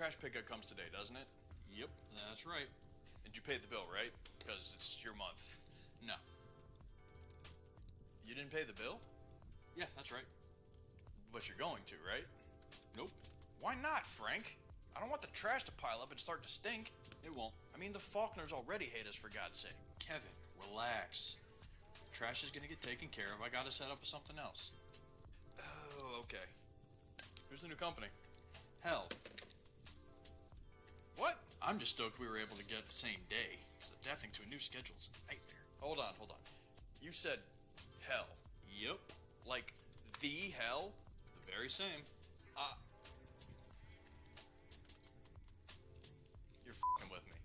trash pickup comes today, doesn't it? Yep, that's right. And you paid the bill, right? Because it's your month. No. You didn't pay the bill? Yeah, that's right. But you're going to, right? Nope, Why not, Frank? I don't want the trash to pile up and start to stink. it won't. I mean, the Faulkners already hate us, for God's sake. Kevin, relax. Trash is gonna get taken care of. I gotta set up something else. Oh, okay. Who's the new company? Hell, What? I'm just stoked we were able to get the same day, because adapting to a new schedule is a nightmare. Hold on. You said hell. Yep, Like, the hell? the very same. You're f***ing with me.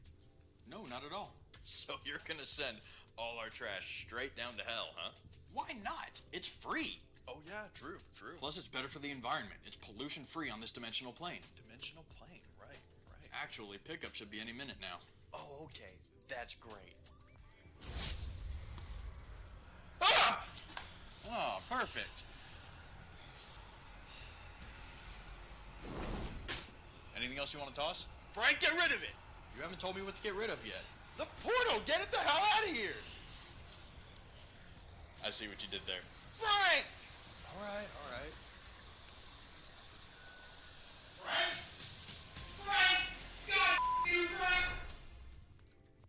No, not at all. So you're gonna send all our trash straight down to hell, huh? Why not? It's free. Oh yeah, true. Plus, it's better for the environment. It's pollution-free on this dimensional plane. Dimensional plane, right. Actually, pickup should be any minute now. Oh, okay. That's great. Oh, perfect. Anything else you want to toss? Frank, get rid of it! You haven't told me what to get rid of yet. The portal! Get it the hell out of here! I see what you did there. Frank! Alright. Frank! God you, Frank!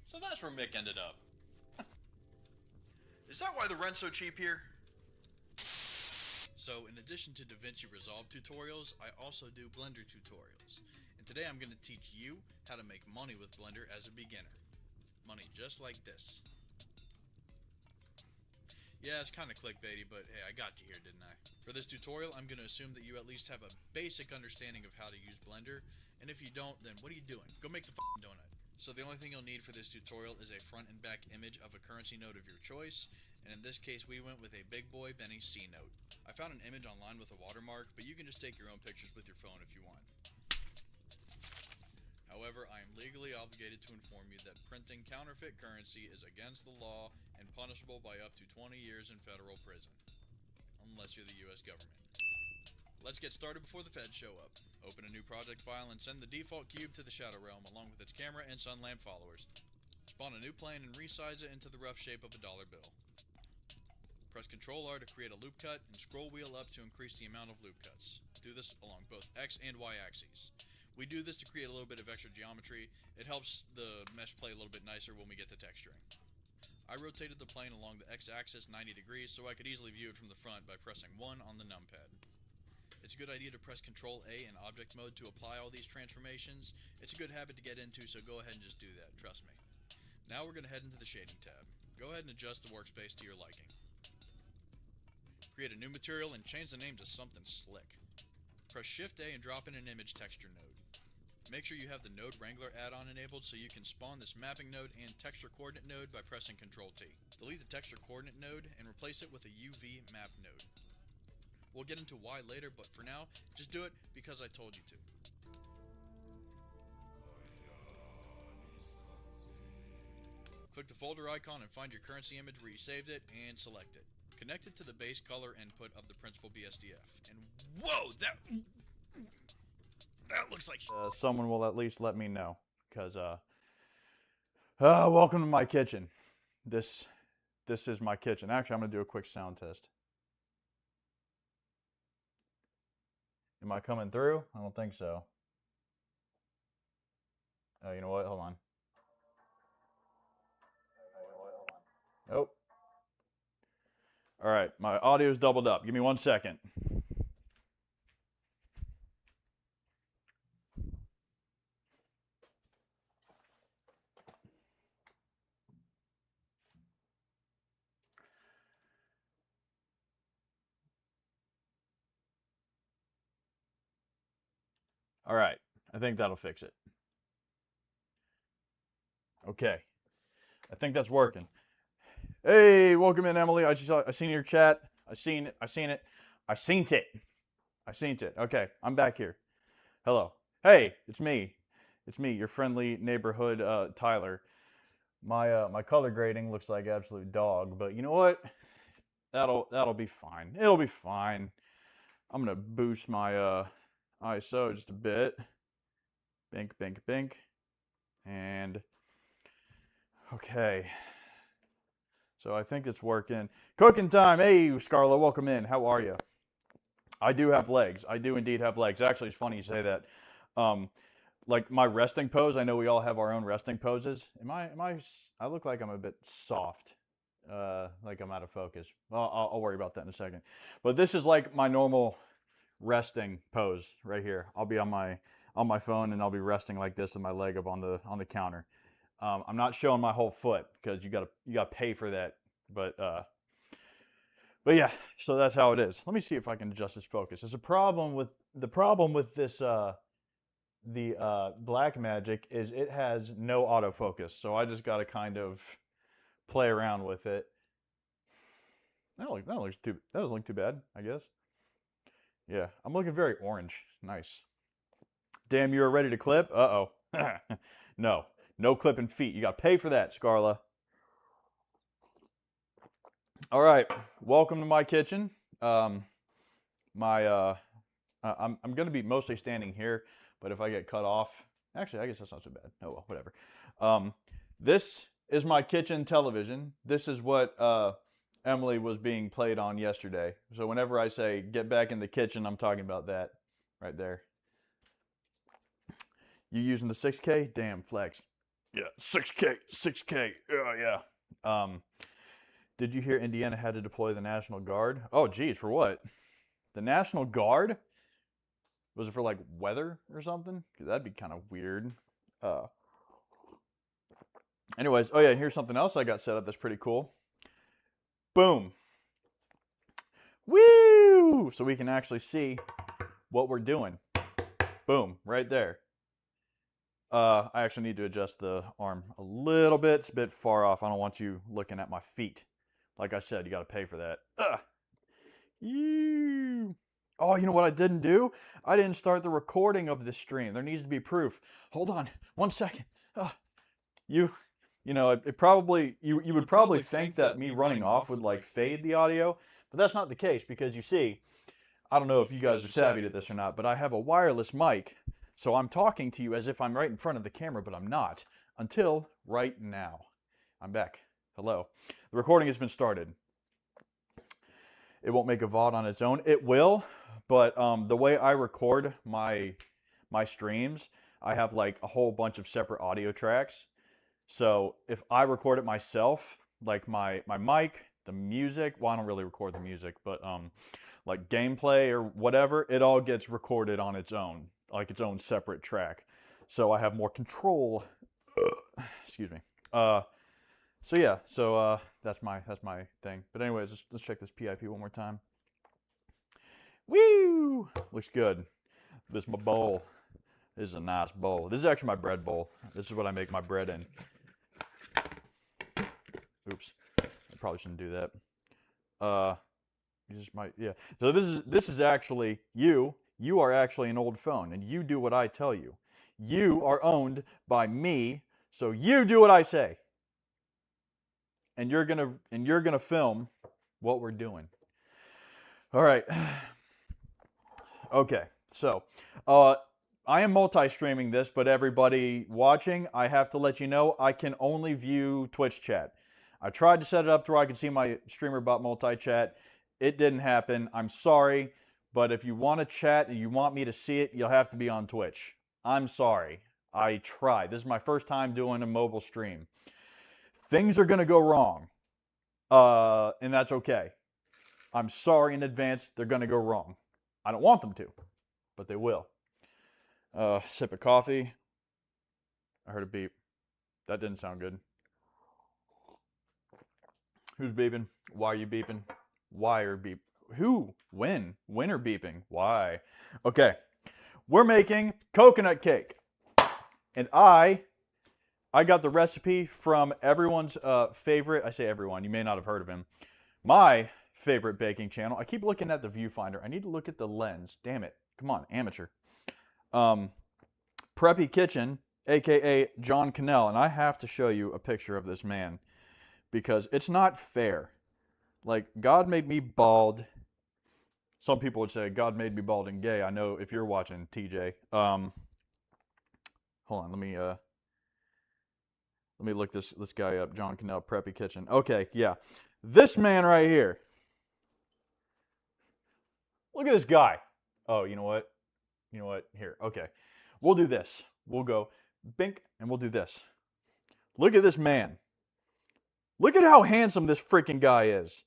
So that's where Mick ended up. Is that why the rent's so cheap here? So, in addition to DaVinci Resolve tutorials, I also do Blender tutorials. And today I'm going to teach you how to make money with Blender as a beginner. Money just like this. Yeah, it's kind of clickbaity, but hey, I got you here, didn't I? For this tutorial, I'm going to assume that you at least have a basic understanding of how to use Blender, and if you don't, then what are you doing? Go make the f***ing donut. So the only thing you'll need for this tutorial is a front and back image of a currency note of your choice, and in this case we went with a big boy Benny C note. I found an image online with a watermark, but you can just take your own pictures with your phone if you want. However, I am legally obligated to inform you that printing counterfeit currency is against the law and punishable by up to 20 years in federal prison. Unless you're the US government. Let's get started before the feds show up. Open a new project file and send the default cube to the Shadow Realm along with its camera and sun lamp followers. Spawn a new plane and resize it into the rough shape of a dollar bill. Press Ctrl R to create a loop cut and scroll wheel up to increase the amount of loop cuts. Do this along both X and Y axes. We do this to create a little bit of extra geometry. It helps the mesh play a little bit nicer when we get to texturing. I rotated the plane along the X axis 90 degrees so I could easily view it from the front by pressing 1 on the numpad. It's a good idea to press Ctrl A in object mode to apply all these transformations. It's a good habit to get into, so go ahead and just do that, trust me. Now we're going to head into the shading tab. Go ahead and adjust the workspace to your liking. Create a new material and change the name to something slick. Press Shift A and drop in an image texture node. Make sure you have the Node Wrangler add-on enabled so you can spawn this mapping node and texture coordinate node by pressing Ctrl T. Delete the texture coordinate node and replace it with a UV map node. We'll get into why later, but for now, just do it because I told you to. Click the folder icon and find your currency image where you saved it and select it. Connect it to the base color input of the principal BSDF. And whoa, that looks like someone will at least let me know, because welcome to my kitchen. This is my kitchen. Actually, I'm gonna do a quick sound test. Am I coming through? I don't think so. Oh, you know what? Hold on. Nope. All right, my audio's doubled up. Give me 1 second. All right, I think that'll fix it. Okay, I think that's working. Hey, welcome in, Emily. I seen your chat. I seen it. Okay, I'm back here. Hello. Hey, it's me, your friendly neighborhood Tyler. My color grading looks like absolute dog, but you know what? That'll be fine. It'll be fine. I'm gonna boost my ISO just a bit. Bink, bink, bink. And okay. So I think it's working. Cooking time. Hey, Scarla, welcome in. How are you? I do have legs. I do indeed have legs. Actually, it's funny you say that. Like my resting pose. I know we all have our own resting poses. I look like I'm a bit soft. Like I'm out of focus. Well, I'll worry about that in a second. But this is like my normal resting pose right here. I'll be on my phone and I'll be resting like this with my leg up on the counter. I'm not showing my whole foot because you gotta pay for that. But yeah, so that's how it is. Let me see if I can adjust this focus. There's a problem with this the Black Magic is it has no autofocus, so I just got to kind of play around with it. That doesn't look too bad, I guess. Yeah, I'm looking very orange. Nice. Damn, you're ready to clip? Uh-oh. No clipping feet. You got to pay for that, Scarla. All right, welcome to my kitchen. I'm going to be mostly standing here, but if I get cut off, actually, I guess that's not so bad. Oh well, whatever. This is my kitchen television. This is what Emily was being played on yesterday. So whenever I say get back in the kitchen, I'm talking about that right there. You using the 6K? Damn, flex. Yeah, 6K. Yeah. Did you hear Indiana had to deploy the National Guard? Oh, geez, for what? The National Guard? Was it for like weather or something? Because that'd be kind of weird. Anyways, oh yeah, here's something else I got set up that's pretty cool. Boom. Woo! So we can actually see what we're doing. Boom, right there. I actually need to adjust the arm a little bit. It's a bit far off. I don't want you looking at my feet. Like I said, you got to pay for that. Oh, you know what I didn't do? I didn't start the recording of this stream. There needs to be proof. Hold on, 1 second. You know, you would probably think that me running off would like fade the audio, but that's not the case because you see, I don't know if you guys are savvy to this or not, but I have a wireless mic, so I'm talking to you as if I'm right in front of the camera, but I'm not until right now. I'm back. Hello. The recording has been started. It won't make a VOD on its own. It will, but the way I record my streams, I have like a whole bunch of separate audio tracks. So if I record it myself, like my mic, the music, well, I don't really record the music, but like gameplay or whatever, it all gets recorded on its own, like its own separate track. So I have more control. Excuse me. So yeah, that's my thing. But anyways, let's check this PIP one more time. Woo! Looks good. This is my bowl. This is a nice bowl. This is actually my bread bowl. This is what I make my bread in. Oops, I probably shouldn't do that. Yeah. So this is actually you. You are actually an old phone, and you do what I tell you. You are owned by me, so you do what I say. And you're gonna film what we're doing. All right. Okay. So, I am multi-streaming this, but everybody watching, I have to let you know I can only view Twitch chat. I tried to set it up to where I could see my streamer bot multi-chat. It didn't happen. I'm sorry, but if you want to chat and you want me to see it, you'll have to be on Twitch. I'm sorry. I tried. This is my first time doing a mobile stream. Things are going to go wrong, and that's okay. I'm sorry in advance. They're going to go wrong. I don't want them to, but they will. Sip of coffee. I heard a beep. That didn't sound good. Who's beeping? Why are you beeping? Why are beep? Who? When? When are beeping? Why? Okay. We're making coconut cake. And I got the recipe from everyone's favorite, I say everyone, you may not have heard of him, my favorite baking channel. I keep looking at the viewfinder. I need to look at the lens. Damn it. Come on, amateur. Preppy Kitchen, aka John Cannell, and I have to show you a picture of this man because it's not fair. Like, God made me bald. Some people would say God made me bald and gay. I know if you're watching, TJ. hold on, let me look this guy up. John Cannell, Preppy Kitchen. Okay, yeah. This man right here. Look at this guy. Oh, you know what? You know what? Here, okay. We'll do this. We'll go bink, and we'll do this. Look at this man. Look at how handsome this freaking guy is.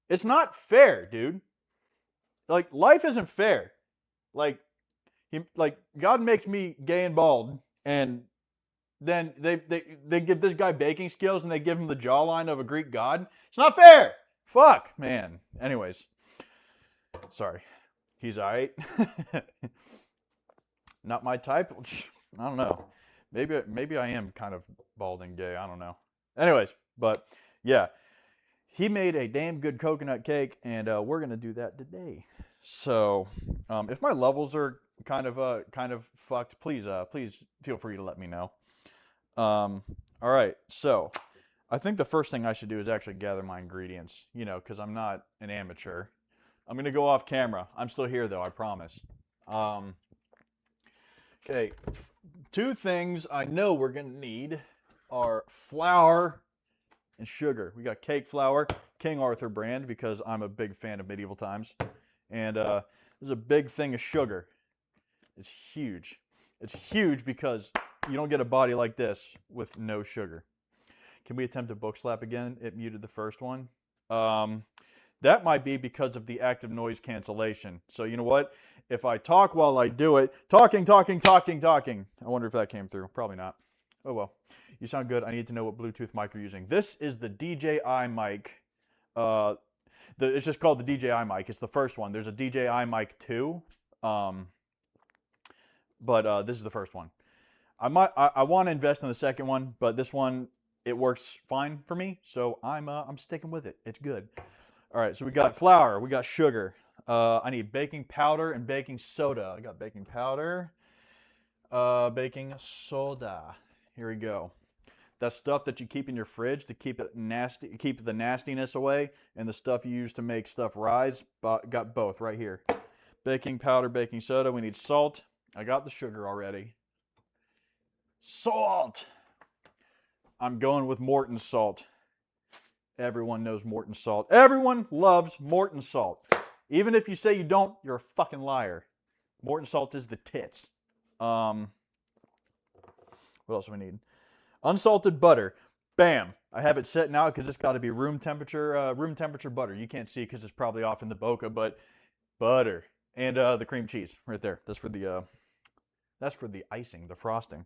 It's not fair, dude. Like, life isn't fair. Like God makes me gay and bald, and then they give this guy baking skills and they give him the jawline of a Greek god. It's not fair. Fuck, man. Anyways, sorry. He's alright. Not my type. I don't know. Maybe I am kind of bald and gay. I don't know. Anyways, but yeah, he made a damn good coconut cake, and we're gonna do that today. So, if my levels are kind of fucked, please feel free to let me know. All right, so I think the first thing I should do is actually gather my ingredients, you know, because I'm not an amateur. I'm going to go off camera. I'm still here, though, I promise. Okay, two things I know we're going to need are flour and sugar. We got cake flour, King Arthur brand, because I'm a big fan of medieval times. And there's a big thing of sugar. It's huge. It's huge because you don't get a body like this with no sugar. Can we attempt a book slap again? It muted the first one. That might be because of the active noise cancellation. So you know what? If I talk while I do it, talking. I wonder if that came through. Probably not. Oh well. You sound good. I need to know what Bluetooth mic you're using. This is the DJI mic. It's just called the DJI mic. It's the first one. There's a DJI mic 2. But this is the first one. I want to invest in the second one, but this one, it works fine for me, so I'm sticking with it. It's good. All right, so we got flour, we got sugar. I need baking powder and baking soda. I got baking powder, baking soda. Here we go. That stuff that you keep in your fridge to keep it nasty, keep the nastiness away, and the stuff you use to make stuff rise. Got both right here. Baking powder, baking soda. We need salt. I got the sugar already. Salt! I'm going with Morton salt. Everyone knows Morton salt. Everyone loves Morton salt. Even if you say you don't, you're a fucking liar. Morton salt is the tits. What else do we need? Unsalted butter. Bam! I have it set now because it's got to be room temperature butter. You can't see because it's probably off in the bokeh, but butter. And the cream cheese right there. That's for the icing, the frosting.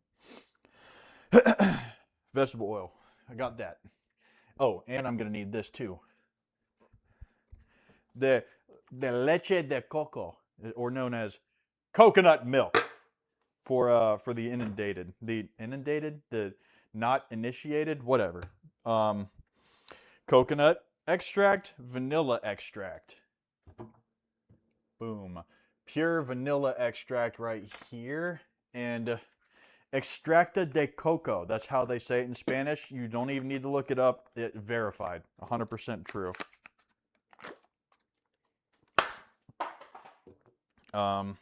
Vegetable oil. I got that. Oh, and I'm going to need this too. The leche de coco, or known as coconut milk, for the inundated. The inundated? The not initiated? Whatever. Coconut extract, vanilla extract. Boom. Pure vanilla extract right here. And extracta de coco. That's how they say it in Spanish. You don't even need to look it up. It verified. 100% true. I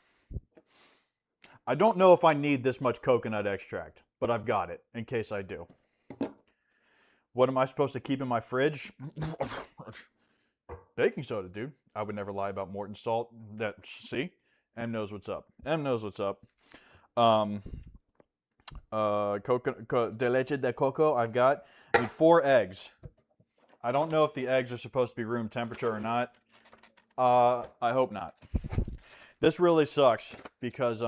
don't know if I need this much coconut extract, but I've got it in case I do. What am I supposed to keep in my fridge? Baking soda, dude. I would never lie about Morton salt. See? M knows what's up. M knows what's up. De leche de coco, I've got. I need 4 eggs. I don't know if the eggs are supposed to be room temperature or not. I hope not. This really sucks because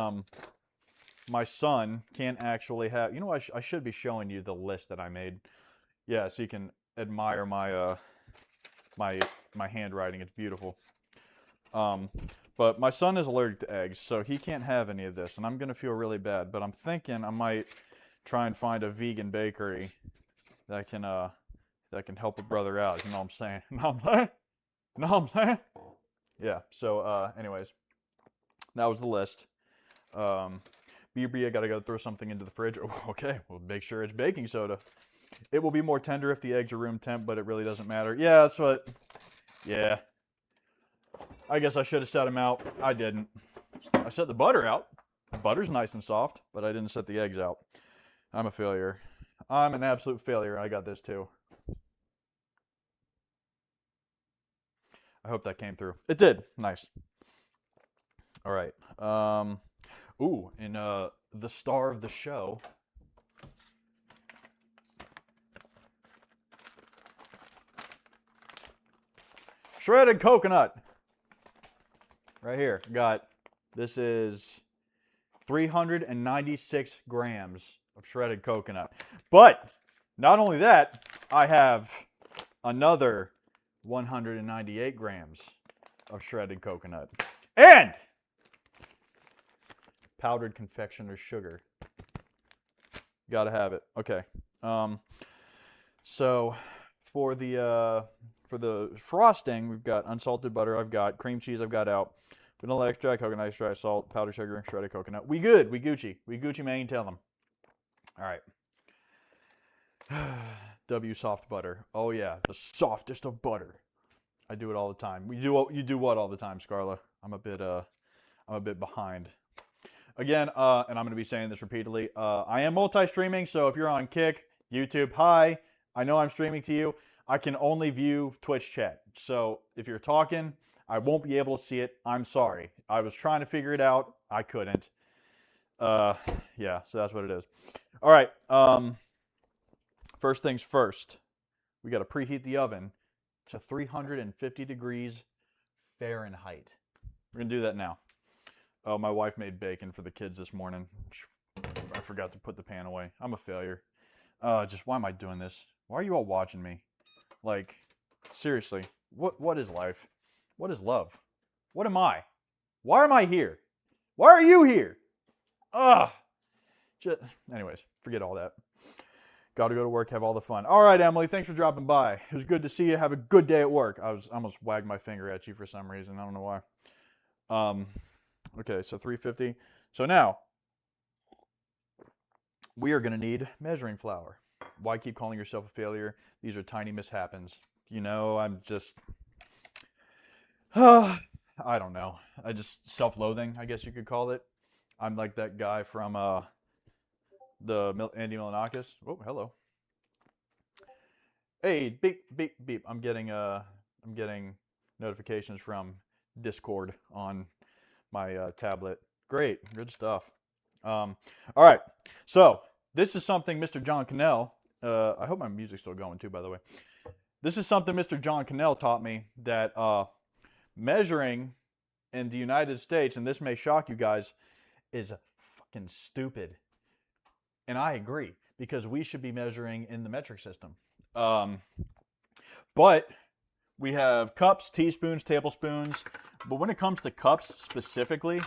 my son can't actually have. You know, I should be showing you the list that I made. Yeah, so you can admire my my handwriting. It's beautiful. But my son is allergic to eggs, so he can't have any of this, and I'm gonna feel really bad. But I'm thinking I might try and find a vegan bakery that can help a brother out. You know what I'm saying? Know what I'm saying? Yeah. So, anyways, that was the list. beeeeee, I gotta go throw something into the fridge. Oh, okay, well, make sure it's baking soda. It will be more tender if the eggs are room temp, but it really doesn't matter. Yeah, that's what. Yeah. I guess I should have set them out. I didn't. I set the butter out. butter's nice and soft, but I didn't set the eggs out. I'm a failure. I'm an absolute failure. I got this too. I hope that came through. It did. Nice. All right. Ooh, and the star of the show. Shredded coconut. Right here. This is 396 grams of shredded coconut. But not only that, I have another 198 grams of shredded coconut. And powdered confectioner's sugar. Gotta have it. Okay. So for the frosting, we've got unsalted butter. I've got cream cheese. I've got out vanilla extract, coconut extract, salt, powdered sugar, shredded coconut. We good. We Gucci. We Gucci, man. You tell them. All right. W soft butter. Oh yeah, the softest of butter. I do it all the time. You do what all the time, Scarla? I'm a bit behind. Again, and I'm going to be saying this repeatedly. I am multi-streaming, so if you're on Kick, YouTube, hi. I know I'm streaming to you. I can only view Twitch chat. So if you're talking, I won't be able to see it. I'm sorry. I was trying to figure it out. I couldn't. Yeah, so that's what it is. All right. First things first. We got to preheat the oven to 350 degrees Fahrenheit. We're going to do that now. Oh, my wife made bacon for the kids this morning. I forgot to put the pan away. I'm a failure. Why am I doing this? Why are you all watching me? Like, seriously, what is life? What is love? What am I? Why am I here? Why are you here? Anyways, forget all that. Got to go to work, have all the fun. All right, Emily, thanks for dropping by. It was good to see you. Have a good day at work. I almost wagged my finger at you for some reason. I don't know why. Okay, so 350. So now, we are going to need measuring flour. Why keep calling yourself a failure? These are tiny mishaps. You know, I'm just... I don't know. I just self-loathing, I guess you could call it. I'm like that guy from the Andy Milanakis. Oh, hello. Hey, beep, beep, beep. I'm getting notifications from Discord on my tablet. Great, good stuff. All right, so this is something Mr. John Cannell, I hope my music's still going too, by the way. This is something Mr. John Cannell taught me, that measuring in the United States, and this may shock you guys, is fucking stupid. And I agree, because we should be measuring in the metric system. But we have cups, teaspoons, tablespoons. But when it comes to cups specifically,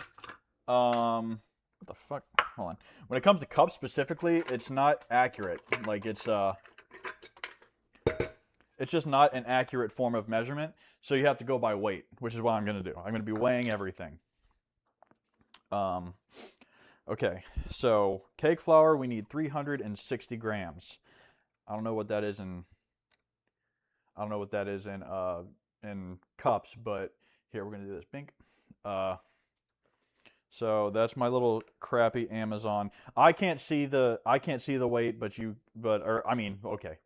what the fuck? Hold on. When it comes to cups specifically, it's not accurate. Like it's just not an accurate form of measurement. So you have to go by weight, which is what I'm going to do. I'm going to be weighing everything. Okay, so cake flour, we need 360 grams. I don't know what that is in cups, but here we're gonna do this. Bink. So that's my little crappy Amazon. I can't see the weight, okay.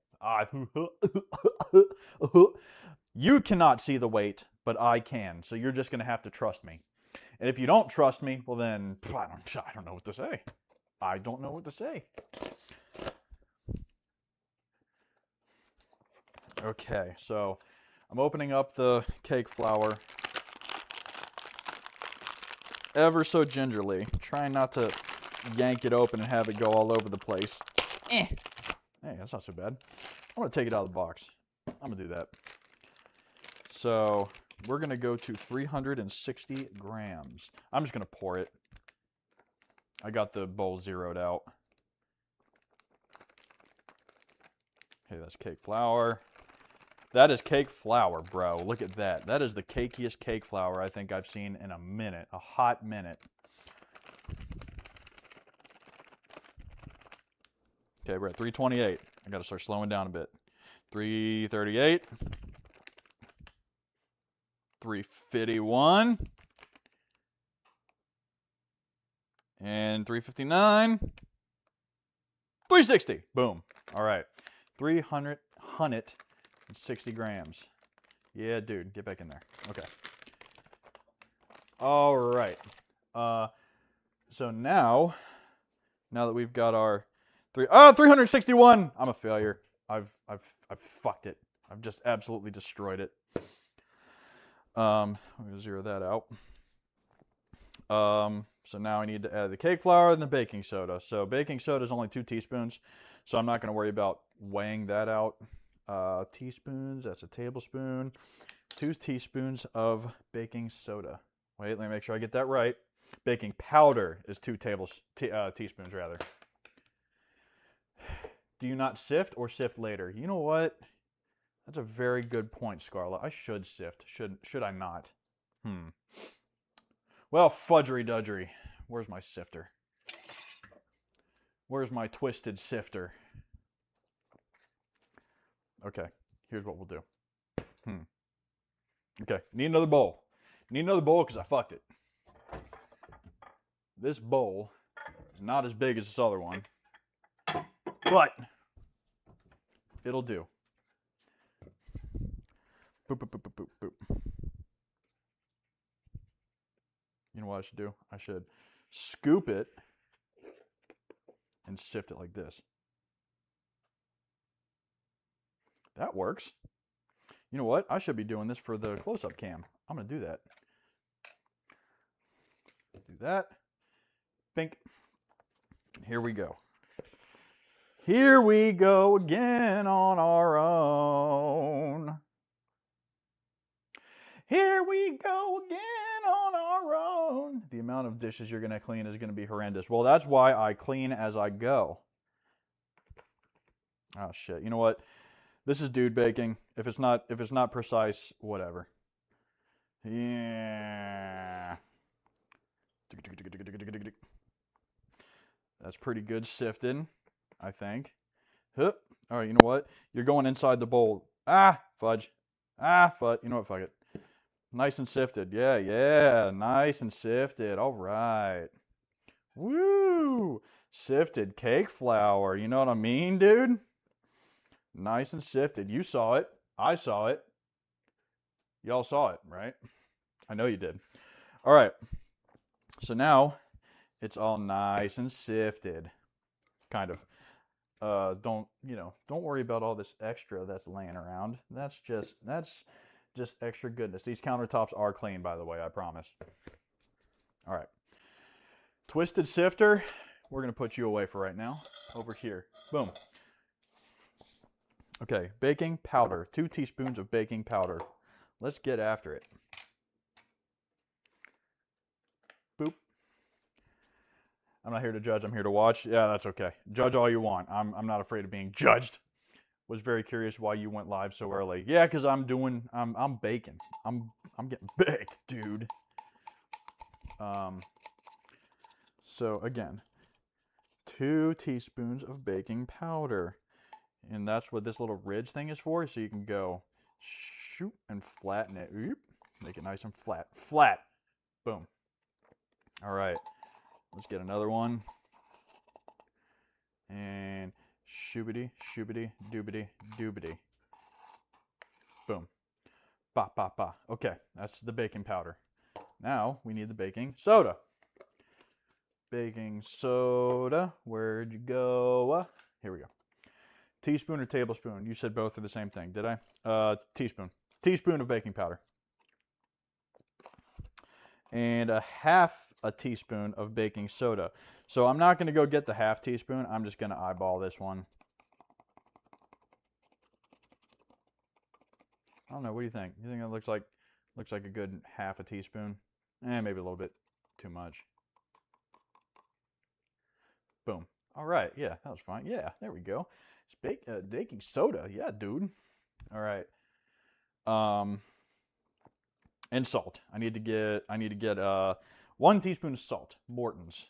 You cannot see the weight, but I can. So you're just gonna have to trust me. And if you don't trust me, well then, I don't know what to say. I don't know what to say. Okay, so I'm opening up the cake flour ever so gingerly, trying not to yank it open and have it go all over the place. Hey, that's not so bad. I'm going to take it out of the box. I'm going to do that. So we're going to go to 360 grams. I'm just going to pour it. I got the bowl zeroed out. Hey, that's cake flour. That is cake flour, bro. Look at that. That is the cakiest cake flour I think I've seen in a minute. A hot minute. Okay, we're at 328. I gotta start slowing down a bit. 338. 351. And 359. 360. Boom. All right. 360 grams. Yeah, dude. Get back in there. Okay. All right. So now that we've got our 361. I'm a failure. I've fucked it. I've just absolutely destroyed it. I'm gonna zero that out. So now I need to add the cake flour and the baking soda. So baking soda is only 2 teaspoons, so I'm not going to worry about weighing that out. Teaspoons, that's a tablespoon. 2 teaspoons of baking soda. Wait, let me make sure I get that right. Baking powder is 2 teaspoons rather. Do you not sift or sift later? You know what? That's a very good point, Scarlett. I should sift. Should I not? Well, fudgery dudgery. Where's my sifter? Where's my twisted sifter? Okay, here's what we'll do. Okay, need another bowl. Need another bowl because I fucked it. This bowl is not as big as this other one, but it'll do. Boop, boop, boop, boop, boop, boop. You know what I should do? I should scoop it and sift it like this. That works. You know what? I should be doing this for the close-up cam. I'm going to do that. Do that. Bink. And here we go. Here we go again on our own. Here we go again on our own. The amount of dishes you're going to clean is going to be horrendous. Well, that's why I clean as I go. Oh, shit. You know what? This is dude baking. If it's not precise, whatever. Yeah. That's pretty good sifted, I think. All right, you know what? You're going inside the bowl. Fudge. Fudge. You know what? Fuck it. Nice and sifted. Yeah. Nice and sifted. All right. Woo! Sifted cake flour. You know what I mean, dude? Nice and sifted. You saw it. I saw it. Y'all saw it, right? I know you did. All right. So now it's all nice and sifted. Kind of. Don't worry about all this extra that's laying around. That's just extra goodness. These countertops are clean, by the way, I promise. All right. Twisted sifter, we're going to put you away for right now. Over here. Boom. Okay, baking powder. 2 teaspoons of baking powder. Let's get after it. Boop. I'm not here to judge, I'm here to watch. Yeah, that's okay. Judge all you want. I'm not afraid of being judged. Was very curious why you went live so early. Yeah, because I'm baking. I'm getting baked, dude. So again, 2 teaspoons of baking powder. And that's what this little ridge thing is for. So you can go shoot and flatten it. Oop, make it nice and flat. Flat. Boom. All right. Let's get another one. And shoobity, shoobity, doobity, doobity. Boom. Ba, ba, ba. Okay, that's the baking powder. Now we need the baking soda. Baking soda. Where'd you go? Here we go. Teaspoon or tablespoon? You said both are the same thing, did I? Teaspoon. Teaspoon of baking powder. And a half a teaspoon of baking soda. So I'm not going to go get the half teaspoon. I'm just going to eyeball this one. I don't know. What do you think? You think it looks like a good half a teaspoon? Maybe a little bit too much. Boom. All right. Yeah, that was fine. Yeah, there we go. It's baking soda. Yeah, dude. All right. And salt. I need to get 1 teaspoon of salt. Morton's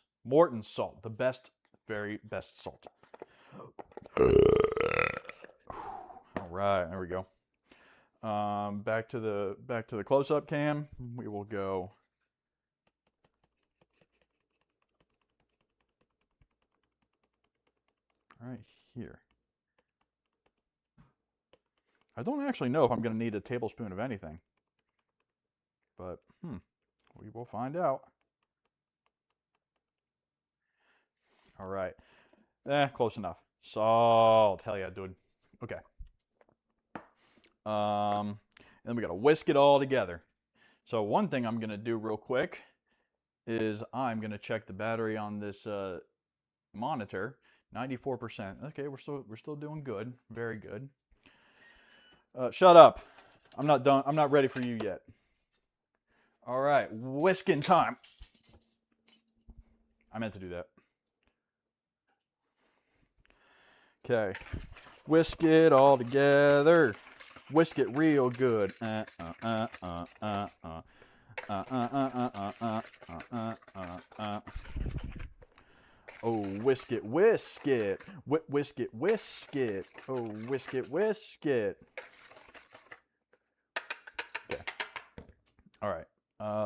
salt, the very best salt. All right, there we go. Back to the close-up cam. We will go right here. I don't actually know if I'm going to need a tablespoon of anything. But, we will find out. All right. Close enough. Salt. Hell yeah, dude. Okay. And then we got to whisk it all together. So one thing I'm going to do real quick is I'm going to check the battery on this monitor. 94%. Okay, we're still doing good. Very good. Shut up. I'm not done. I'm not ready for you yet. All right, whisking time. I meant to do that. Okay, whisk it all together. Whisk it real good. Oh, whisk it, whisk it. Whisk it, whisk it. Oh, whisk it, whisk it. Okay. All right.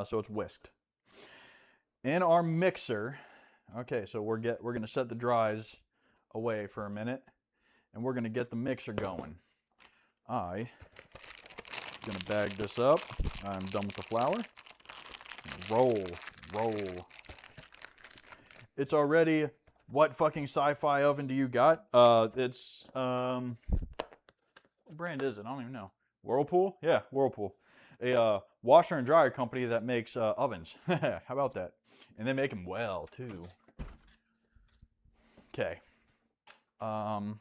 So it's whisked. In our mixer, okay, so we're gonna set the dries away for a minute, and we're gonna get the mixer going. I'm gonna bag this up. I'm done with the flour. Roll, roll. It's already. What fucking sci-fi oven do you got? It's what brand is it? I don't even know. Whirlpool? Yeah, Whirlpool. A washer and dryer company that makes ovens. How about that? And they make them well too. Okay. I'm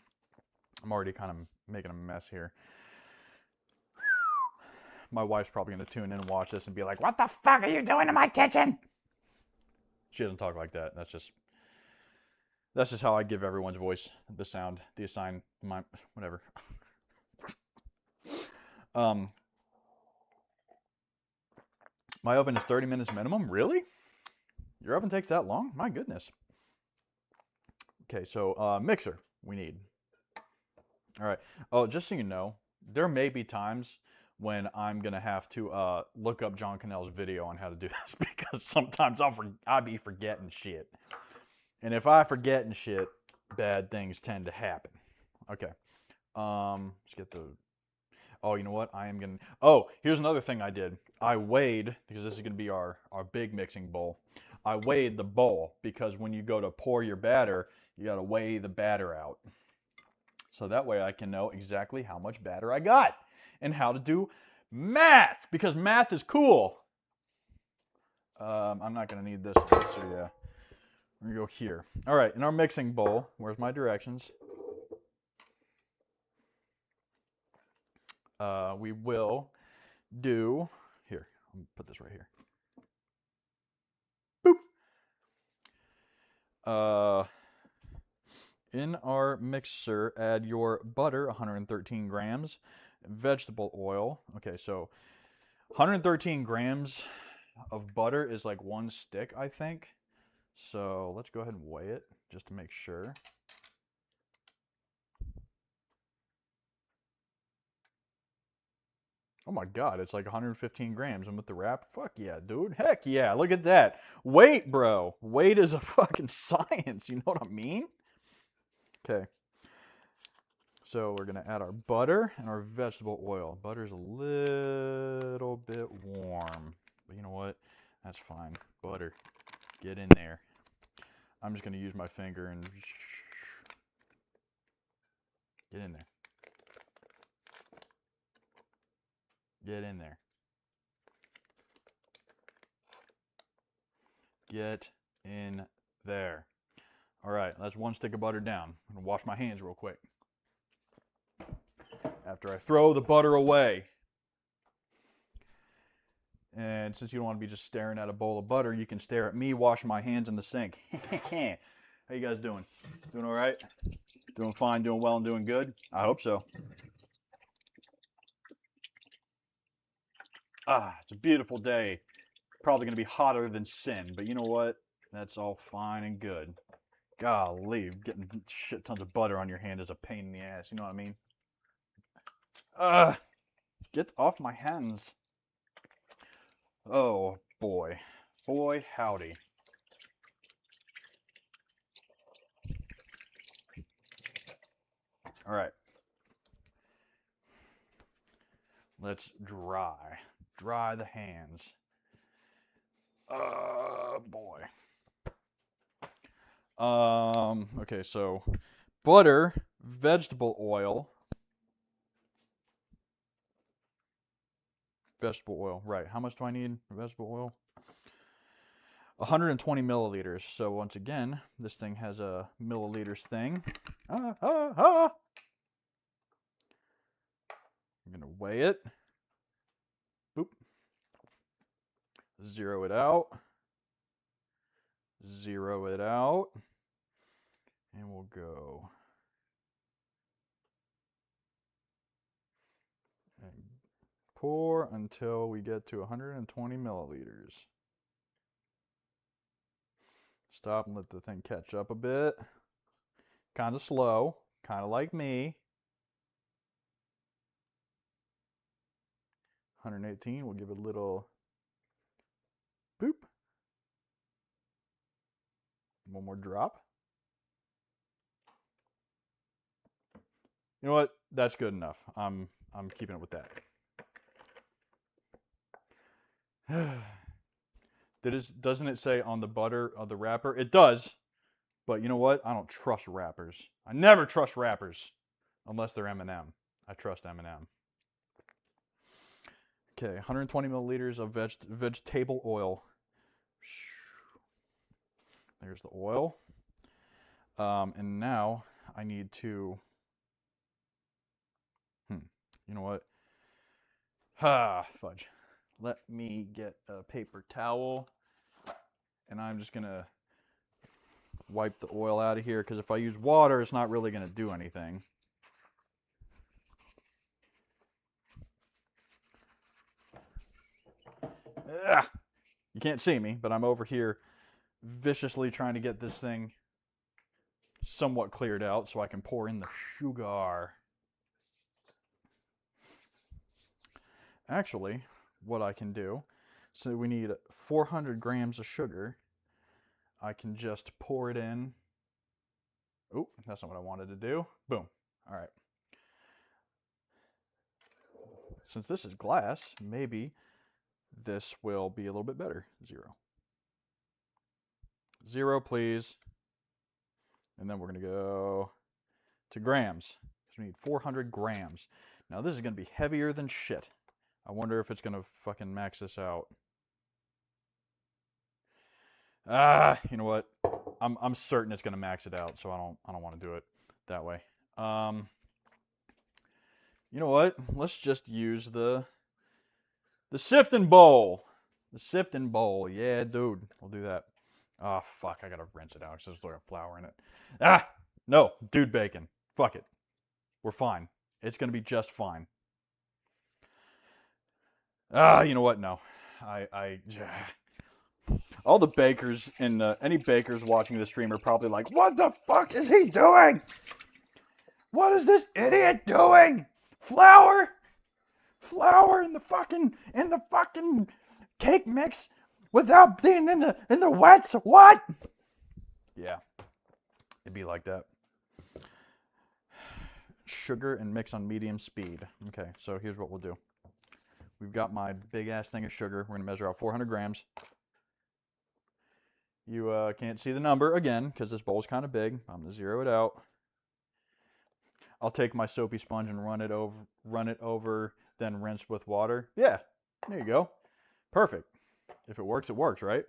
already kind of making a mess here. My wife's probably going to tune in and watch this and be like, "What the fuck are you doing in my kitchen?" She doesn't talk like that. That's just how I give everyone's voice the sound, the assigned, whatever. My oven is 30 minutes minimum. Really? Your oven takes that long? My goodness. Okay, so mixer we need. All right. Oh, just so you know, there may be times when I'm gonna have to look up John Cannell's video on how to do this because sometimes I'll be forgetting shit, and if I forget and shit, bad things tend to happen. Okay. Let's get the. Oh, you know what? Oh, here's another thing I did. I weighed, because this is gonna be our big mixing bowl. I weighed the bowl because when you go to pour your batter, you gotta weigh the batter out. So that way I can know exactly how much batter I got and how to do math, because math is cool. I'm not going to need this one, so yeah. We're going to go here. All right, in our mixing bowl, where's my directions? We will do, here, I'm going to put this right here. Boop. In our mixer, add your butter, 113 grams, vegetable oil. Okay, so 113 grams of butter is like one stick, I think. So let's go ahead and weigh it just to make sure. Oh my God, it's like 115 grams. And with the wrap, fuck yeah, dude. Heck yeah, look at that. Weight, bro. Weight is a fucking science. You know what I mean? Okay. So we're going to add our butter and our vegetable oil. Butter's a little bit warm. But you know what? That's fine. Butter. Get in there. I'm just going to use my finger and get in there. Get in there. Get in there. All right, that's one stick of butter down. I'm going to wash my hands real quick. After I throw the butter away. And since you don't want to be just staring at a bowl of butter, you can stare at me washing my hands in the sink. How you guys doing? Doing all right? Doing fine, doing well, and doing good? I hope so. It's a beautiful day. Probably going to be hotter than sin, but you know what? That's all fine and good. Golly, getting shit tons of butter on your hand is a pain in the ass. You know what I mean? Get off my hands. Oh, boy. Boy, howdy. All right. Let's dry the hands. Boy. Okay, so butter, vegetable oil. Vegetable oil, right. How much do I need for vegetable oil? 120 milliliters. So once again, this thing has a milliliters thing. I'm gonna weigh it. Boop. Zero it out. Zero it out. And we'll go. And pour until we get to 120 milliliters. Stop and let the thing catch up a bit. Kind of slow, kind of like me. 118, we'll give it a little boop. One more drop. You know what? That's good enough. I'm keeping it with that. Doesn't it say on the butter of the wrapper? It does. But you know what? I don't trust wrappers. I never trust wrappers unless they're M&M. I trust M&M. Okay, 120 milliliters of vegetable oil. There's the oil. And now I need to... You know what? Fudge. Let me get a paper towel. And I'm just going to wipe the oil out of here, because if I use water, it's not really going to do anything. Ugh. You can't see me, but I'm over here viciously trying to get this thing somewhat cleared out so I can pour in the sugar. Actually, what I can do, so we need 400 grams of sugar. I can just pour it in. Oh, that's not what I wanted to do. Boom. All right. Since this is glass, maybe this will be a little bit better. 0. 0, please. And then we're going to go to grams. So we need 400 grams. Now this is going to be heavier than shit. I wonder if it's going to fucking max this out. You know what? I'm certain it's going to max it out, so I don't want to do it that way. You know what? Let's just use the sifting bowl. The sifting bowl. Yeah, dude. We'll do that. Oh, fuck. I got to rinse it out because there's like flour in it. No. Dude bacon. Fuck it. We're fine. It's going to be just fine. You know what? No. All the bakers and any bakers watching this stream are probably like, what the fuck is he doing? What is this idiot doing? Flour in the fucking cake mix without being in the wets. What? Yeah, it'd be like that. Sugar and mix on medium speed. Okay, so here's what we'll do. We've got my big ass thing of sugar. We're gonna measure out 400 grams. You can't see the number again because this bowl's kind of big. I'm gonna zero it out. I'll take my soapy sponge and run it over, then rinse with water. Yeah, there you go. Perfect. If it works, right?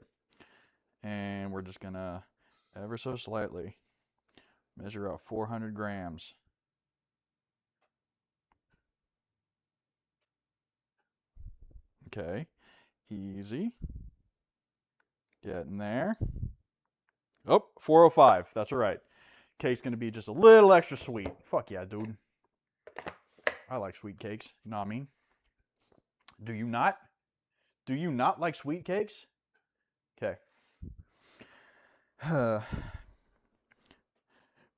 And we're just gonna, ever so slightly, measure out 400 grams. Okay, easy. Getting there. Oh, 405. That's all right. Cake's going to be just a little extra sweet. Fuck yeah, dude. I like sweet cakes. You know what I mean? Do you not? Do you not like sweet cakes? Okay.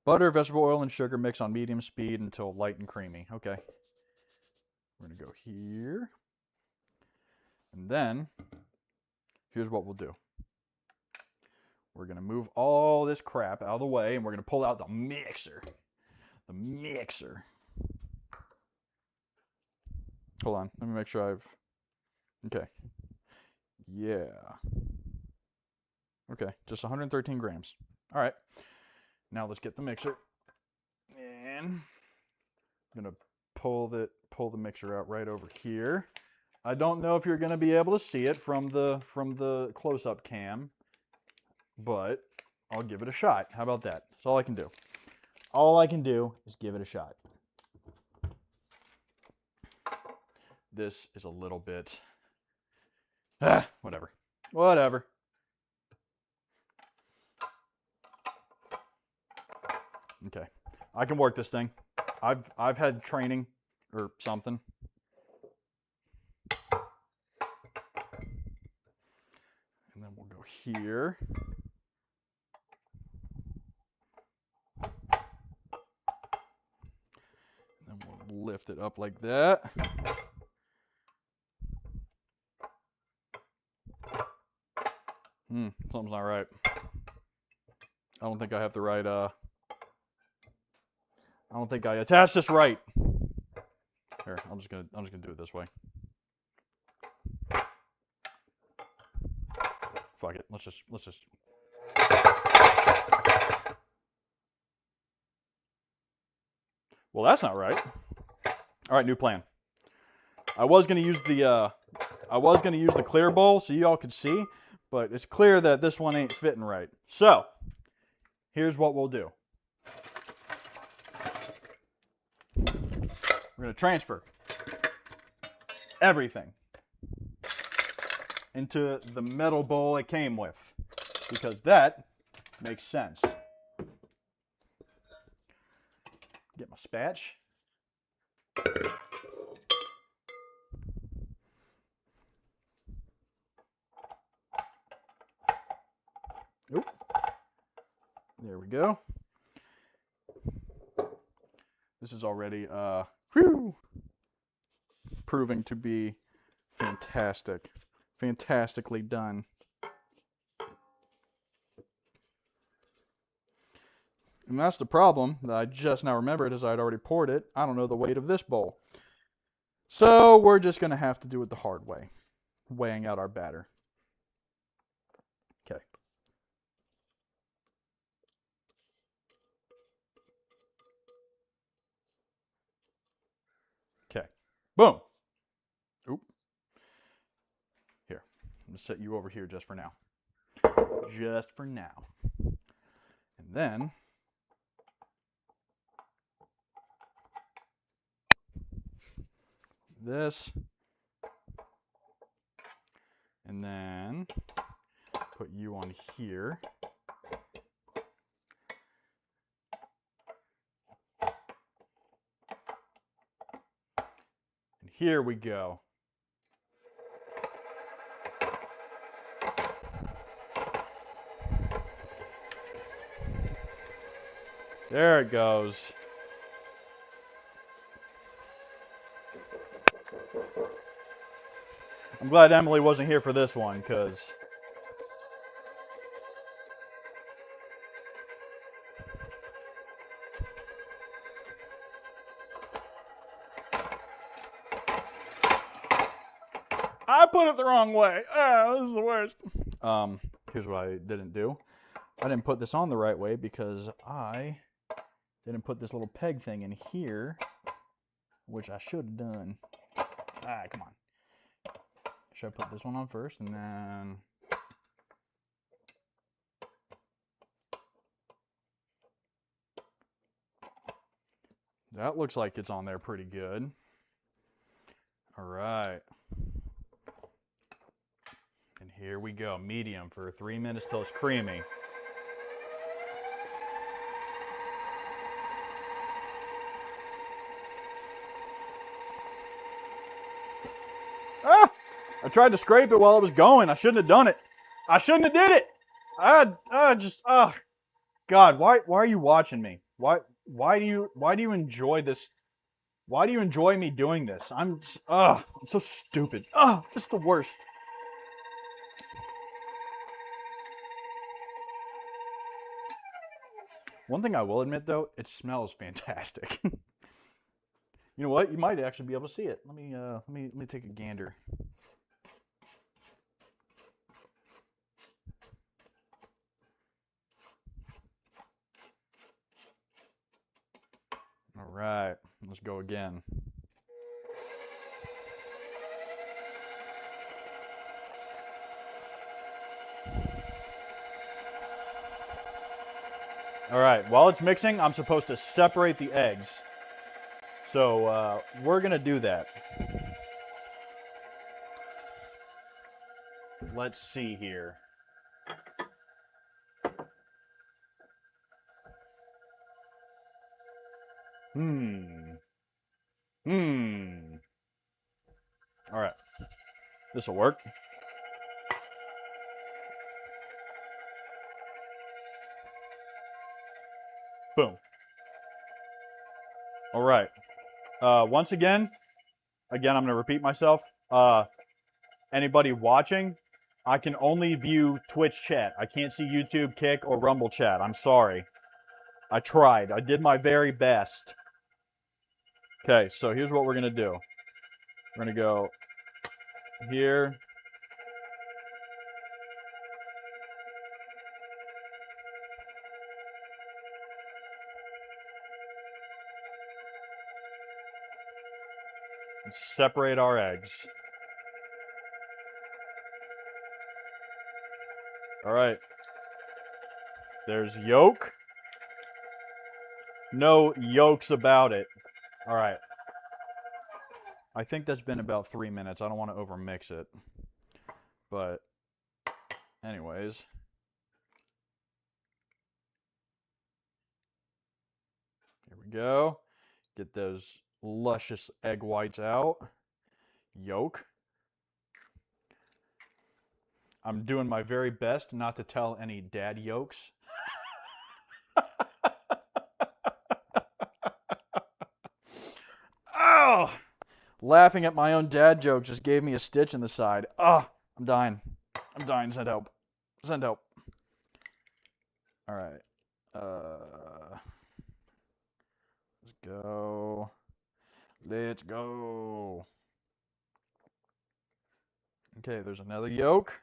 Butter, vegetable oil, and sugar mix on medium speed until light and creamy. Okay. We're going to go here. And then, here's what we'll do. We're going to move all this crap out of the way, and we're going to pull out the mixer. The mixer. Hold on. Let me make sure I've... Okay. Yeah. Okay. Just 113 grams. All right. Now let's get the mixer. And I'm going to pull the mixer out right over here. I don't know if you're going to be able to see it from the close-up cam, but I'll give it a shot. How about that? That's all I can do. All I can do is give it a shot. This is a little bit... whatever. Whatever. Okay. I can work this thing. I've had training or something. And then we'll go here. And then we'll lift it up like that. Something's not right. I don't think I have the right, I don't think I attached this right. Here, I'm just gonna do it this way. Fuck it. Let's just. Well, that's not right. All right, new plan. I was gonna use the clear bowl so y'all could see, but it's clear that this one ain't fitting right. So, here's what we'll do. We're going to transfer everything into the metal bowl it came with, because that makes sense. Get my spatch. Oop. There we go. This is already proving to be fantastic. Fantastically done. And that's the problem that I just now remembered, as I'd already poured it. I don't know the weight of this bowl. So we're just going to have to do it the hard way, weighing out our batter. Okay. Okay. Boom. Oop. Here. I'm going to set you over here just for now. Just for now. And then this, and then put you on here. And here we go. There it goes. I'm glad Emily wasn't here for this one, because I put it the wrong way. This is the worst. Here's what I didn't do. I didn't put this on the right way because I didn't put this little peg thing in here, which I should have done. Come on. Should I put this one on first and then... That looks like it's on there pretty good. All right. And here we go. Medium for 3 minutes till it's creamy. I tried to scrape it while it was going. I shouldn't have done it. I shouldn't have did it. God, why are you watching me? Why do you enjoy this? Why do you enjoy me doing this? I'm so stupid. Just the worst. One thing I will admit, though, it smells fantastic. You know what? You might actually be able to see it. Let me take a gander. All right, let's go again. All right, while it's mixing, I'm supposed to separate the eggs. So we're gonna do that. Let's see here. All right, this will work. Boom. All right. Once again, I'm going to repeat myself. Anybody watching, I can only view Twitch chat. I can't see YouTube, Kick, or Rumble chat. I'm sorry. I tried. I did my very best. Okay, so here's what we're going to do. We're going to go here. And separate our eggs. All right. There's yolk. No yolks about it. All right. I think that's been about 3 minutes. I don't want to overmix it. But anyways. Here we go. Get those luscious egg whites out. Yolk. I'm doing my very best not to tell any dad yolks. Oh! Laughing at my own dad joke just gave me a stitch in the side. Oh, I'm dying. I'm dying. Send help. Send help. All right. Let's go. Let's go. Okay, there's another yolk.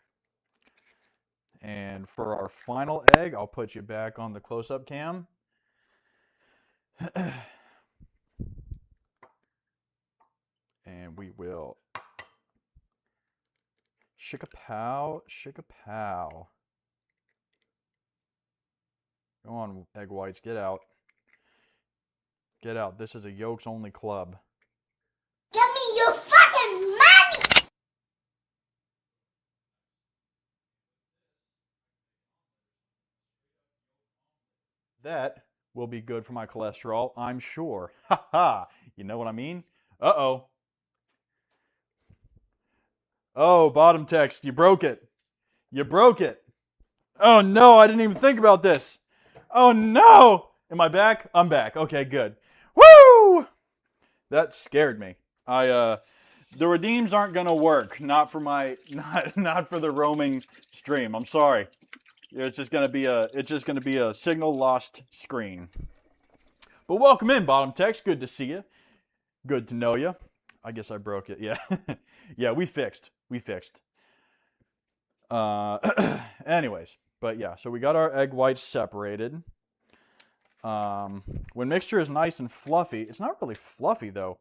And for our final egg, I'll put you back on the close-up cam. And we will shika-pow, shika-pow. Go on, egg whites, get out. Get out. This is a yolks-only club. Give me your fucking money! That will be good for my cholesterol, I'm sure. Ha ha! You know what I mean? Uh-oh. Oh, bottom text, you broke it. You broke it. Oh no, I didn't even think about this. Oh no! Am I back? I'm back. Okay, good. Woo! That scared me. The redeems aren't gonna work. Not for not for the roaming stream. I'm sorry. It's just gonna be a signal lost screen. But welcome in, bottom text. Good to see you. Good to know you. I guess I broke it. Yeah, yeah. We fixed. Anyways, but yeah. So we got our egg whites separated. When mixture is nice and fluffy, it's not really fluffy though.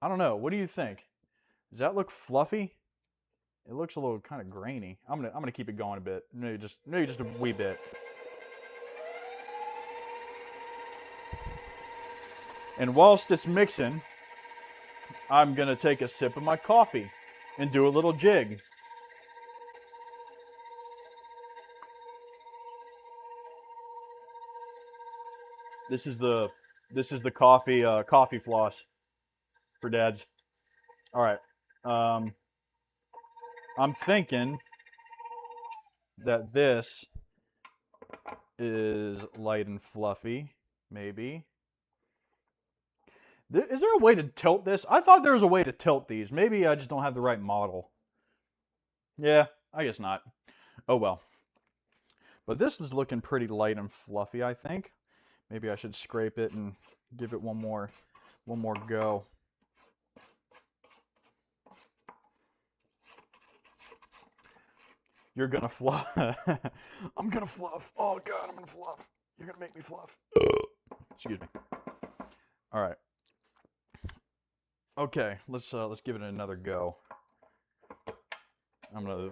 I don't know. What do you think? Does that look fluffy? It looks a little kind of grainy. I'm gonna keep it going a bit. Maybe just a wee bit. And whilst it's mixing, I'm gonna take a sip of my coffee and do a little jig. This is the coffee floss for dads. All right. I'm thinking that this is light and fluffy, maybe. Is there a way to tilt this? I thought there was a way to tilt these. Maybe I just don't have the right model. Yeah, I guess not. Oh well. But this is looking pretty light and fluffy, I think. Maybe I should scrape it and give it one more go. You're gonna fluff. I'm gonna fluff. Oh God, I'm gonna fluff. You're gonna make me fluff. Excuse me. All right. Okay, let's give it another go. I'm gonna.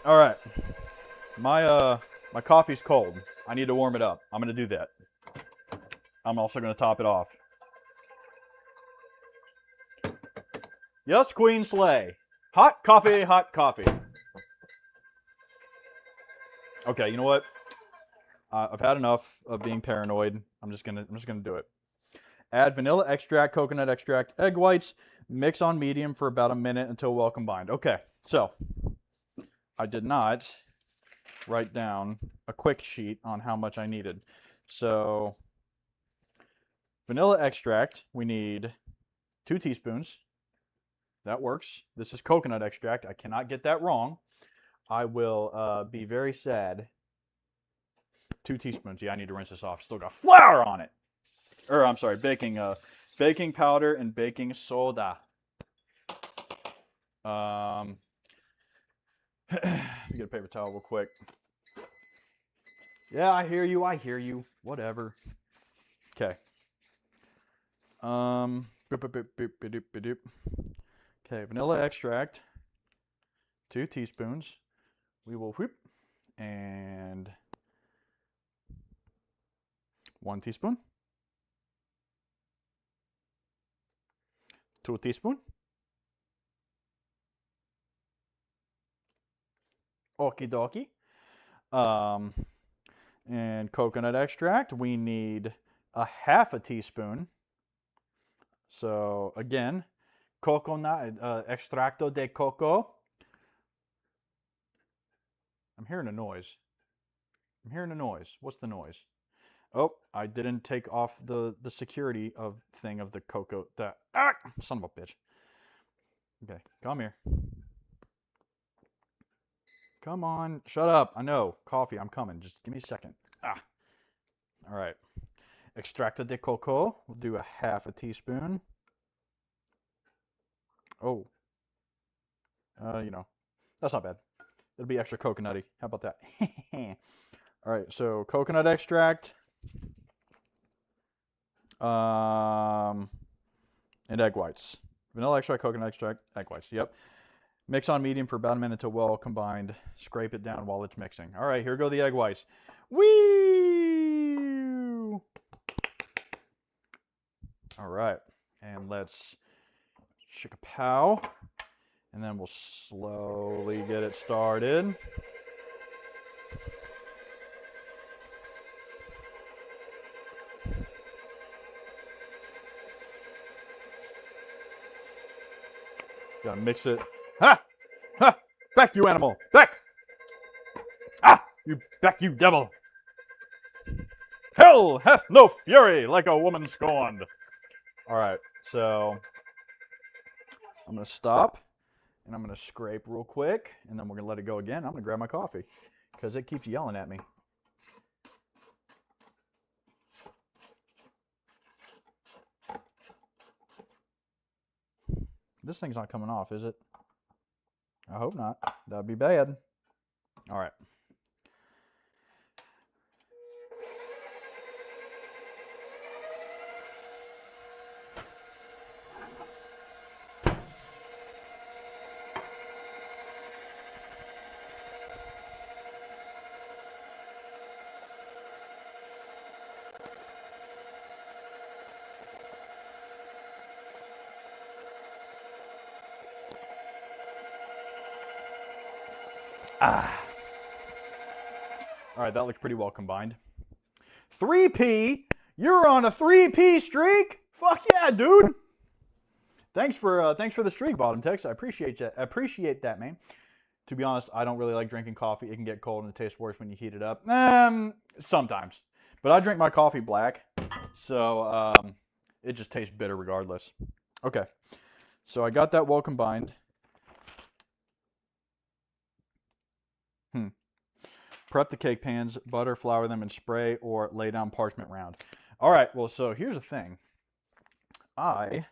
All right. My coffee's cold. I need to warm it up. I'm gonna do that. I'm also gonna top it off. Yes, Queen Slay. Hot coffee, hot coffee. Okay, you know what? I've had enough of being paranoid. I'm just gonna do it. Add vanilla extract, coconut extract, egg whites. Mix on medium for about a minute until well combined. Okay, so I did not write down a quick sheet on how much I needed. So vanilla extract, we need 2 teaspoons. That works. This is coconut extract. I cannot get that wrong. I will be very sad. 2 teaspoons. Yeah, I need to rinse this off. Still got flour on it. Or I'm sorry, baking powder and baking soda. Let me get a paper towel real quick. Yeah, I hear you. I hear you. Whatever. Okay. Okay, vanilla extract. 2 teaspoons. We will whip and 1 teaspoon. 2 teaspoon. Okie dokie. And coconut extract, we need a half a teaspoon. So again, coconut extracto de coco. I'm hearing a noise. What's the noise? Oh, I didn't take off the security thing of the cocoa. Son of a bitch. Okay, come here. Come on, shut up. I know, coffee, I'm coming. Just give me a second. All right. Extracto de coco, we'll do a half a teaspoon. Oh. That's not bad. It'll be extra coconutty. How about that? All right, so coconut extract. And egg whites. Vanilla extract, coconut extract, egg whites. Yep. Mix on medium for about a minute until well combined. Scrape it down while it's mixing. All right, here go the egg whites. Whee! All right, and let's shake a pow. And then we'll slowly get it started. Gotta mix it. Ha! Ha! Back, you animal! Back! Ah! You back, you devil! Hell hath no fury like a woman scorned. All right, so I'm gonna stop and I'm gonna scrape real quick, and then we're gonna let it go again. I'm gonna grab my coffee because it keeps yelling at me. This thing's not coming off, is it? I hope not. That'd be bad. All right. All right, that looks pretty well combined. 3P? You're on a 3P streak? Fuck yeah, dude. Thanks for the streak, Bottom Text. I appreciate that, man. To be honest, I don't really like drinking coffee. It can get cold and it tastes worse when you heat it up. Sometimes. But I drink my coffee black, so it just tastes bitter regardless. Okay, so I got that well combined. Prep the cake pans, butter, flour them, and spray or lay down parchment round. All right, well, so here's the thing. I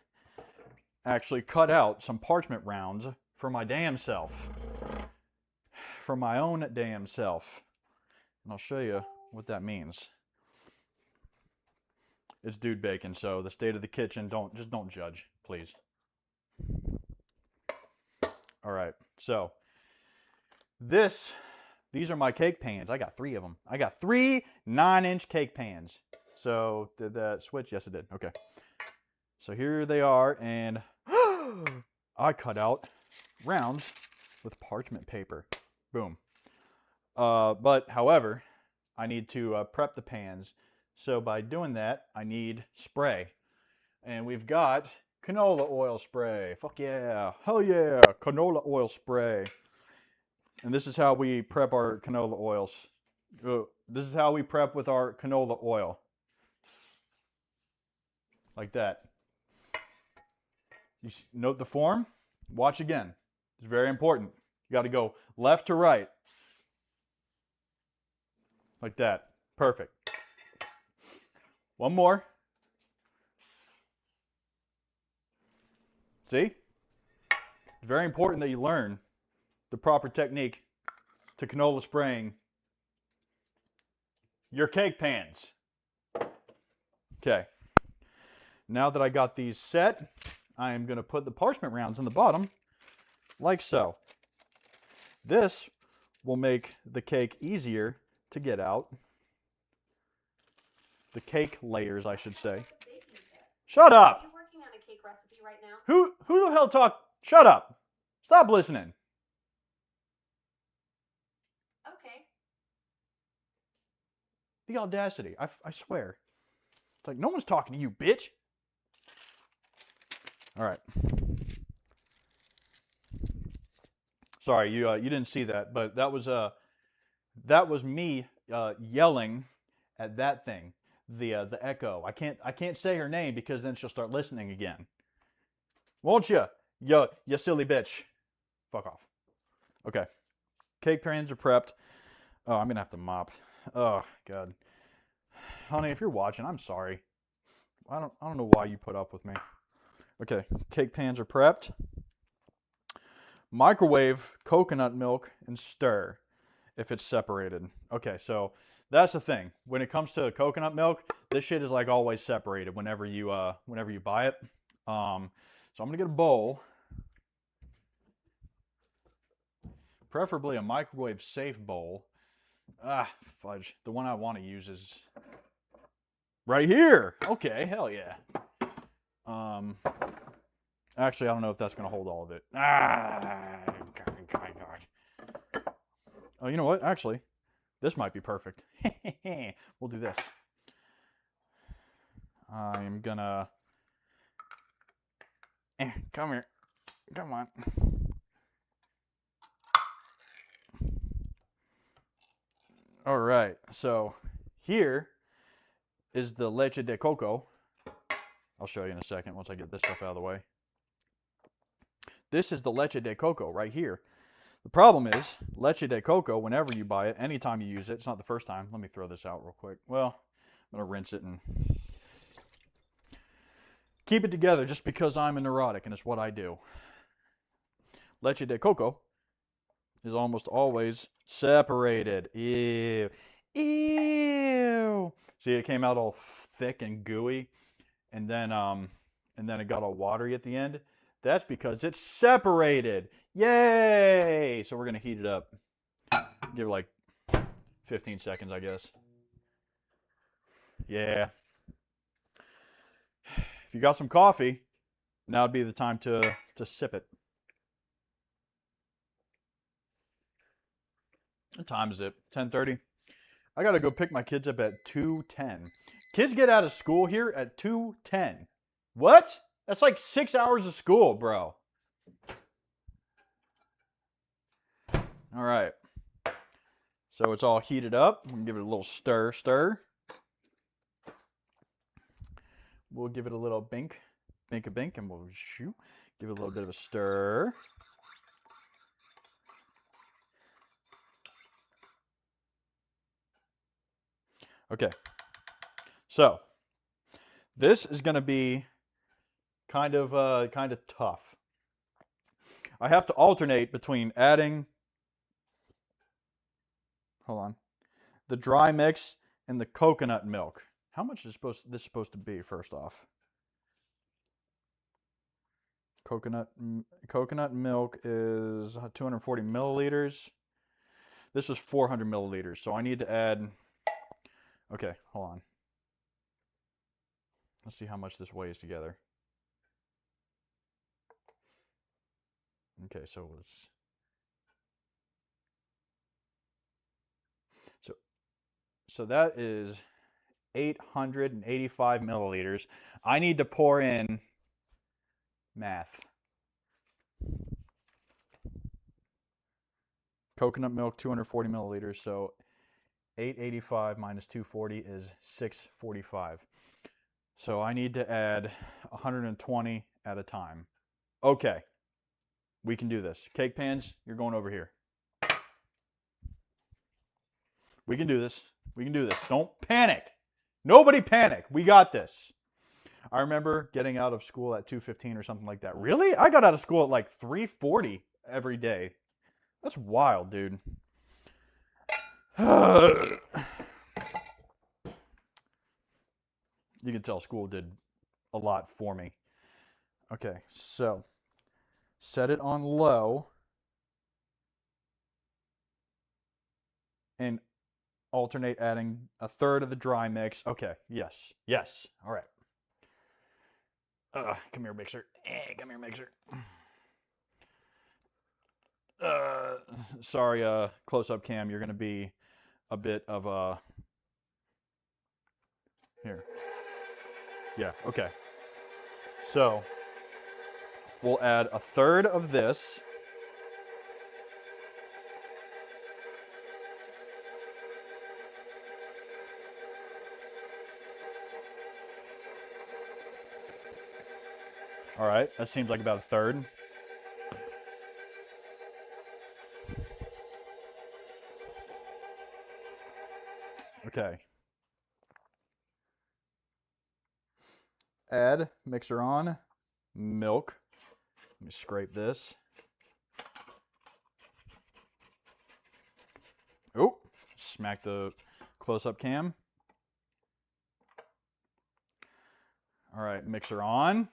actually cut out some parchment rounds for my damn self. For my own damn self. And I'll show you what that means. It's dude bacon, so the state of the kitchen, just don't judge, please. All right, so these are my cake pans. I got 3 of them. I got 3 9-inch cake pans. So did that switch? Yes, it did. Okay. So here they are, and I cut out rounds with parchment paper. Boom. But however, I need to prep the pans. So by doing that, I need spray. And we've got canola oil spray. Fuck yeah. Hell yeah. Canola oil spray. And this is how we prep our canola oils. This is how we prep with our canola oil. Like that. You note the form? Watch again. It's very important. You got to go left to right. Like that. Perfect. One more. See? It's very important that you learn the proper technique to canola spraying your cake pans. Okay. Now that I got these set, I am going to put the parchment rounds in the bottom, like so. This will make the cake easier to get out. The cake layers, I should say. Shut up! Are you working on a cake recipe right now? Who the hell talk? Shut up! Stop listening. Okay. The audacity, I swear. It's like, no one's talking to you, bitch. All right. Sorry, you didn't see that, but that was me yelling at that thing, the echo. I can't say her name because then she'll start listening again. Won't you? You silly bitch. Fuck off. Okay. Cake pans are prepped. Oh, I'm gonna have to mop. Oh God. Honey, if you're watching, I'm sorry. I don't know why you put up with me. Okay, cake pans are prepped. Microwave coconut milk and stir if it's separated. Okay, so that's the thing. When it comes to coconut milk, this shit is like always separated whenever you buy it. So I'm gonna get a bowl, preferably a microwave safe bowl. Ah, fudge. The one I want to use is right here. Okay, hell yeah. Actually, I don't know if that's going to hold all of it. God. Oh, you know what? Actually, this might be perfect. We'll do this. I'm gonna... come here. Come on. All right. So, here is the leche de coco. I'll show you in a second once I get this stuff out of the way. This is the leche de coco right here. The problem is, leche de coco, whenever you buy it, anytime you use it, it's not the first time. Let me throw this out real quick. Well, I'm going to rinse it and keep it together just because I'm a neurotic and it's what I do. Leche de coco is almost always separated. Ew. Ew. See, it came out all thick and gooey, and then it got all watery at the end. That's because it's separated. Yay! So we're going to heat it up. Give it like 15 seconds, I guess. Yeah. If you got some coffee, now would be the time to sip it. What time is it? 10:30? I got to go pick my kids up at 2:10. Kids get out of school here at 2:10. What? That's like 6 hours of school, bro. All right. So it's all heated up. I'm going to give it a little stir. We'll give it a little bink, and we'll shoot. Give it a little bit of a stir. Okay. So this is going to be kind of tough. I have to alternate between adding, hold on, the dry mix and the coconut milk. How much is this supposed to be, first off? Coconut milk is 240 milliliters. This was 400 milliliters, so I need to add, okay, hold on. Let's see how much this weighs together. Okay, so let's, so that is 885 milliliters. I need to pour in, math, coconut milk 240 milliliters, so 885 minus 240 is 645. So I need to add 120 at a time. Okay, we can do this. Cake pans, you're going over here. We can do this. We can do this. Don't panic. Nobody panic. We got this. I remember getting out of school at 2:15 or something like that. Really? I got out of school at like 3:40 every day. That's wild, dude. You can tell school did a lot for me. Okay, so set it on low and alternate adding a third of the dry mix. Okay, yes, all right. Come here, mixer. Come here, mixer. Sorry, close-up cam, you're going to be a bit of a... Here. Yeah, okay. So, we'll add a third of this. All right, that seems like about a third. Okay. Add, mixer on, milk. Let me scrape this. Oh, smack the close-up cam. All right, mixer on.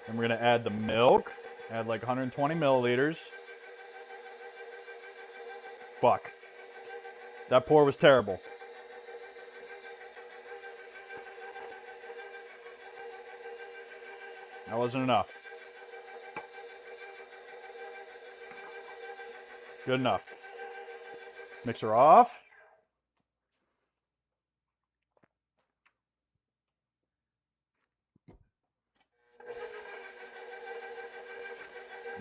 And we're gonna add the milk. Add like 120 milliliters. Fuck. That pour was terrible. That wasn't enough. Good enough. Mixer off.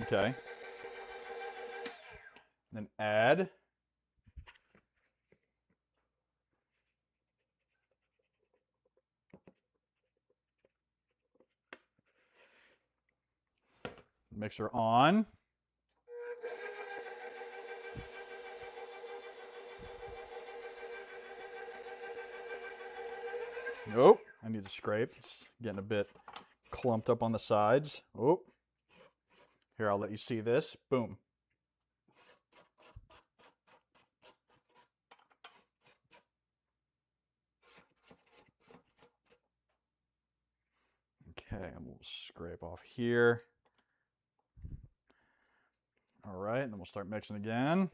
Okay. Then add. Mixer on. Nope, I need to scrape. It's getting a bit clumped up on the sides. Oh, here, I'll let you see this. Boom. Okay, and we'll scrape off here. All right, and then we'll start mixing again.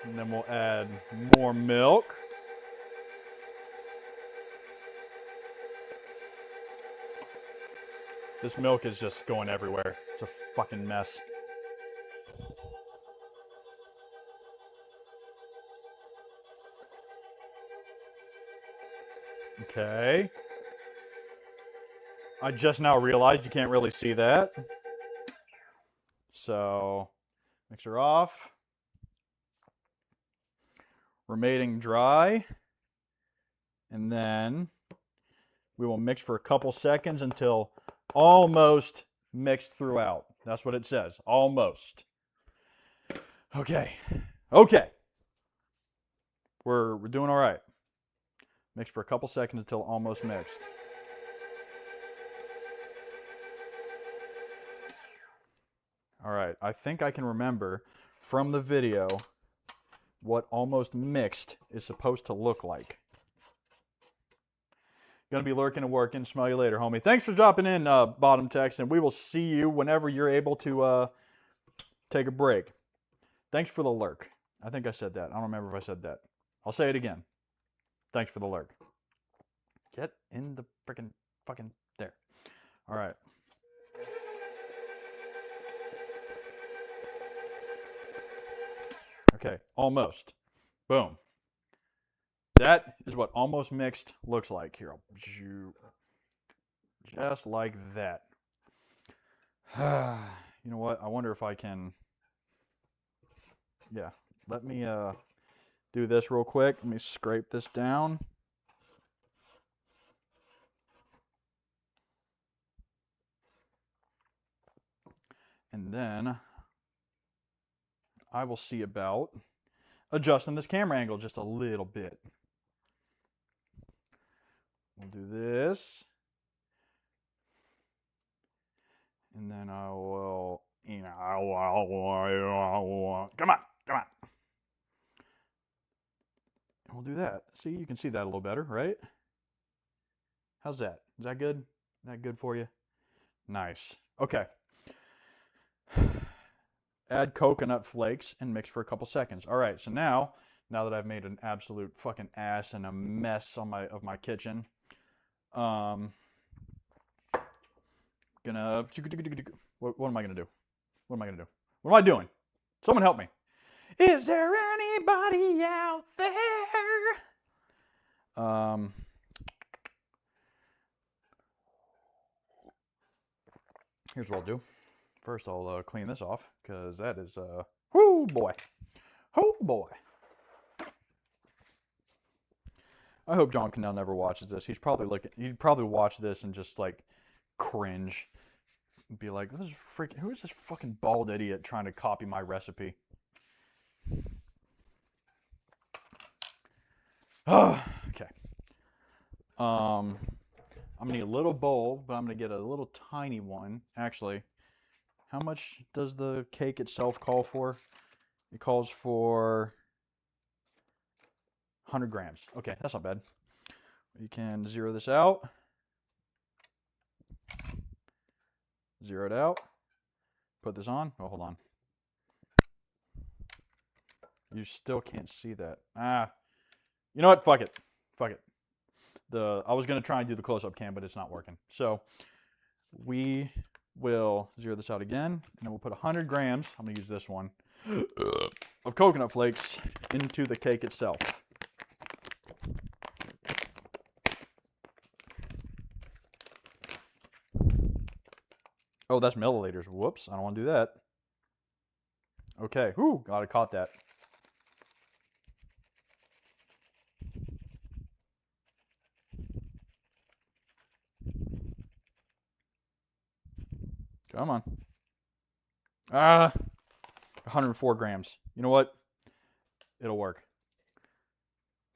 And then we'll add more milk. This milk is just going everywhere. It's a fucking mess. Okay. I just now realized you can't really see that. So, mixer off. Remaining dry. And then we will mix for a couple seconds until almost mixed throughout. That's what it says. Almost. Okay. Okay. We're doing all right. Mix for a couple seconds until almost mixed. All right. I think I can remember from the video what almost mixed is supposed to look like. Gonna be lurking and working. Smell you later, homie. Thanks for dropping in, Bottom Text, and we will see you whenever you're able to take a break. Thanks for the lurk. I think I said that. I don't remember if I said that. I'll say it again. Thanks for the lurk. Get in the freaking fucking there. All right. Okay, almost. Boom. That is what almost mixed looks like. Here, I'll just like that. You know what? I wonder if I can. Yeah, let me do this real quick. Let me scrape this down. And then I will see about adjusting this camera angle just a little bit. We'll do this. And then I will, come on. And we'll do that. See, you can see that a little better, right? How's that? Is that good? Is that good for you? Nice. Okay. Add coconut flakes and mix for a couple seconds. All right, so now that I've made an absolute fucking ass and a mess of my kitchen, gonna what am I gonna do? What am I gonna do? What am I doing? Someone help me. Is there anybody out there? Here's what I'll do. First, I'll clean this off, because that is, whoo boy. Oh boy. I hope John Cannell never watches this. He'd probably watch this and just, like, cringe. Be like, who is this fucking bald idiot trying to copy my recipe? Okay. I'm gonna need a little bowl, but I'm gonna get a little tiny one. Actually, how much does the cake itself call for? It calls for 100 grams. Okay, that's not bad. We can zero this out. Zero it out. Put this on. Oh, hold on. You still can't see that. You know what? Fuck it. Fuck it. I was going to try and do the close-up cam, but it's not working. So we will zero this out again, and then we'll put 100 grams, I'm going to use this one, of coconut flakes into the cake itself. Oh, that's milliliters. Whoops, I don't want to do that. Okay, whew, glad I caught that. Come on. 104 grams. You know what? It'll work.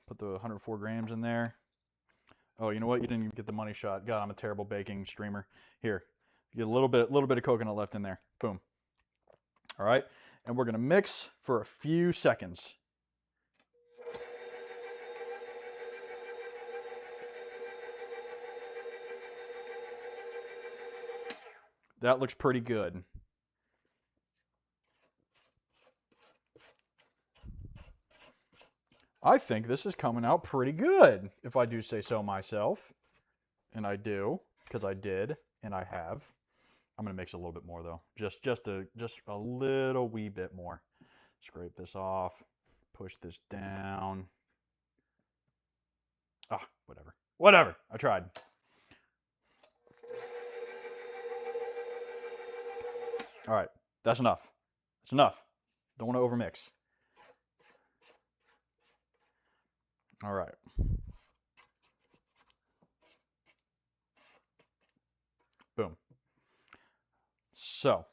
Put the 104 grams in there. Oh, you know what? You didn't even get the money shot. God, I'm a terrible baking streamer. Here, get a little bit of coconut left in there. Boom. All right, and we're gonna mix for a few seconds. That looks pretty good. I think this is coming out pretty good, if I do say so myself. And I do, because I did, and I have. I'm gonna mix a little bit more though. Just a little wee bit more. Scrape this off, push this down. Whatever. Whatever. I tried. All right, that's enough. That's enough. Don't want to overmix. All right. Boom. So,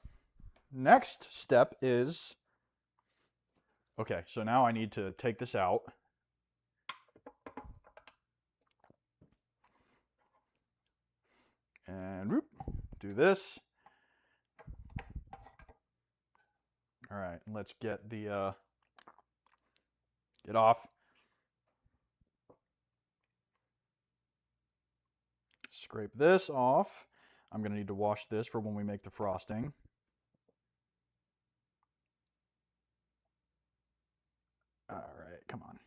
next step is, okay, so now I need to take this out. And whoop, do this. All right, let's get the, get off. Scrape this off. I'm gonna need to wash this for when we make the frosting. All right, come on.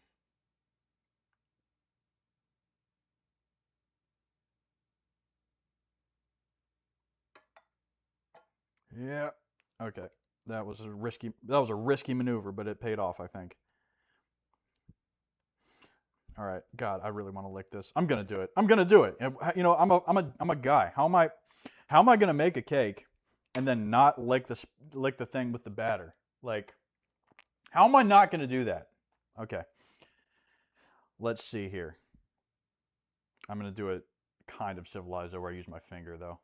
Yeah. Okay. That was a risky maneuver, but it paid off, I think. All right. God, I really want to lick this. I'm gonna do it. I'm gonna do it. You know, I'm a guy. How am I gonna make a cake and then not lick the thing with the batter? Like, how am I not gonna do that? Okay. Let's see here. I'm gonna do it kind of civilized, where I use my finger though.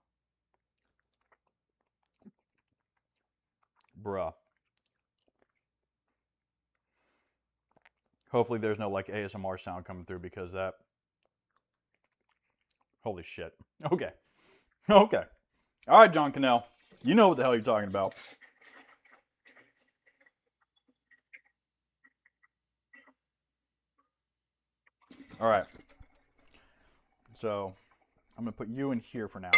Bruh. Hopefully there's no like ASMR sound coming through because that. Holy shit. Okay. Okay. All right, John Cannell. You know what the hell you're talking about. All right. So I'm going to put you in here for now.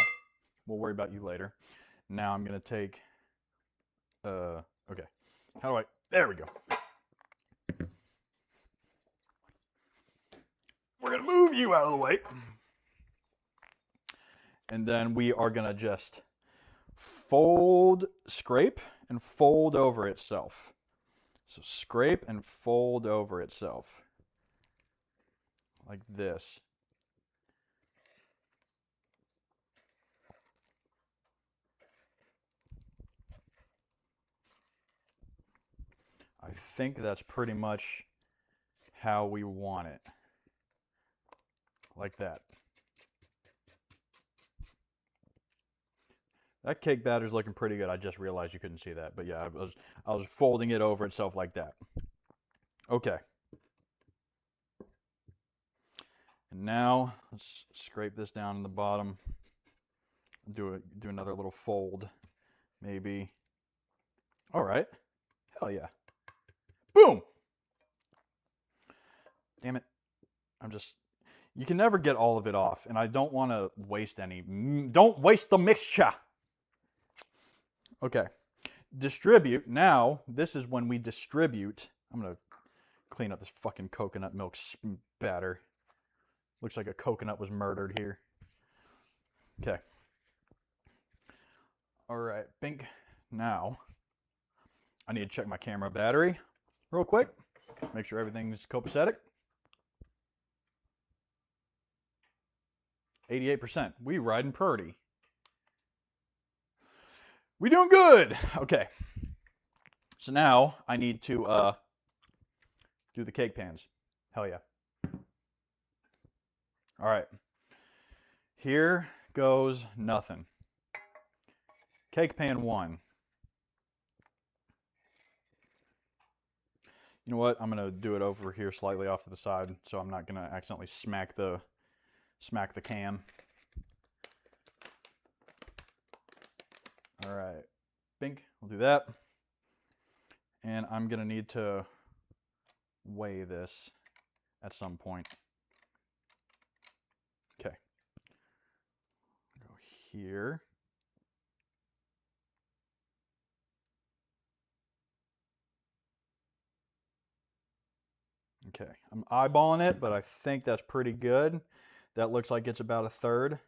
We'll worry about you later. Now I'm going to take, okay. How do I, there we go. We're going to move you out of the way. And then we are going to just fold, scrape, and fold over itself. So scrape and fold over itself. Like this. I think that's pretty much how we want it. Like that. That cake batter's looking pretty good. I just realized you couldn't see that. But yeah, I was folding it over itself like that. Okay. And now let's scrape this down in the bottom. Do another little fold, maybe. All right. Hell yeah. Boom. Damn it. You can never get all of it off, and I don't want to waste any. Don't waste the mixture. Okay. Distribute. Now, this is when we distribute. I'm going to clean up this fucking coconut milk batter. Looks like a coconut was murdered here. Okay. All right, Bink. Now, I need to check my camera battery real quick. Make sure everything's copacetic. 88%. We riding purdy. We doing good. Okay. So now I need to do the cake pans. Hell yeah. All right. Here goes nothing. Cake pan 1. You know what? I'm going to do it over here slightly off to the side so I'm not going to accidentally smack the can. All right. Bink. We'll do that. And I'm going to need to weigh this at some point. Okay. Go here. Okay, I'm eyeballing it, but I think that's pretty good. That looks like it's about 1/3.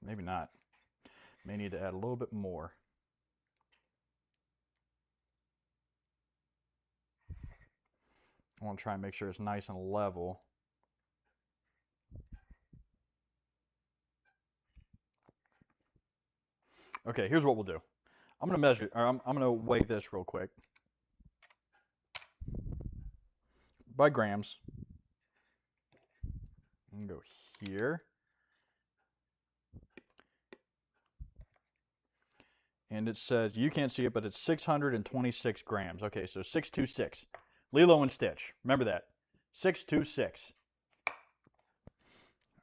Maybe not. May need to add a little bit more. I want to try and make sure it's nice and level. Okay, here's what we'll do. I'm going to measure, or I'm going to weigh this real quick. By grams. I'm go here. And it says, you can't see it, but it's 626 grams. Okay, so 626. Lilo and Stitch. Remember that. 626.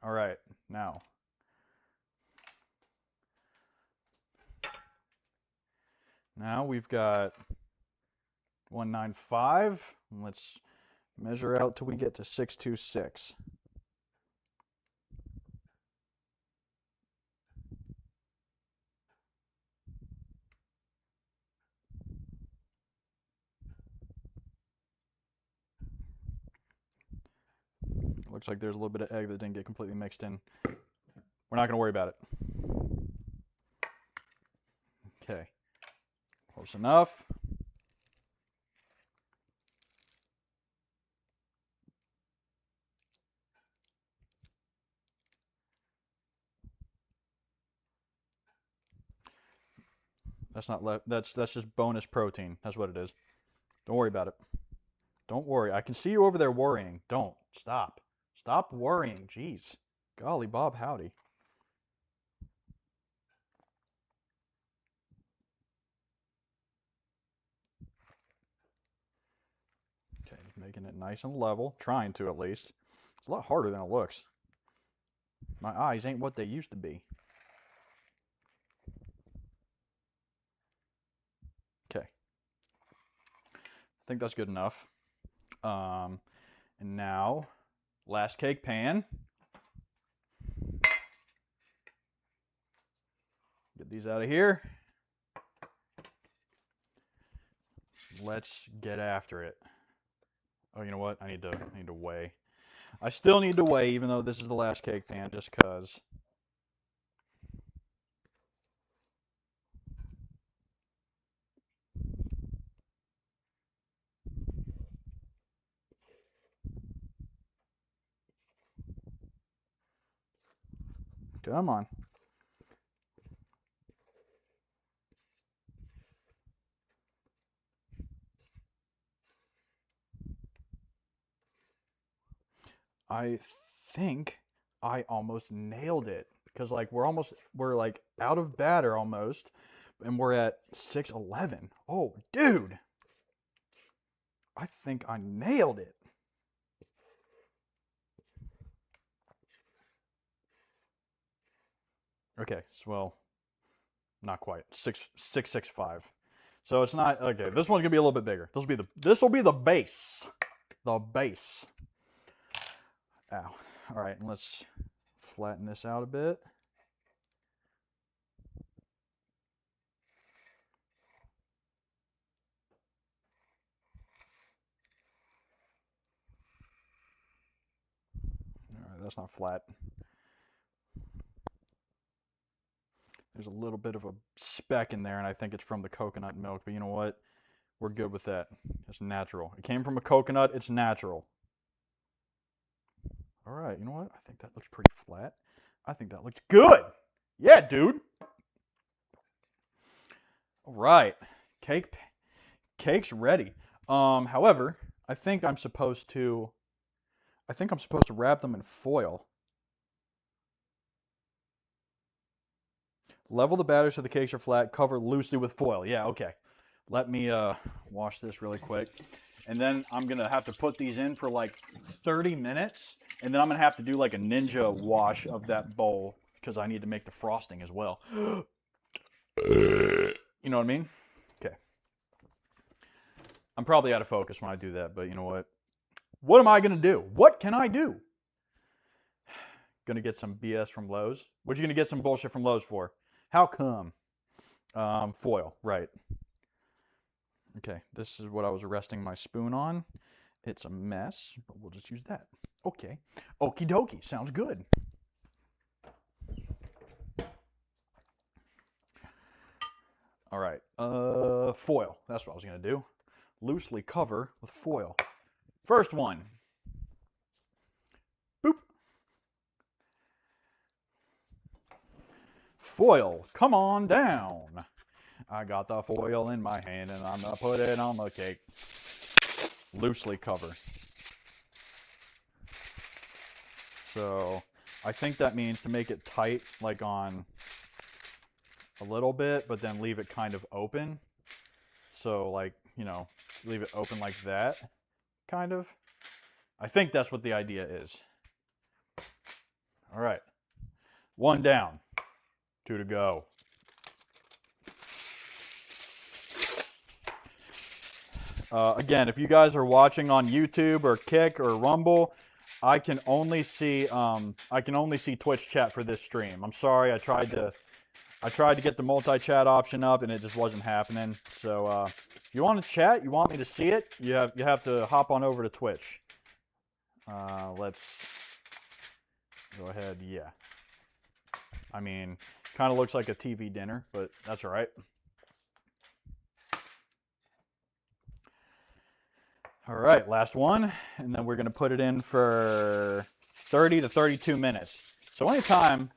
All right, now. Now we've got 195. Let's measure out till we get to 626. Looks like there's a little bit of egg that didn't get completely mixed in. We're not going to worry about it. Okay. Close enough. That's not that's just bonus protein. That's what it is. Don't worry about it. Don't worry. I can see you over there worrying. Don't. Stop. Stop worrying. Jeez. Golly Bob howdy. Okay, making it nice and level. Trying to, at least. It's a lot harder than it looks. My eyes ain't what they used to be. Okay. I think that's good enough. And now, last cake pan. Get these out of here. Let's get after it. Oh, you know what? I need to weigh. I still need to weigh, even though this is the last cake pan, just because. Come on. I think I almost nailed it because like we're like out of batter almost, and we're at 611. Oh, dude. I think I nailed it. Okay, so well, not quite. 665. So it's not okay. This one's gonna be a little bit bigger. This will be the base. The base. Ow. All right, let's flatten this out a bit. All right, that's not flat. There's a little bit of a speck in there, and I think it's from the coconut milk, but you know what? We're good with that. It's natural. It came from a coconut. It's natural. All right, you know what? I think that looks pretty flat. I think that looks good. Yeah, dude. All right. Cake's ready. However, I think I'm supposed to wrap them in foil. Level the batter so the cakes are flat. Cover loosely with foil. Yeah, okay. Let me wash this really quick. And then I'm going to have to put these in for like 30 minutes. And then I'm going to have to do like a ninja wash of that bowl because I need to make the frosting as well. You know what I mean? Okay. I'm probably out of focus when I do that, but you know what? What am I going to do? What can I do? Gonna get some BS from Lowe's. What you gonna get some bullshit from Lowe's for? How come? Foil, right. Okay, this is what I was resting my spoon on. It's a mess, but we'll just use that. Okay, okie dokie, sounds good. All right, foil, that's what I was gonna do. Loosely cover with foil. First one. Boop. Foil, come on down. I got the foil in my hand and I'm gonna put it on the cake. Loosely cover. So I think that means to make it tight, like on a little bit, but then leave it kind of open. So like, you know, leave it open like that, kind of. I think that's what the idea is. All right. 1 down, 2 to go. Again, if you guys are watching on YouTube or Kick or Rumble, I can only see Twitch chat for this stream. I'm sorry, I tried to get the multi-chat option up and it just wasn't happening. So if you want to chat, you want me to see it, you have to hop on over to Twitch. Let's go ahead. Yeah. I mean, kind of looks like a TV dinner, but that's all right. All right, last one, and then we're going to put it in for 30 to 32 minutes. So anytime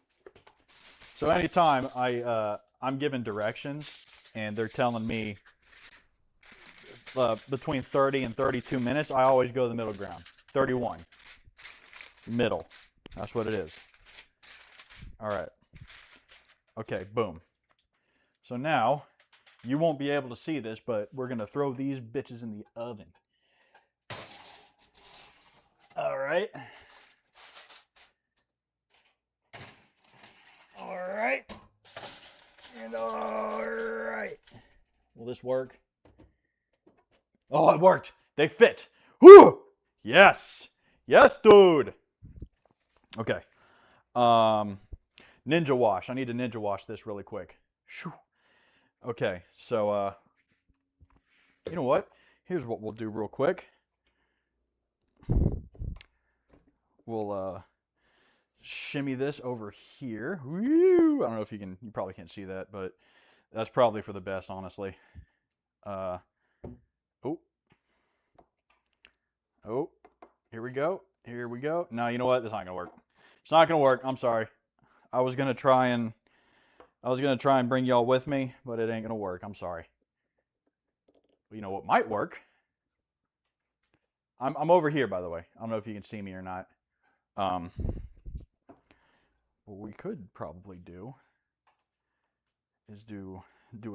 I'm given directions and they're telling me between 30 and 32 minutes, I always go the middle ground. 31. Middle. That's what it is. All right. Okay, boom. So now, you won't be able to see this, but we're going to throw these bitches in the oven. All right. All right. And all right. Will this work? Oh, it worked. They fit. Whew! Yes. Yes, dude. Okay. Ninja wash. I need to ninja wash this really quick. Shoo. Okay, so you know what? Here's what we'll do real quick. We'll shimmy this over here. Woo! I don't know if you probably can't see that, but that's probably for the best, honestly. Oh, here we go. Here we go. No, you know what? That's not gonna work. It's not gonna work. I'm sorry. I was gonna try and bring y'all with me, but it ain't gonna work. I'm sorry. But you know what might work? I'm over here, by the way. I don't know if you can see me or not. What we could probably do is do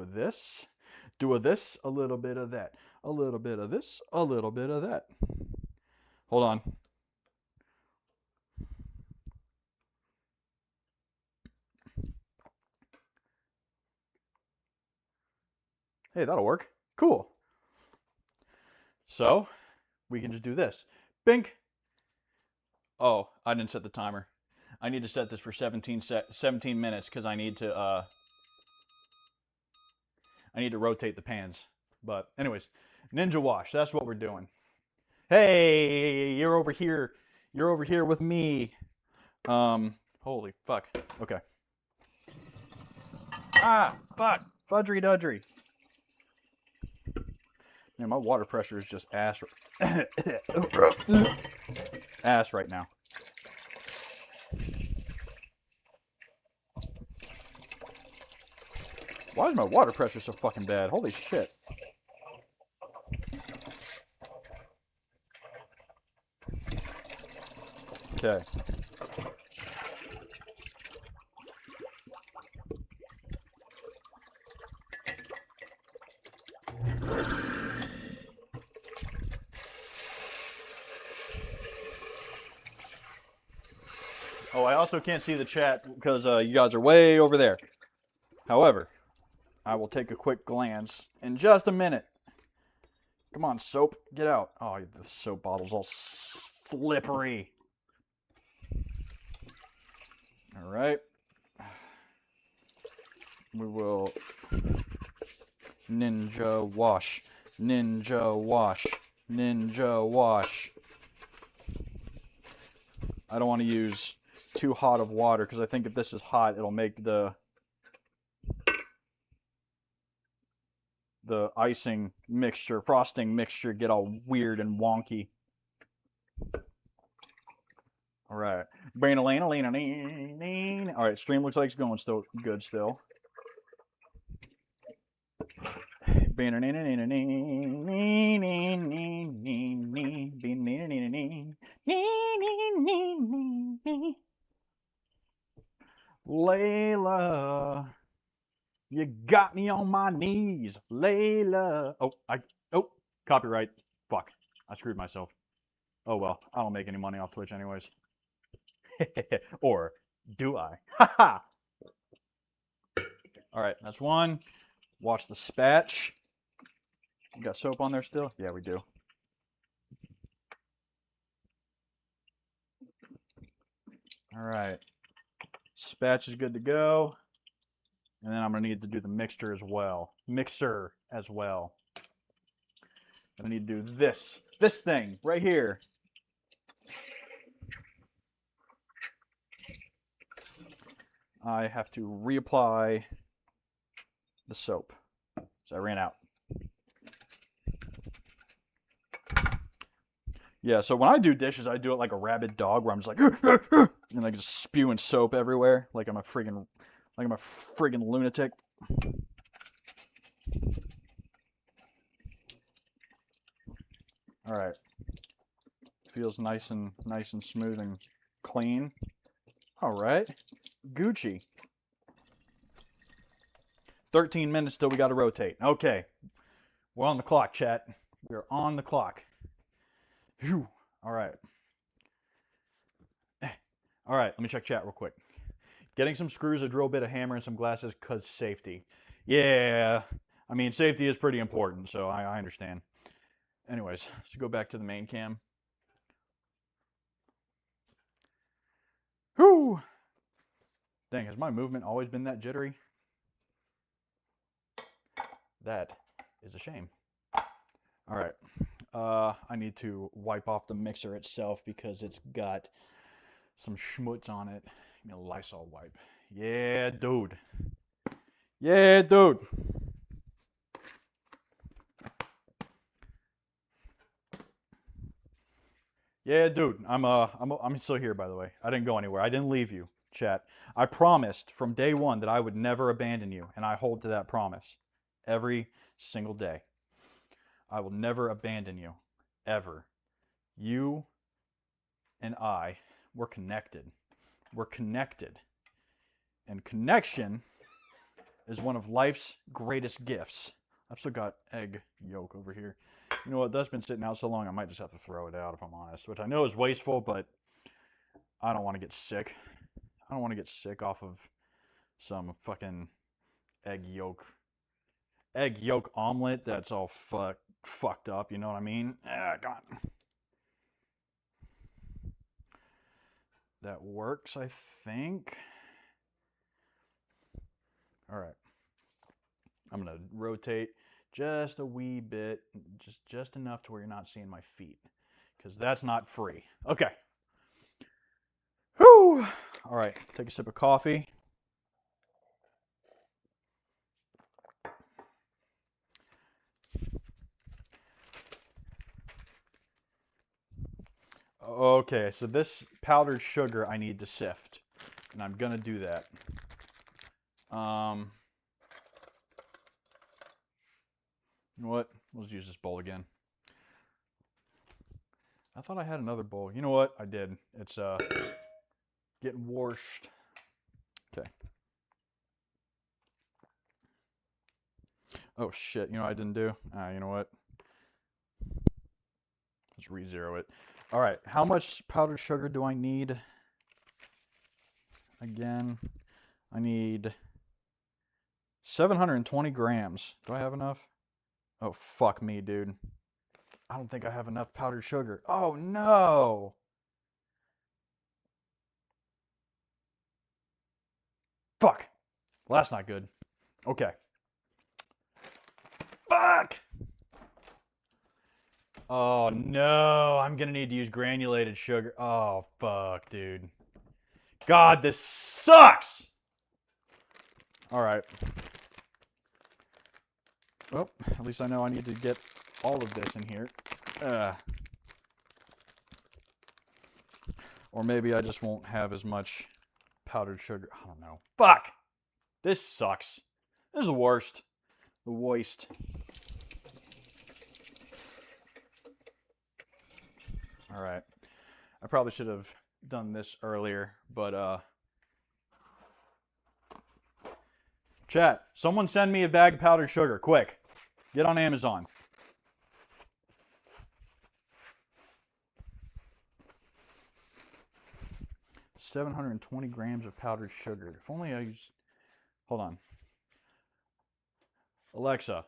a this, a little bit of that, a little bit of this, a little bit of that. Hold on. Hey, that'll work. Cool. So, we can just do this. Bink. Oh, I didn't set the timer. I need to set this for 17 minutes because I need to rotate the pans. But anyways, ninja wash. That's what we're doing. Hey, you're over here. You're over here with me. Holy fuck. Okay. Ah, fuck. Fudgery dudgery. Man, my water pressure is just ass right now. Why is my water pressure so fucking bad? Holy shit. Okay. Oh, I also can't see the chat because you guys are way over there. However, I will take a quick glance in just a minute. Come on, soap, get out. Oh, the soap bottle's all slippery. All right. We will ninja wash, ninja wash, ninja wash. I don't want to use too hot of water because I think if this is hot, it'll make the icing mixture, frosting mixture get all weird and wonky. All right. All right, stream looks like it's going still good still. Layla, you got me on my knees, Layla. Oh, copyright. Fuck, I screwed myself. Oh well, I don't make any money off Twitch anyways. Or do I? Haha. All right, that's one. Watch the spatch. You got soap on there still? Yeah, we do. All right. Spatch is good to go. And then I'm going to need to do the mixture as well. Mixer as well. I need to do this thing right here. I have to reapply the soap. So I ran out. Yeah, so when I do dishes, I do it like a rabid dog where I'm just like, and like just spewing soap everywhere like I'm a friggin' lunatic. All right. Feels nice and smooth and clean. All right. Gucci. 13 minutes till we got to rotate. Okay. We're on the clock, chat. We're on the clock. Whew. All right. All right, let me check chat real quick. Getting some screws, a drill bit, a hammer, and some glasses because safety. Yeah, I mean, safety is pretty important, so I understand. Anyways, let's go back to the main cam. Whew. Dang, has my movement always been that jittery? That is a shame. All right. I need to wipe off the mixer itself because it's got some schmutz on it. Give me a Lysol wipe. Yeah, dude. Yeah, dude. Yeah, dude. I'm still here, by the way. I didn't go anywhere. I didn't leave you, chat. I promised from day one that I would never abandon you, and I hold to that promise every single day. I will never abandon you, ever. You and I, we're connected. We're connected. And connection is one of life's greatest gifts. I've still got egg yolk over here. You know what? That's been sitting out so long, I might just have to throw it out if I'm honest, which I know is wasteful, but I don't want to get sick. I don't want to get sick off of some fucking egg yolk omelet that's all fucked up, you know what I mean? God. That works, I think. All right. I'm going to rotate just a wee bit, just enough to where you're not seeing my feet, because that's not free. Okay. Whew. All right, take a sip of coffee. Okay, so this powdered sugar I need to sift, and I'm gonna do that. You know what? Let's use this bowl again. I thought I had another bowl. You know what? I did. It's getting washed. Okay. Oh shit! You know what I didn't do? You know what? Let's re-zero it. All right. How much powdered sugar do I need? Again, I need 720 grams. Do I have enough? Oh, fuck me, dude. I don't think I have enough powdered sugar. Oh, no. Fuck. Well, that's not good. Okay. Fuck. Oh, no. I'm going to need to use granulated sugar. Oh, fuck, dude. God, this sucks. All right. Well, at least I know I need to get all of this in here. Or maybe I just won't have as much powdered sugar. I don't know. Fuck! This sucks. This is the worst. The worst. Alright. I probably should have done this earlier, but Chat, someone send me a bag of powdered sugar, quick. Get on Amazon. $720 grams of powdered sugar. If only I use... Hold on. Alexa,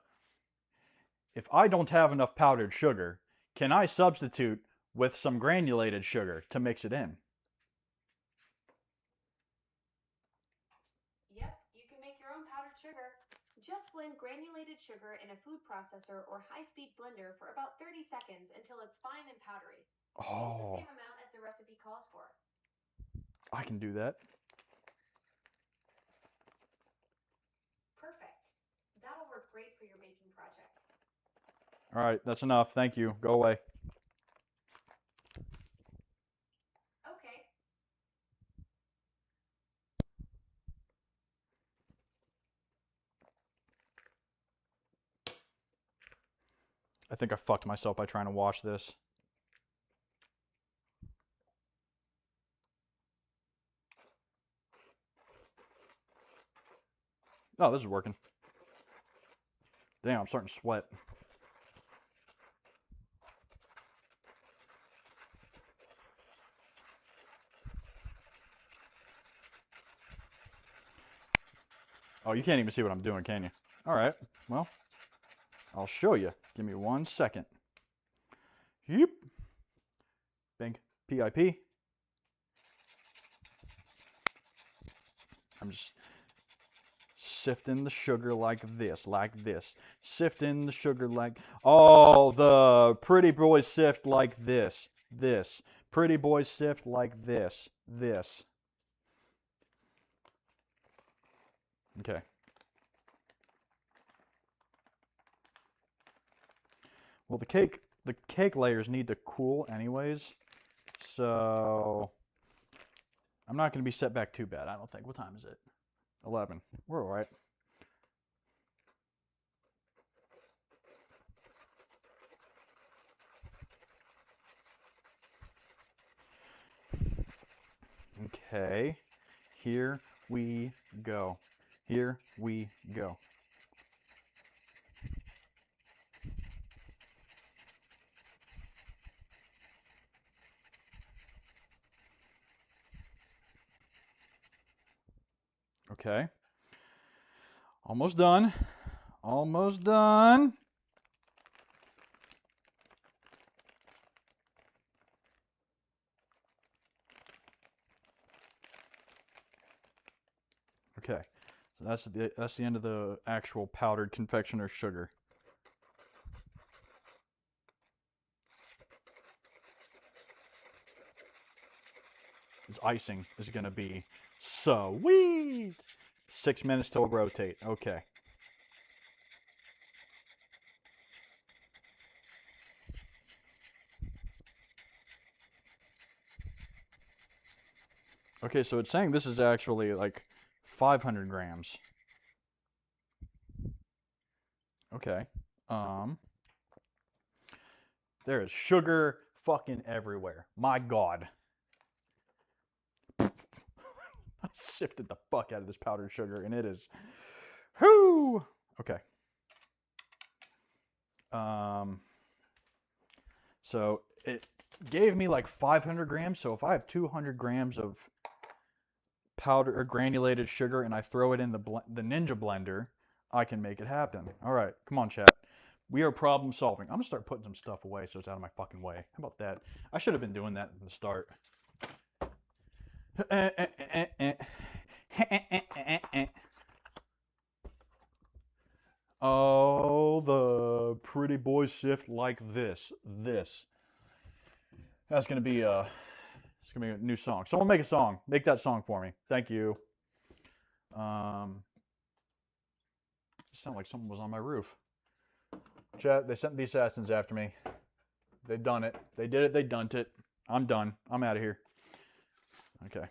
if I don't have enough powdered sugar, can I substitute with some granulated sugar to mix it in? Yep, you can make your own powdered sugar. Just blend granulated sugar in a food processor or high-speed blender for about 30 seconds until it's fine and powdery. Use the same amount as the recipe calls for. I can do that. Perfect. That'll work great for your baking project. All right, that's enough. Thank you. Go away. Okay. I think I fucked myself by trying to wash this. Oh, this is working. Damn, I'm starting to sweat. Oh, you can't even see what I'm doing, can you? All right, well, I'll show you. Give me 1 second. Yep. Bing. PIP. I'm just sifting the sugar like this. Sifting the sugar like... Oh, the pretty boys sift like this. Pretty boys sift like this. Okay. Well, the cake layers need to cool anyways, so I'm not going to be set back too bad, I don't think. What time is it? 11. We're all right. Okay. Here we go. Here we go. Okay. Almost done. Almost done. Okay. So that's the end of the actual powdered confectioner sugar. This icing is going to be sweet. 6 minutes till rotate. Okay. Okay, so it's saying this is actually like 500 grams. Okay. There is sugar fucking everywhere. My God. I sifted the fuck out of this powdered sugar, and it is... Whoo! Okay. So it gave me like 500 grams, so if I have 200 grams of powder or granulated sugar and I throw it in the Ninja blender, I can make it happen. All right, come on, chat. We are problem solving. I'm gonna start putting some stuff away so it's out of my fucking way. How about that? I should have been doing that in the start. Oh, the pretty boys sift like this. That's gonna be it's gonna be a new song. Someone make a song. Make that song for me. Thank you. It sounded like someone was on my roof. Chat, they sent the assassins after me. They've done it. They did it. They done it. I'm done. I'm out of here. Okay.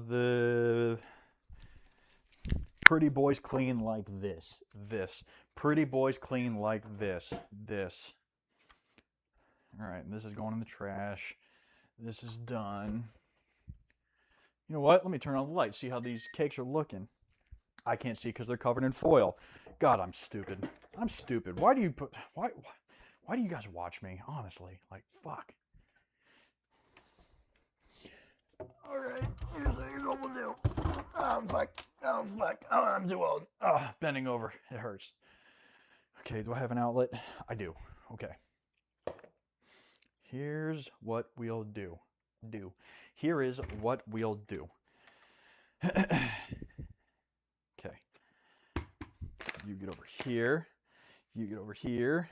The pretty boys clean like this. Pretty boys clean like this. All right, this is going in the trash. This is done. You You know what? Let me turn on the light, see how these cakes are looking. I can't see because they're covered in foil. God, I'm stupid. I'm stupid. Why do you put... Why do you guys watch me? Honestly. Like, fuck. Alright, here's what we'll do. Oh, fuck. Oh, fuck. Oh, I'm too old. Oh, bending over. It hurts. Okay, do I have an outlet? I do. Okay. Here's what we'll do. Here is what we'll do. Okay. You get over here. You get over here.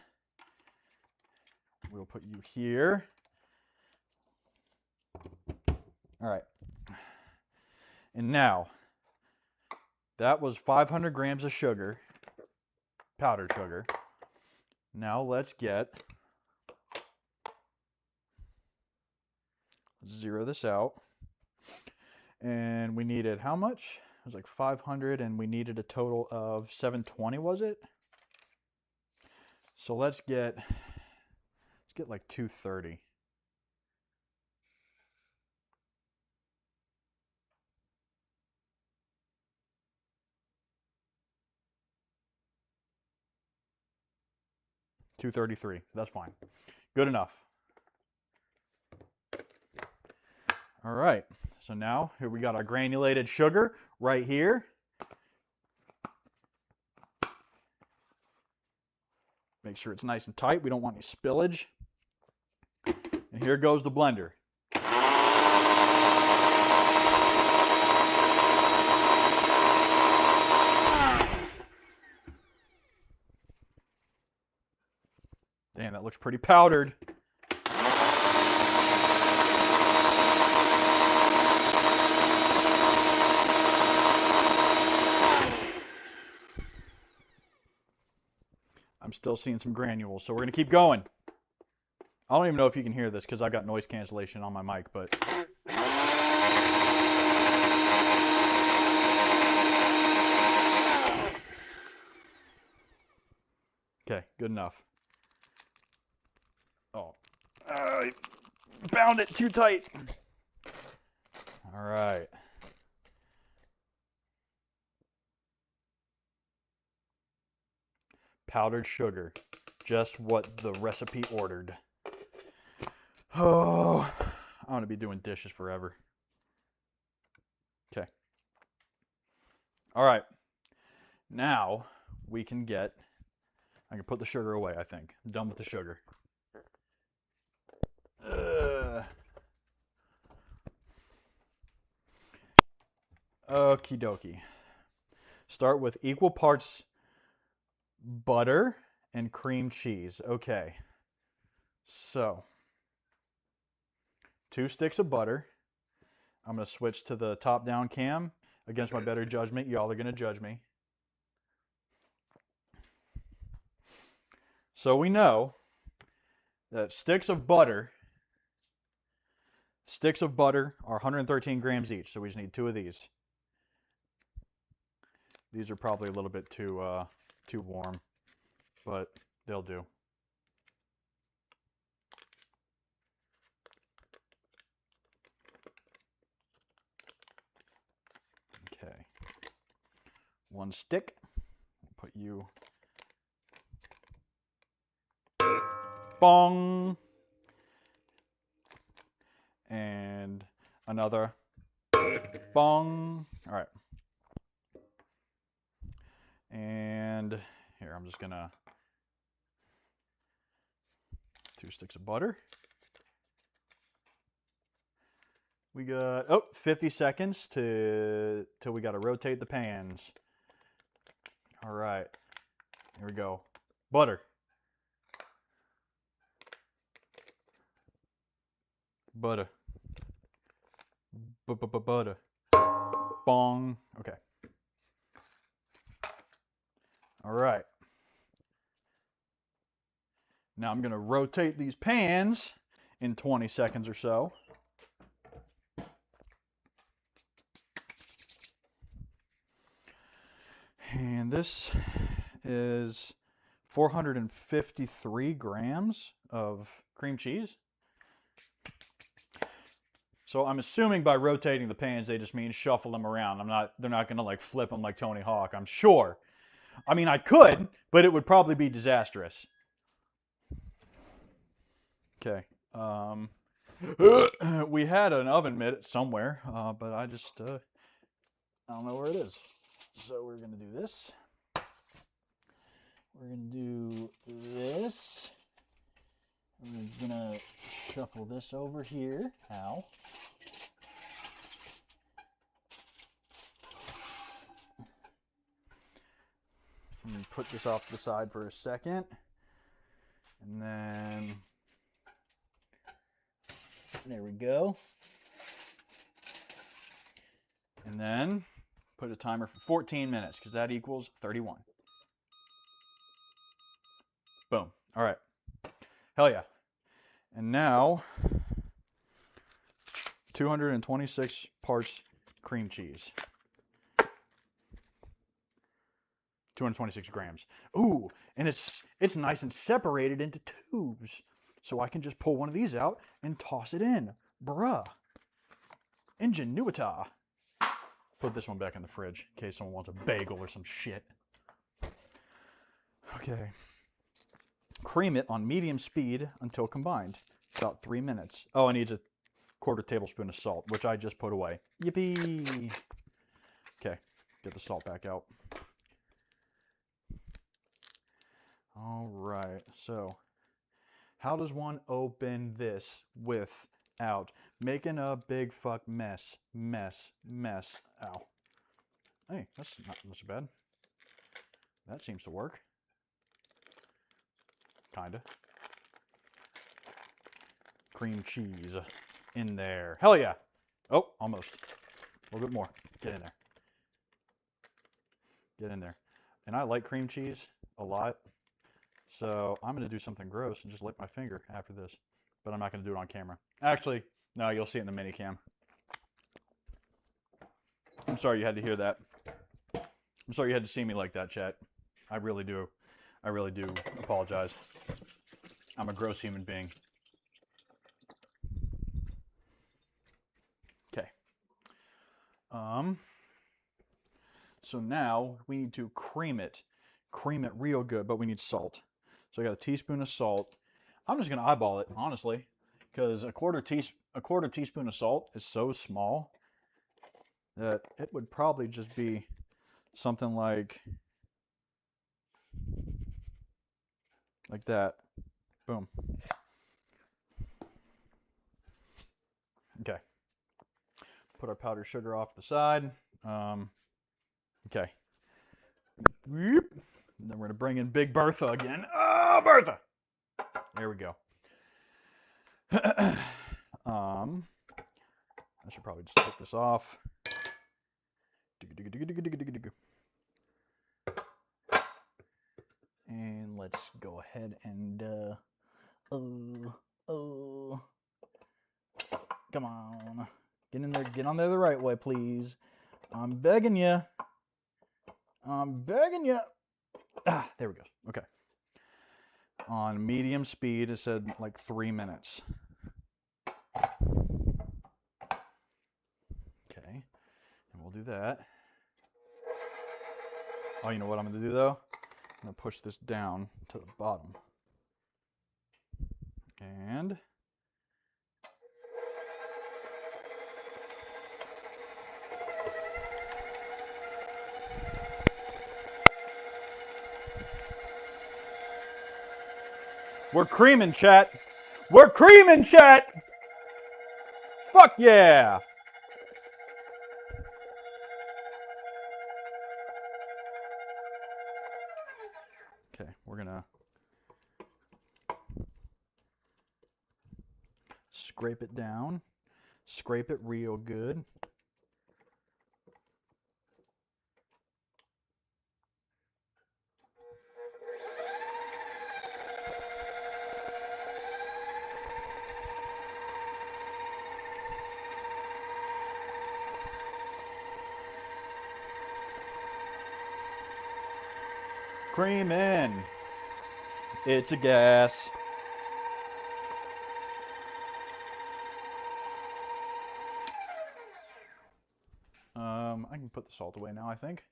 We'll put you here. All right. And now, that was 500 grams of sugar, powdered sugar. Now let's zero this out. And we needed how much? It was like 500, and we needed a total of 720, was it? So let's get like 230. $233. That's fine. Good enough. All right. So now here we got our granulated sugar right here. Make sure it's nice and tight. We don't want any spillage. And here goes the blender. Damn, that looks pretty powdered. I'm still seeing some granules, so we're going to keep going. I don't even know if you can hear this because I got noise cancellation on my mic, but... Okay, good enough. Oh, I bound it too tight. All right. Powdered sugar, just what the recipe ordered. Oh, I want to be doing dishes forever. Okay. All right. Now we can get, I can put the sugar away, I think. I'm done with the sugar. Okie dokie. Start with equal parts butter and cream cheese. Okay. So, 2 sticks of butter. I'm going to switch to the top-down cam. Against my better judgment, y'all are going to judge me. So we know that sticks of butter are 113 grams each, so we just need 2 of these. These are probably a little bit too warm, but they'll do. Okay. 1 stick. Put you. Bong. And another. Bong. All right. And here, I'm just gonna 2 sticks of butter. We got 50 seconds till we gotta rotate the pans. All right, here we go. Butter. Butter. Butter. Bong. Okay. All right. Now I'm going to rotate these pans in 20 seconds or so. And this is 453 grams of cream cheese. So I'm assuming by rotating the pans, they just mean shuffle them around. They're not going to like flip them like Tony Hawk, I'm sure. I mean, I could, but it would probably be disastrous. Okay. We had an oven mitt somewhere, but I don't know where it is. So we're going to do this. We're going to do this. We're going to shuffle this over here. Ow. Put this off to the side for a second. And then, there we go. And then, put a timer for 14 minutes, because that equals 31. Boom. All right. Hell yeah. And now, 226 parts cream cheese. 226 grams. Ooh, and it's nice and separated into tubes. So I can just pull one of these out and toss it in. Bruh. Ingenuity. Put this one back in the fridge in case someone wants a bagel or some shit. Okay. Cream it on medium speed until combined. About 3 minutes. Oh, it needs a 1/4 tablespoon of salt, which I just put away. Yippee! Okay, get the salt back out. All right, so how does one open this without making a big fuck mess? Ow. Hey, that's not so bad. That seems to work. Kinda. Cream cheese in there. Hell yeah. Oh, almost. A little bit more. Get in there. Get in there. And I like cream cheese a lot. So I'm going to do something gross and just lick my finger after this. But I'm not going to do it on camera. Actually, no, you'll see it in the mini cam. I'm sorry you had to hear that. I'm sorry you had to see me like that, chat. I really do. I really do apologize. I'm a gross human being. Okay. So now we need to cream it. Cream it real good, but we need salt. So I got a teaspoon of salt. I'm just gonna eyeball it, honestly, because a quarter teaspoon of salt is so small that it would probably just be something like that. Boom. Okay. Put our powdered sugar off the side. Okay. Whoop. And then we're gonna bring in Big Bertha again. Oh, Bertha! There we go. I should probably just take this off. And let's go ahead and come on. Get in there, get on there the right way, please. I'm begging you. I'm begging you. Ah, there we go. Okay. On medium speed, it said like 3 minutes. Okay. And we'll do that. Oh, you know what I'm going to do, though? I'm going to push this down to the bottom. And we're creaming, chat. We're creaming, chat. Fuck yeah. Okay, we're gonna scrape it down. Scrape it real good. Creaming. It's a gas. I can put the salt away now, I think.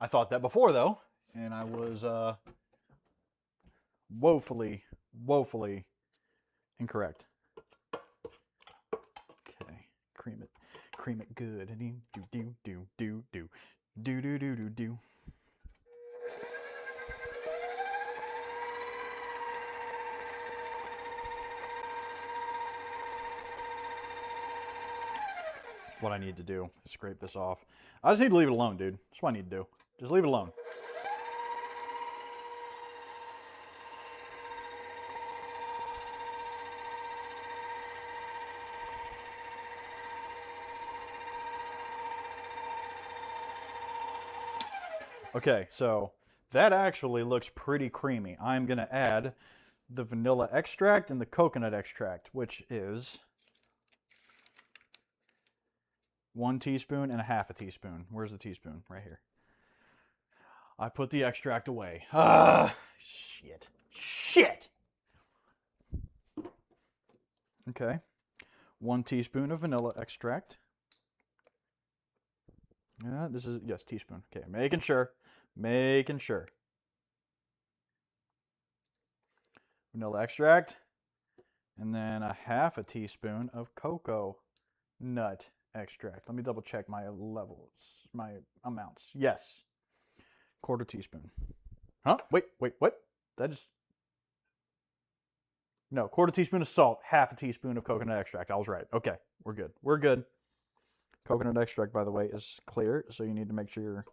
I thought that before, though, and I was woefully incorrect. Okay, cream it good. Do. What I need to do is scrape this off. I just need to leave it alone, dude. That's what I need to do. Just leave it alone. Okay, so that actually looks pretty creamy. I'm going to add the vanilla extract and the coconut extract, which is 1 teaspoon and a half a teaspoon. Where's the teaspoon? Right here. I put the extract away. Ah, shit. Okay. 1 teaspoon of vanilla extract. This is, yes, teaspoon. Okay, making sure. Vanilla extract. And then a half a teaspoon of cocoa nut extract. Let me double check my levels, my amounts. Yes. 1/4 teaspoon. Huh? Wait, what? That just... No, 1/4 teaspoon of salt, half a teaspoon of coconut extract. I was right. Okay, we're good. Coconut extract, by the way, is clear, so you need to make sure you're...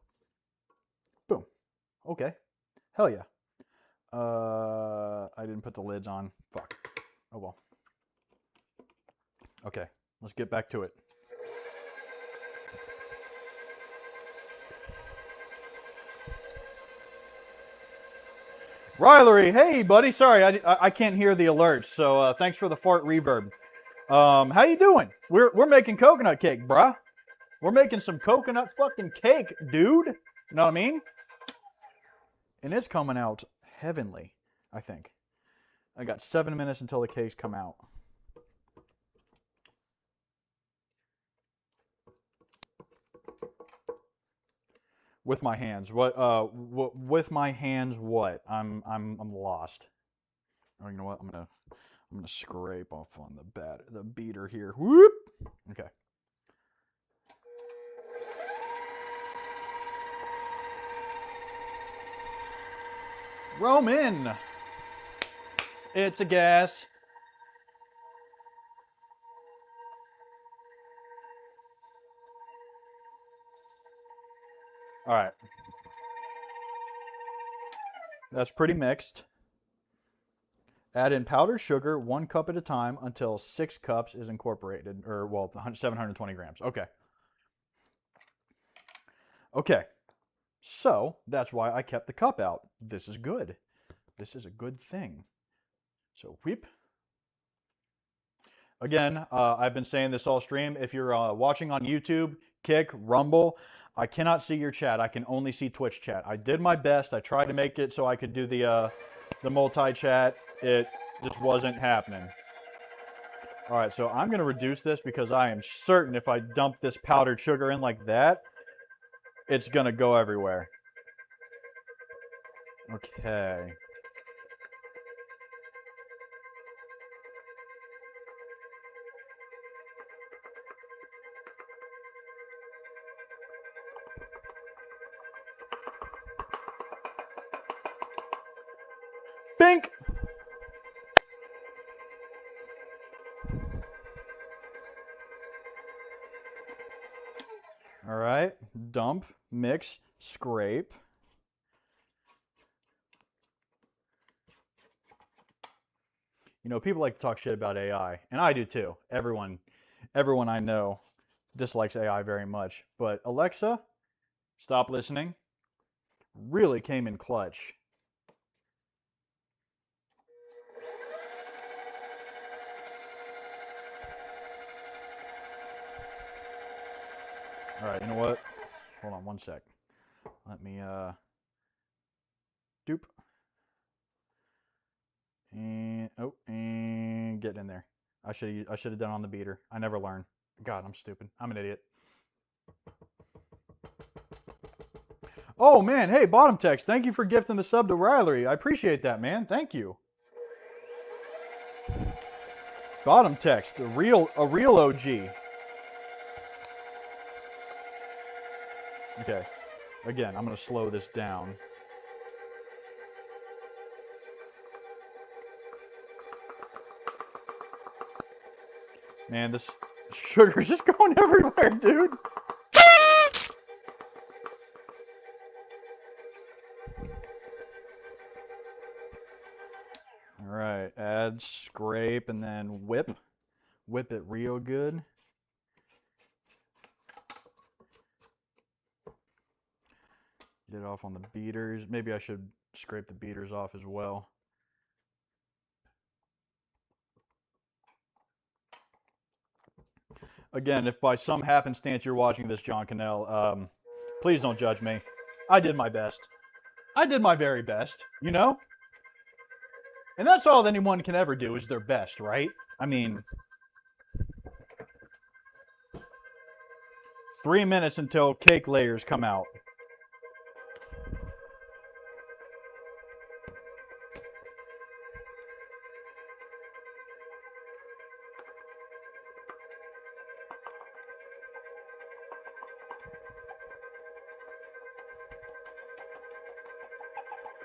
Boom. Okay. Hell yeah. I didn't put the lids on. Fuck. Oh well. Okay, let's get back to it. Rylery, hey buddy. Sorry, I can't hear the alerts, so thanks for the fart reverb. How you doing? We're making coconut cake, bruh. We're making some coconut fucking cake, dude. You know what I mean? And it's coming out heavenly, I think. I got 7 minutes until the cakes come out. With my hands. With my hands, what? I'm lost. Oh, you know what? I'm gonna scrape off on the beater here. Whoop. Okay. Roman. It's a gas. All right. That's pretty mixed. Add in powdered sugar, 1 cup at a time until 6 cups is incorporated, or well, 720 grams. Okay. Okay. So that's why I kept the cup out. This is good. This is a good thing. So whip. Again, I've been saying this all stream. If you're watching on YouTube, Kick, Rumble, I cannot see your chat. I can only see Twitch chat. I did my best. I tried to make it so I could do the multi-chat. It just wasn't happening. All right, so I'm going to reduce this because I am certain if I dump this powdered sugar in like that, it's going to go everywhere. Okay. Bink! All right, dump, mix, scrape. You know, people like to talk shit about AI, and I do too. Everyone I know dislikes AI very much. But Alexa, stop listening. Really came in clutch. All right, you know what? Hold on one sec. Let me doop. And get in there. I should have done on the beater. I never learn. God, I'm stupid. I'm an idiot. Oh, man. Hey, Bottom Text. Thank you for gifting the sub to Riley. I appreciate that, man. Thank you. Bottom Text, a real OG. Okay. Again, I'm going to slow this down. Man, this sugar's just going everywhere, dude. All right, add, scrape, and then whip. Whip it real good. Get it off on the beaters. Maybe I should scrape the beaters off as well. Again, if by some happenstance you're watching this, John Cannell, please don't judge me. I did my best. I did my very best, you know? And that's all anyone can ever do is their best, right? I mean, 3 minutes until cake layers come out.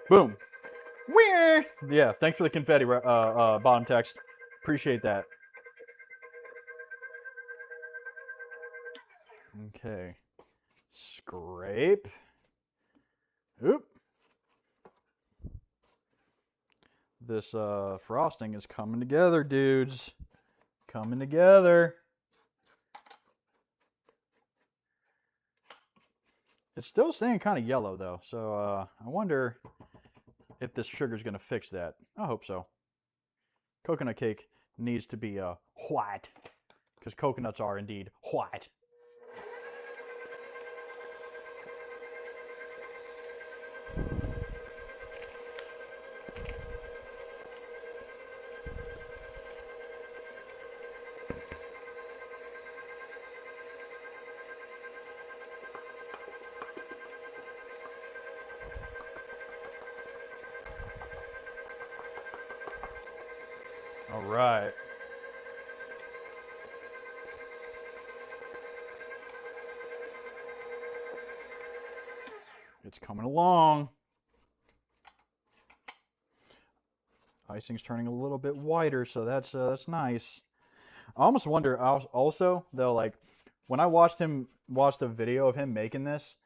Boom. Where? Yeah, thanks for the confetti, Bottom Text. Appreciate that. Okay. Scrape. Oop. This frosting is coming together, dudes. Coming together. It's still staying kind of yellow, though. So I wonder if this sugar is going to fix that. I hope so. Coconut cake needs to be white, because coconuts are indeed white. All right. It's coming along. Icing's turning a little bit whiter, so that's nice. I almost wonder also though, like when I watched a video of him making this,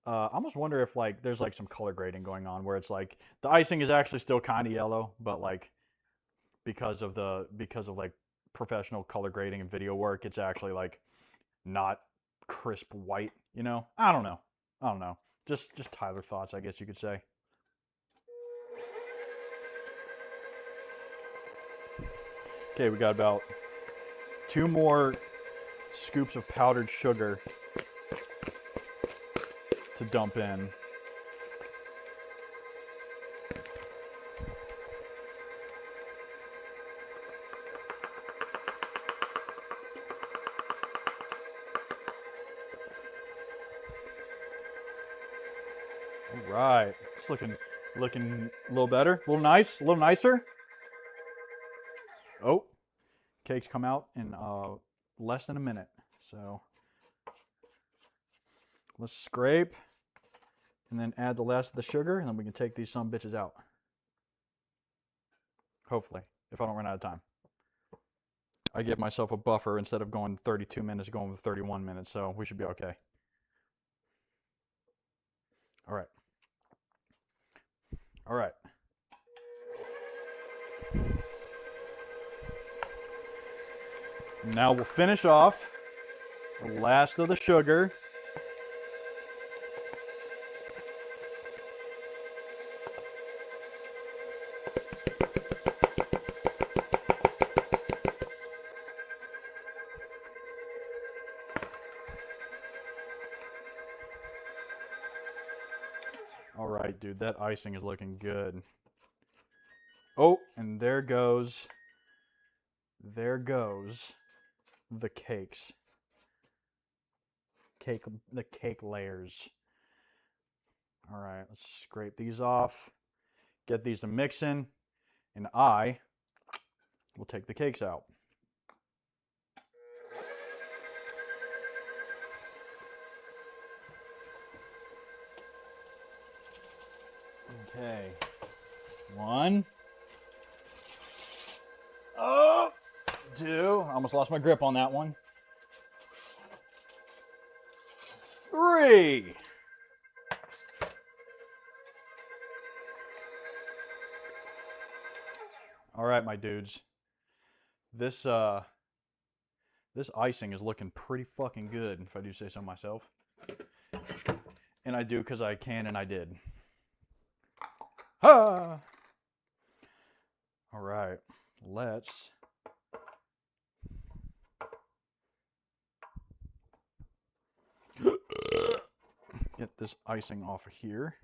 I almost wonder if like there's like some color grading going on where it's like the icing is actually still kind of yellow, but like because of like professional color grading and video work, it's actually like not crisp white, you know? I don't know. Just Tyler thoughts, I guess you could say. Okay, we got about 2 more scoops of powdered sugar to dump in. All right, it's looking a little better, a little nicer. Oh, cakes come out in less than a minute. So let's scrape and then add the last of the sugar, and then we can take these some bitches out. Hopefully, if I don't run out of time. I give myself a buffer instead of going 32 minutes, going with 31 minutes, so we should be okay. All right. All right. Now we'll finish off the last of the sugar. All right, dude, that icing is looking good. Oh, and there goes the cakes. The cake layers. All right, let's scrape these off, get these to mixing, and I will take the cakes out. Okay. 1. Oh, 2. I almost lost my grip on that one. 3. All right, my dudes. This icing is looking pretty fucking good, if I do say so myself. And I do because I can and I did. Ha! All right, let's get this icing off of here.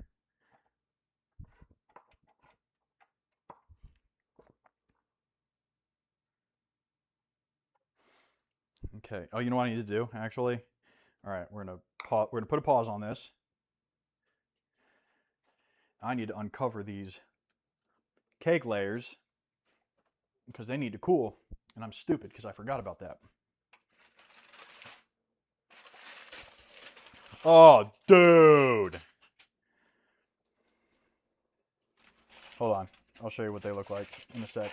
Okay. Oh, you know what I need to do, actually? All right, we're gonna put a pause on this. I need to uncover these cake layers because they need to cool, and I'm stupid because I forgot about that. Oh, dude. Hold on. I'll show you what they look like in a sec.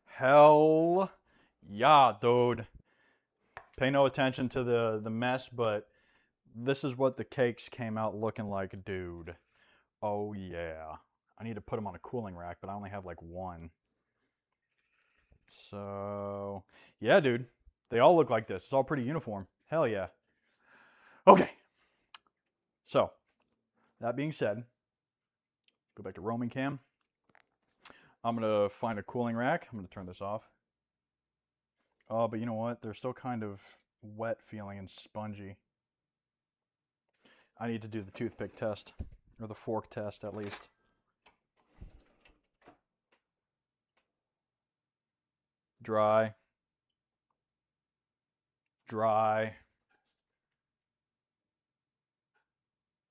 Hell yeah, dude. Pay no attention to the mess, but this is what the cakes came out looking like, dude. Oh yeah. I need to put them on a cooling rack, but I only have like one. So, yeah, dude. They all look like this. It's all pretty uniform. Hell yeah. Okay. So, that being said, go back to roaming cam. I'm going to find a cooling rack. I'm going to turn this off. Oh, but you know what? They're still kind of wet feeling and spongy. I need to do the toothpick test, or the fork test at least. Dry. Dry.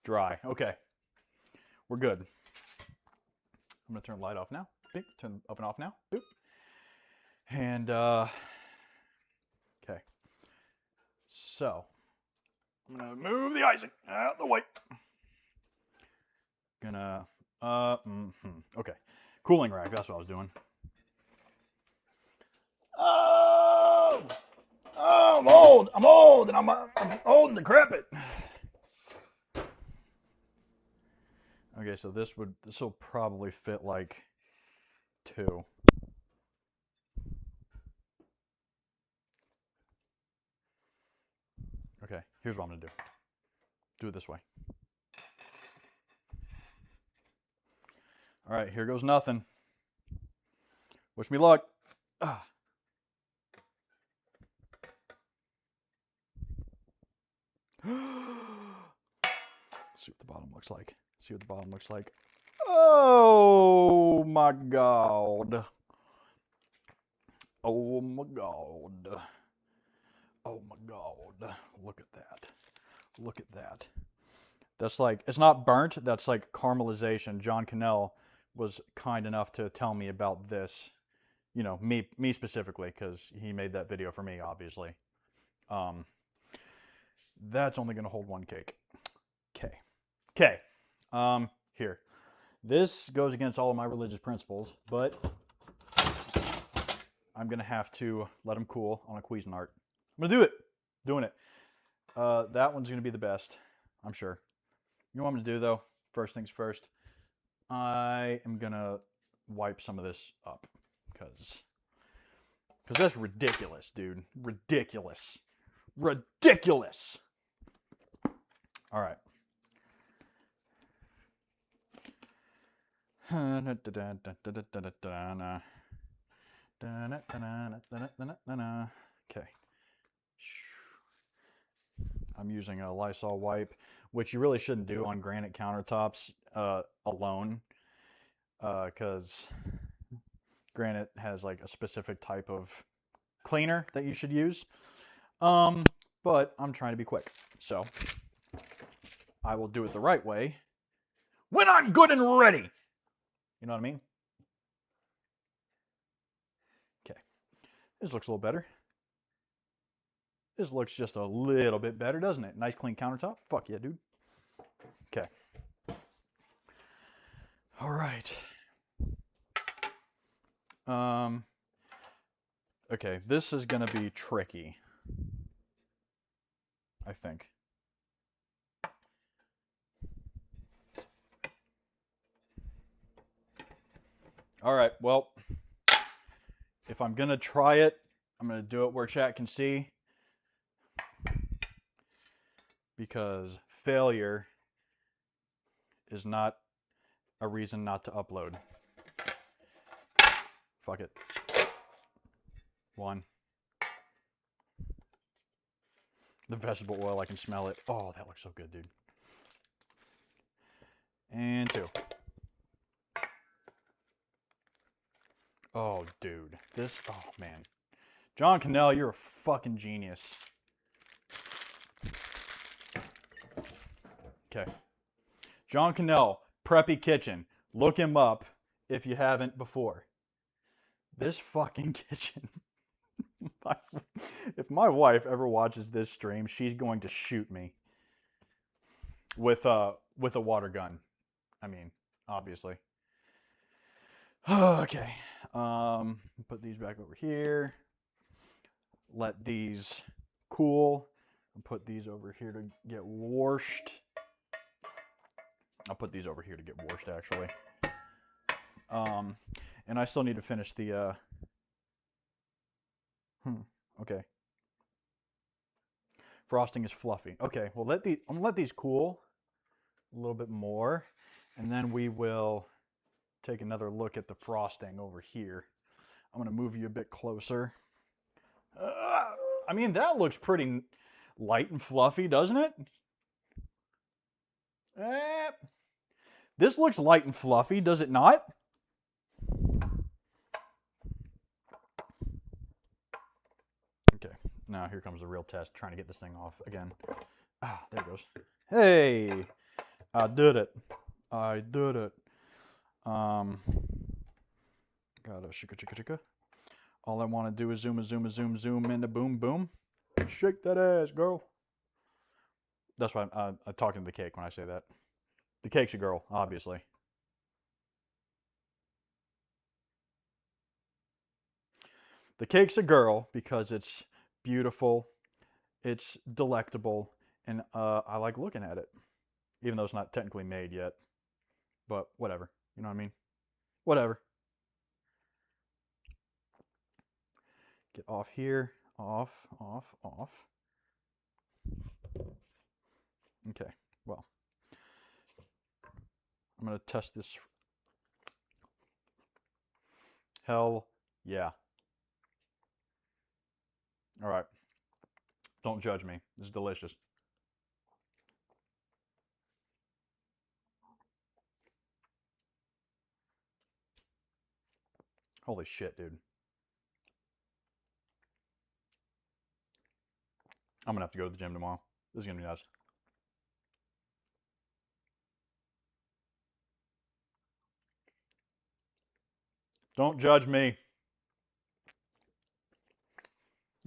Dry. Okay. We're good. I'm going to turn the light off now. Beep. Turn up and off now. Boop. And, okay. So, I'm going to move the icing out of the way. Gonna, okay. Cooling rack, that's what I was doing. Oh! Oh, I'm old, and I'm old and decrepit. Okay, so this will probably fit like 2. Okay, here's what I'm gonna do. Do it this way. All right, here goes nothing. Wish me luck. Ah. See what the bottom looks like. See what the bottom looks like. Oh my God. Oh my God. Oh my God. Look at that. Look at that. That's like, it's not burnt, that's like caramelization. John Cannell was kind enough to tell me about this. You know, me specifically, because he made that video for me, obviously. That's only going to hold one cake. Okay. Here. This goes against all of my religious principles, but I'm going to have to let them cool on a Cuisinart. I'm going to do it. Doing it. That one's going to be the best, I'm sure. You know what I'm going to do, though? First things first. I am going to wipe some of this up, because that's ridiculous, dude. Ridiculous. Ridiculous. All right. Okay. I'm using a Lysol wipe, which you really shouldn't do on granite countertops alone, because granite has like a specific type of cleaner that you should use. But I'm trying to be quick, so I will do it the right way when I'm good and ready. You know what I mean? Okay. This looks a little better. This looks just a little bit better, doesn't it? Nice clean countertop. Fuck yeah, dude. Okay. All right. Okay, this is gonna be tricky, I think. All right, well, if I'm gonna try it, I'm gonna do it where chat can see, because failure is not a reason not to upload. Fuck it. 1. The vegetable oil, I can smell it. Oh, that looks so good, dude. And 2. Oh, dude. This, oh, man. John Cannell, you're a fucking genius. Okay. John Cannell, Preppy Kitchen. Look him up if you haven't before. This fucking kitchen. If my wife ever watches this stream, she's going to shoot me with a water gun. I mean, obviously. Okay. Put these back over here. Let these cool. And put these over here to get washed. I'll put these over here to get washed, actually. And I still need to finish the okay. Frosting is fluffy. Okay, well I'm gonna let these cool a little bit more, and then we will take another look at the frosting over here. I'm gonna move you a bit closer. I mean, that looks pretty light and fluffy, doesn't it? This looks light and fluffy, does it not? Okay, now here comes the real test, trying to get this thing off again. Ah, there it goes. Hey, I did it. I did it. Got a shika chika chika. All I want to do is zoom into boom boom. Shake that ass, girl. That's why I'm talking to the cake when I say that. The cake's a girl, obviously. The cake's a girl because it's beautiful, it's delectable, and I like looking at it. Even though it's not technically made yet. But whatever. You know what I mean? Whatever. Get off here. Off, off, off. Okay, well. I'm going to test this. Hell yeah. All right. Don't judge me. This is delicious. Holy shit, dude. I'm going to have to go to the gym tomorrow. This is going to be nuts. Don't judge me.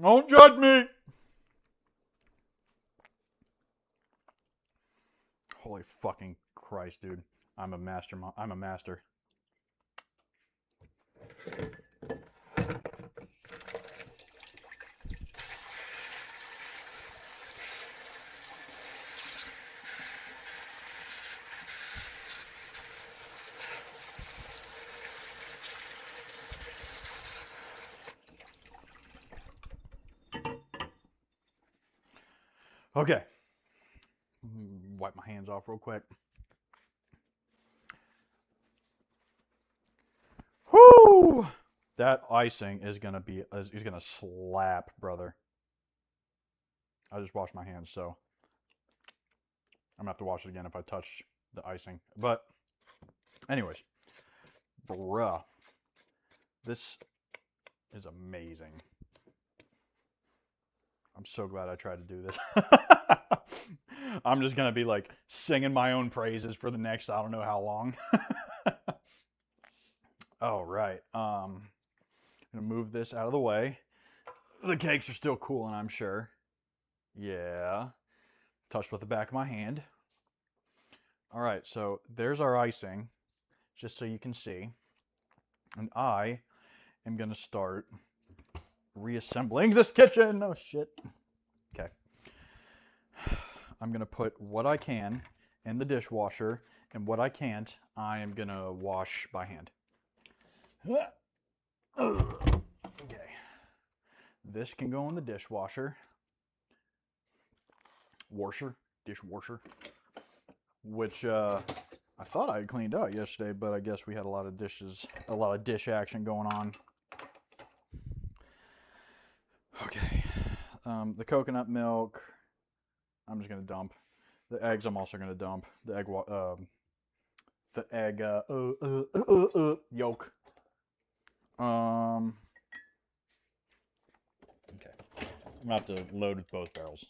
Don't judge me. Holy fucking Christ, dude. I'm a master. I'm a master. Okay. Wipe my hands off real quick. Whoo! That icing is gonna slap, brother. I just washed my hands, so I'm gonna have to wash it again if I touch the icing. But anyways, bruh, this is amazing. I'm so glad I tried to do this. I'm just gonna be like singing my own praises for the next I don't know how long. All right, I'm gonna move this out of the way. The cakes are still cooling, I'm sure. Yeah, touched with the back of my hand. All right, so there's our icing, just so you can see. And I am gonna start reassembling this kitchen. Oh shit. Okay. I'm gonna put what I can in the dishwasher, and what I can't, I am gonna wash by hand. Okay. This can go in the dishwasher. Dishwasher. Which I thought I had cleaned out yesterday, but I guess we had a lot of dish action going on. Okay. The coconut milk, I'm just gonna dump. The eggs, I'm also gonna dump. The egg yolk. Okay. I'm gonna have to load both barrels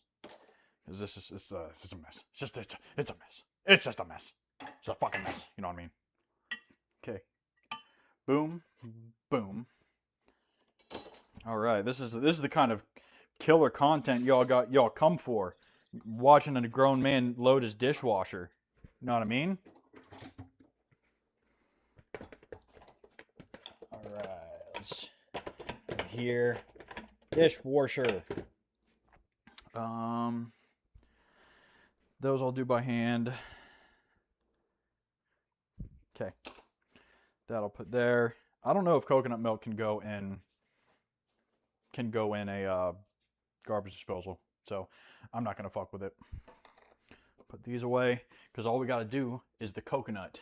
because this is it's a mess. It's a mess. It's just a mess. It's a fucking mess. You know what I mean? Okay. Boom, boom. All right. This is the kind of killer content y'all come for. Watching a grown man load his dishwasher. You know what I mean? All right. Let's here. Dishwasher. Those I'll do by hand. Okay. That'll put there. I don't know if coconut milk can go in a garbage disposal. So I'm not gonna fuck with it. Put these away because all we gotta do is the coconut.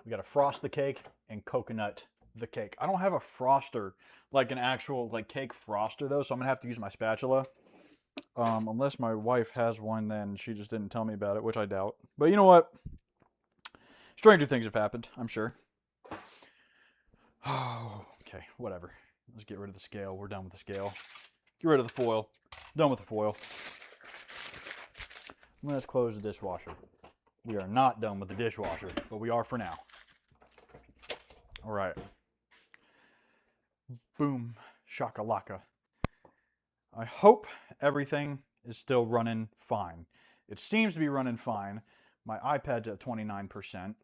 We gotta frost the cake and coconut the cake. I don't have a froster, like an actual like cake froster though, so I'm gonna have to use my spatula. Unless my wife has one, then she just didn't tell me about it, which I doubt. But you know what? Stranger things have happened, I'm sure. Oh, okay, whatever. Let's get rid of the scale. We're done with the scale. Get rid of the foil. Done with the foil. Let's close the dishwasher. We are not done with the dishwasher, but we are for now. All right. Boom. Shakalaka. I hope everything is still running fine. It seems to be running fine. My iPad's at 29%.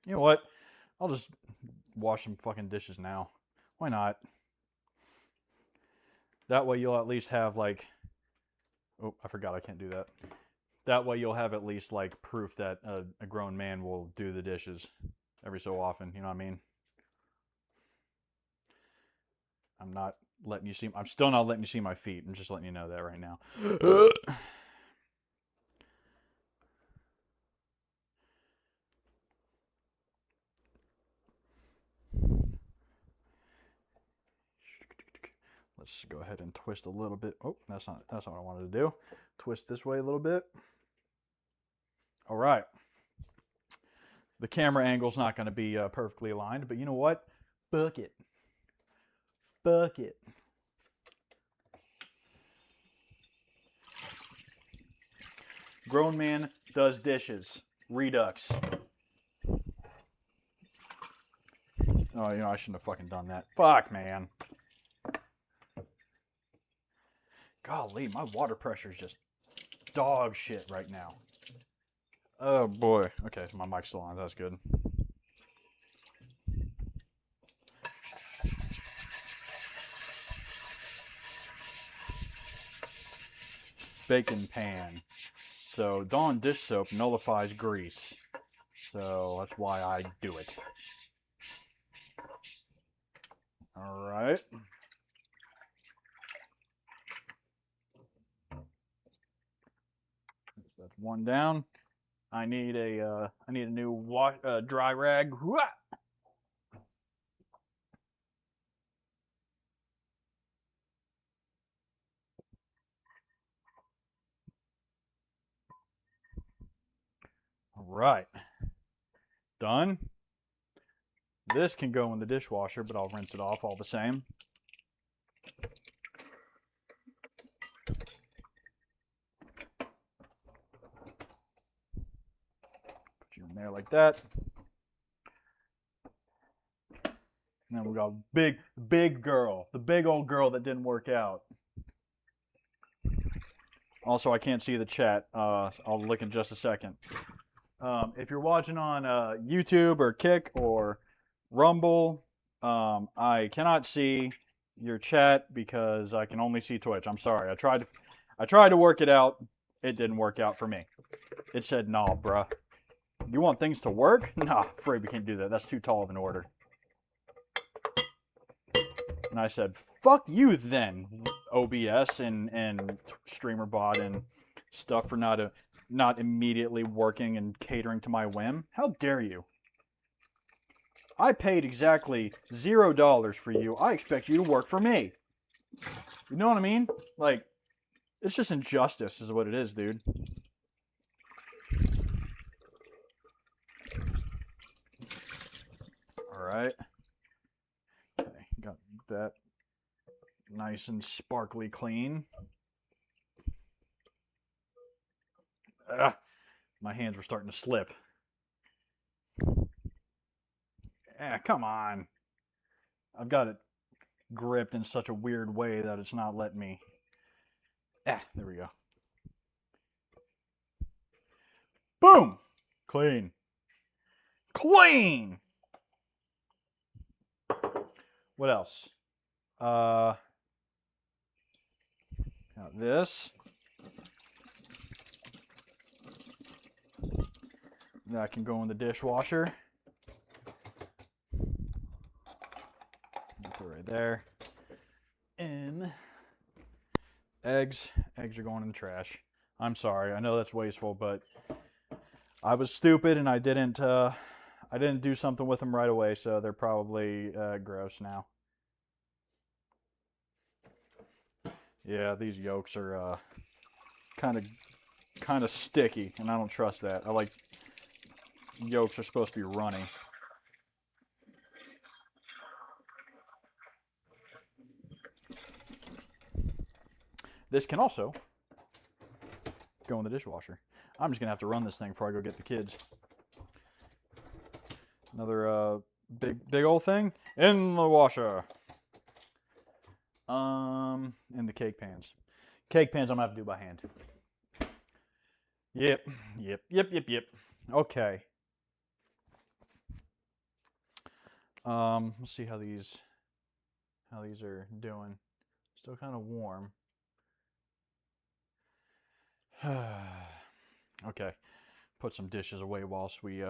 You know what? I'll just wash some fucking dishes now. Why not? That way you'll at least have like... Oh, I forgot I can't do that. That way you'll have at least like proof that a grown man will do the dishes every so often. You know what I mean? I'm still not letting you see my feet. I'm just letting you know that right now. Let's go ahead and twist a little bit. Oh, that's not what I wanted to do. Twist this way a little bit. All right. The camera angle's not going to be perfectly aligned, but you know what? Fuck it. Fuck it. Grown man does dishes. Redux. Oh, you know, I shouldn't have fucking done that. Fuck, man. Golly, my water pressure is just dog shit right now. Oh, boy. Okay, so my mic's still on. That's good. Baking pan. So, Dawn dish soap nullifies grease. So, that's why I do it. All right. That's one down. I need a new dry rag. right. Done. This can go in the dishwasher, but I'll rinse it off all the same. Put you in there like that. And then we got big girl, the big old girl that didn't work out. Also, I can't see the chat. I'll look in just a second. If you're watching on YouTube or Kick or Rumble, I cannot see your chat because I can only see Twitch. I'm sorry. I tried to work it out. It didn't work out for me. It said, "Nah, bruh. You want things to work? Nah, afraid we can't do that. That's too tall of an order." And I said, "Fuck you then, OBS and StreamerBot and stuff for not immediately working and catering to my whim. How dare you? I paid exactly $0 for you. I expect you to work for me." You know what I mean? Like, it's just injustice is what it is, dude. All right. Okay, got that nice and sparkly clean. My hands were starting to slip. Come on. I've got it gripped in such a weird way that it's not letting me. There we go. Boom! Clean. Clean! What else? Got this. That can go in the dishwasher. Put it right there. And eggs. Eggs are going in the trash. I'm sorry. I know that's wasteful, but I was stupid and I didn't do something with them right away, so they're probably gross now. Yeah, these yolks are kind of sticky, and I don't trust that. I like yolks are supposed to be runny. This can also go in the dishwasher. I'm just gonna have to run this thing before I go get the kids. Another big old thing in the washer. In the cake pans. Cake pans I'm gonna have to do by hand. Yep. Okay. Let's see how these are doing. Still kind of warm. Okay. Put some dishes away whilst we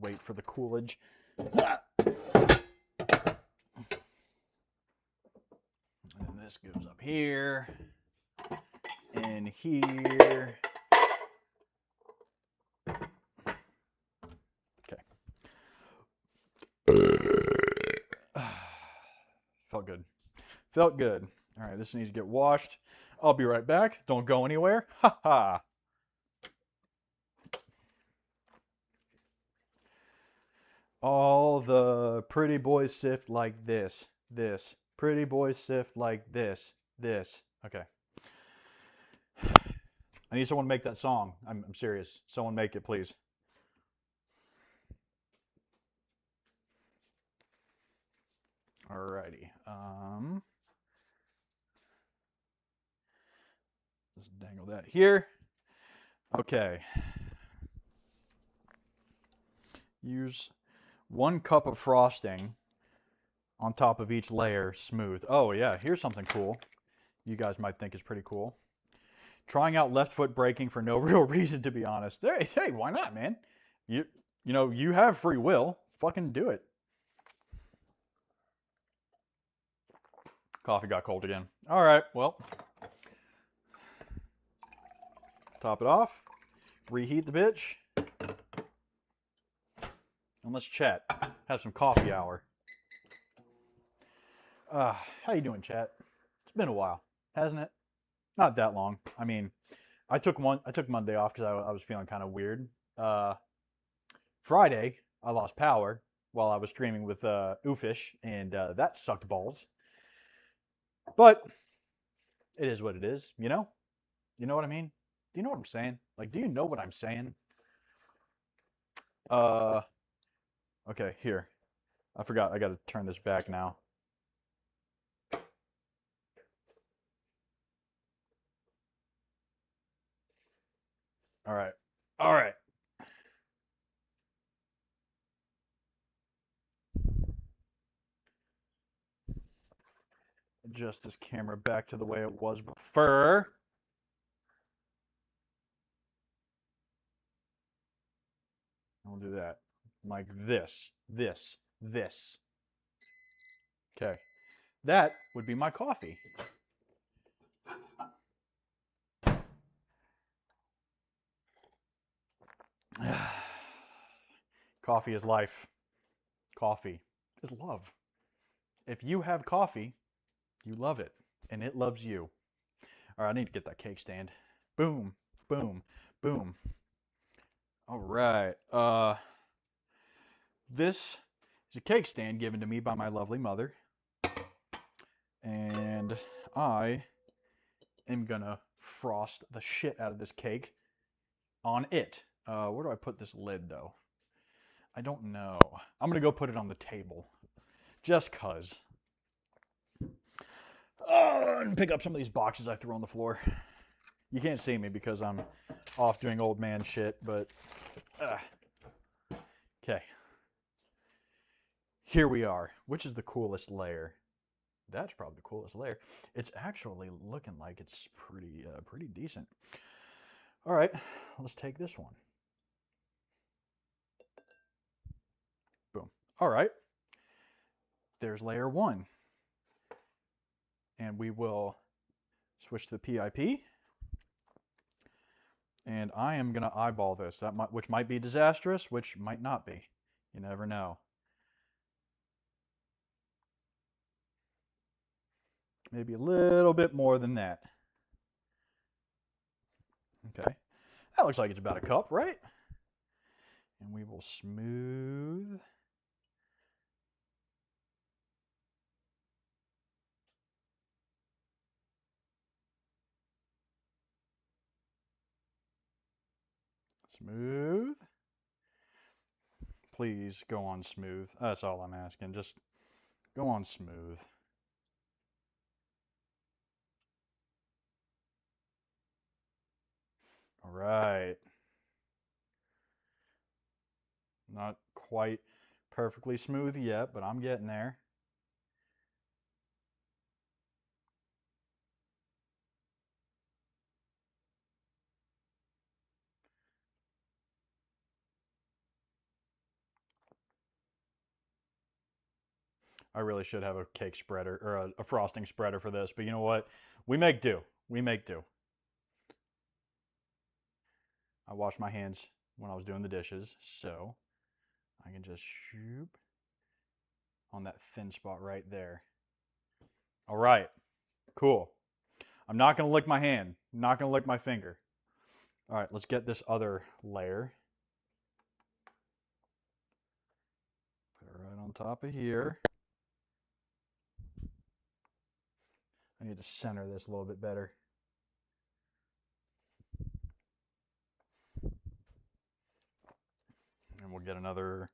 wait for the coolage. And this goes up here and here. Okay. Felt good. Felt good. All right, this needs to get washed. I'll be right back. Don't go anywhere. Ha ha. All the pretty boys sift like this. This. Pretty boys sift like this. This. Okay. I need someone to make that song. I'm serious. Someone make it, please. Alrighty. Just dangle that here. Okay. Use 1 cup of frosting on top of each layer, smooth. Oh yeah, here's something cool. You guys might think is pretty cool. Trying out left foot braking for no real reason, to be honest. Hey, why not, man? You know, you have free will. Fucking do it. Coffee got cold again. All right, well. Top it off. Reheat the bitch. And let's chat. Have some coffee hour. How you doing, chat? It's been a while, hasn't it? Not that long. I mean, I took Monday off because I was feeling kind of weird. Friday, I lost power while I was streaming with Oofish, and that sucked balls. But it is what it is, you know? You know what I mean? Do you know what I'm saying? Like, do you know what I'm saying? Uh, okay, here. I forgot. I got to turn this back now. All right. All right. Adjust this camera back to the way it was before. I'll do that. Like this. This. Okay. That would be my coffee. Coffee is life. Coffee is love. If you have coffee, you love it, and it loves you. All right, I need to get that cake stand. Boom, boom, boom. All right. This is a cake stand given to me by my lovely mother, and I am gonna frost the shit out of this cake on it. Where do I put this lid, though? I don't know. I'm gonna go put it on the table, just cause. And pick up some of these boxes I threw on the floor. You can't see me because I'm off doing old man shit, but okay. Here we are. Which is the coolest layer? That's probably the coolest layer. It's actually looking like it's pretty decent. All right, let's take this one. Boom. All right. There's layer 1. And we will switch to the PIP. And I am going to eyeball this, which might be disastrous, which might not be. You never know. Maybe a little bit more than that. Okay. That looks like it's about a cup, right? And we will smooth. Smooth. Please go on smooth. That's all I'm asking. Just go on smooth. All right. Not quite perfectly smooth yet, but I'm getting there. I really should have a cake spreader or a frosting spreader for this, but you know what? We make do. We make do. I washed my hands when I was doing the dishes, so I can just shoop on that thin spot right there. All right, cool. I'm not going to lick my hand. I'm not going to lick my finger. All right, let's get this other layer. Put it right on top of here. I need to center this a little bit better. And we'll get another,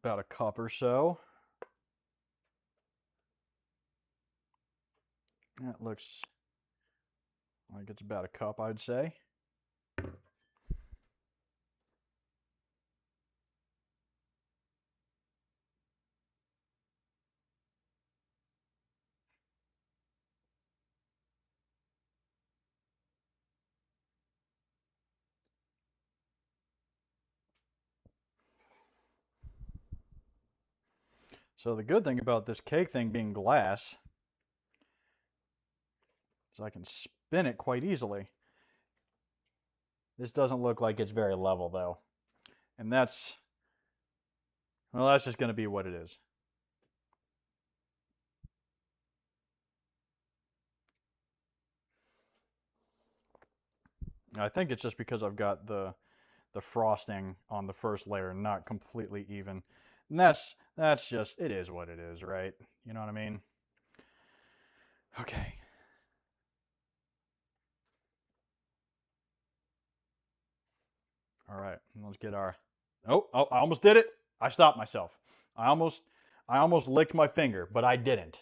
about a cup or so. That looks like it's about a cup, I'd say. So the good thing about this cake thing being glass is I can spin it quite easily. This doesn't look like it's very level though. And that's just going to be what it is. I think it's just because I've got the the frosting on the first layer not completely even. And that's just, it is what it is, right? You know what I mean? Okay. All right, let's get our. Oh, I almost did it. I stopped myself. I almost licked my finger, but I didn't.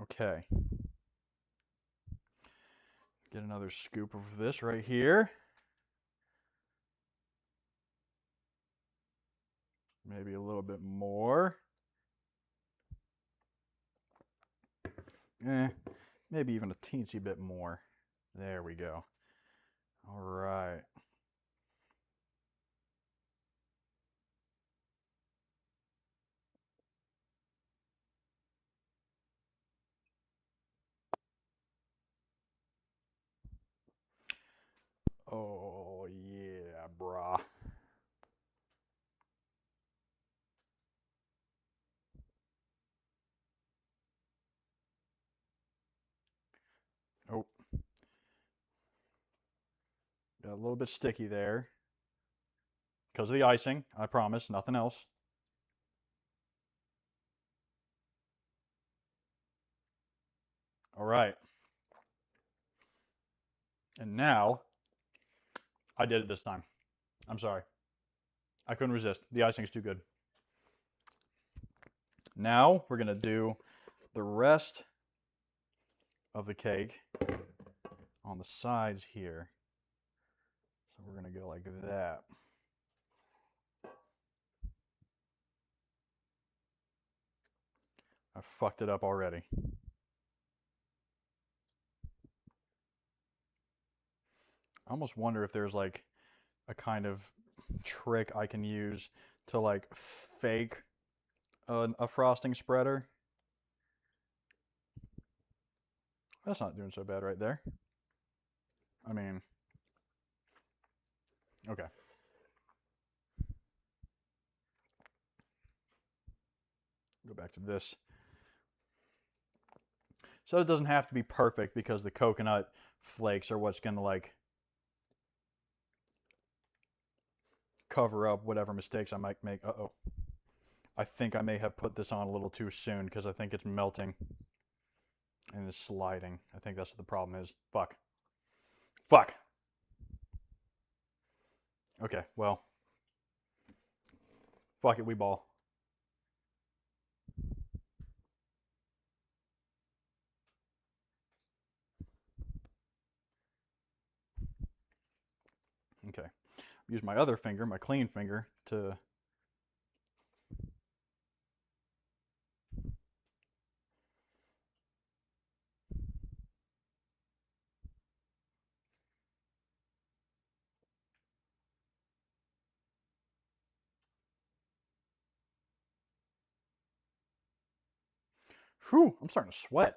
Okay. Get another scoop of this right here. Maybe a little bit more. Maybe even a teensy bit more. There we go. All right. Oh, yeah, brah. Oh, got a little bit sticky there. Because of the icing, I promise, nothing else. All right. And now, I did it this time. I'm sorry. I couldn't resist. The icing is too good. Now, we're going to do the rest of the cake on the sides here. So we're going to go like that. I fucked it up already. I almost wonder if there's like a kind of trick I can use to like fake a frosting spreader. That's not doing so bad right there. I mean, okay. Go back to this. So it doesn't have to be perfect because the coconut flakes are what's going to like cover up whatever mistakes I might make. Uh-oh. I think I may have put this on a little too soon because I think it's melting and it's sliding. I think that's what the problem is. Fuck. Fuck. Okay, well. Fuck it, we ball. Okay. Use my other finger, my clean finger, to whew, I'm starting to sweat.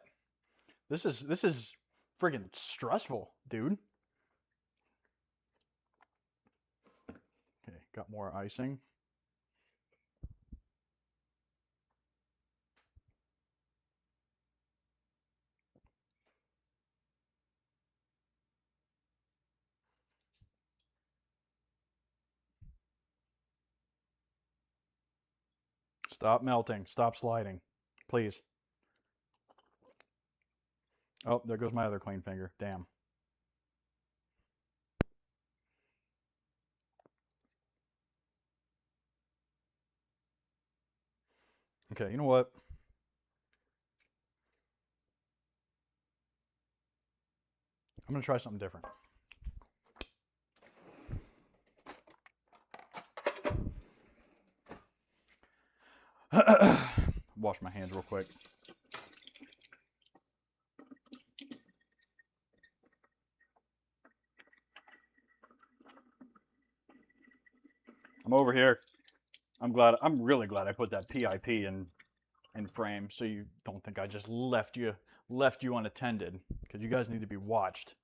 This is friggin' stressful, dude. Okay, got more icing. Stop melting. Stop sliding. Please. Oh, there goes my other clean finger. Damn. Okay, you know what? I'm going to try something different. Wash my hands real quick. I'm over here. I'm really glad I put that PIP in frame so you don't think I just left you unattended, because you guys need to be watched.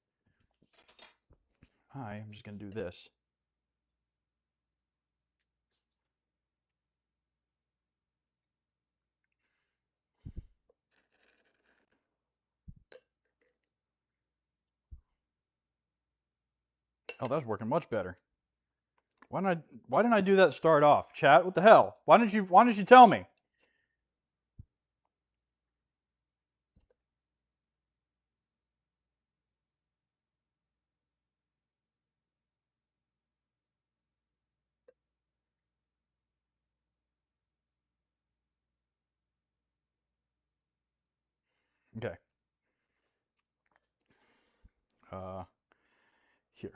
I'm just going to do this. Oh, that's working much better. Why didn't I do that to start off? Chat, what the hell? Why didn't you tell me? Okay. Here.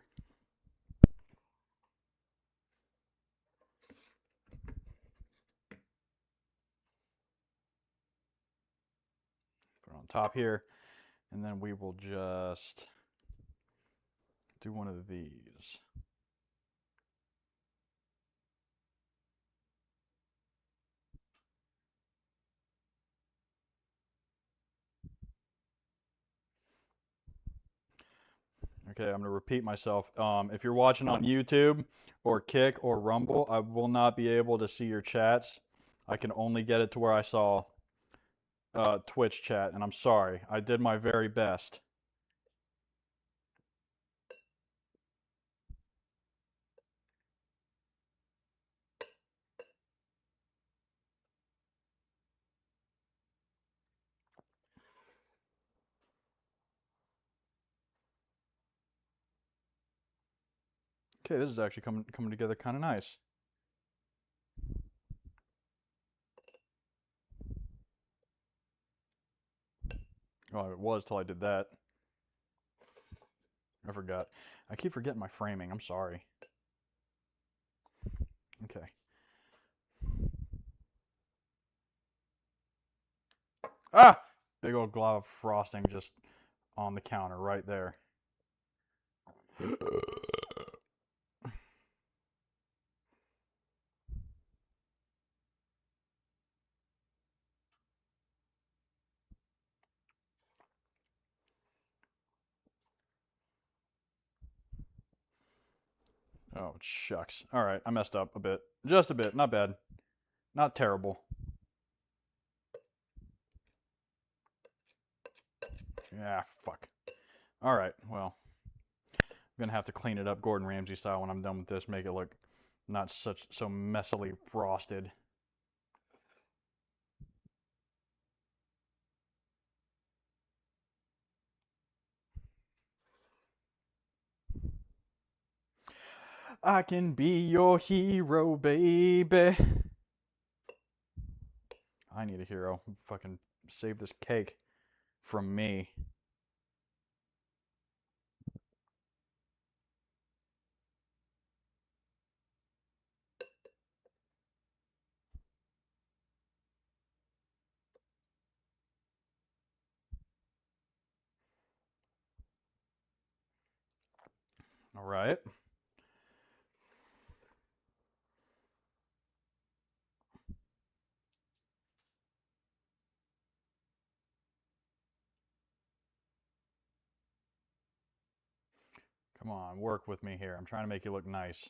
Put it on top here, and then we will just do one of these. Okay, I'm going to repeat myself. If you're watching on YouTube or Kick or Rumble, I will not be able to see your chats. I can only get it to where I saw Twitch chat, and I'm sorry. I did my very best. Okay, this is actually coming together kind of nice. Oh, it was till I did that. I forgot. I keep forgetting my framing. I'm sorry. Okay. Ah! Big old glob of frosting just on the counter right there. Oh, shucks. All right, I messed up a bit. Just a bit. Not bad. Not terrible. Yeah, fuck. All right, well, I'm going to have to clean it up Gordon Ramsay style when I'm done with this. Make it look not so messily frosted. I can be your hero, baby. I need a hero. Fucking save this cake from me. All right. Come on, work with me here. I'm trying to make you look nice.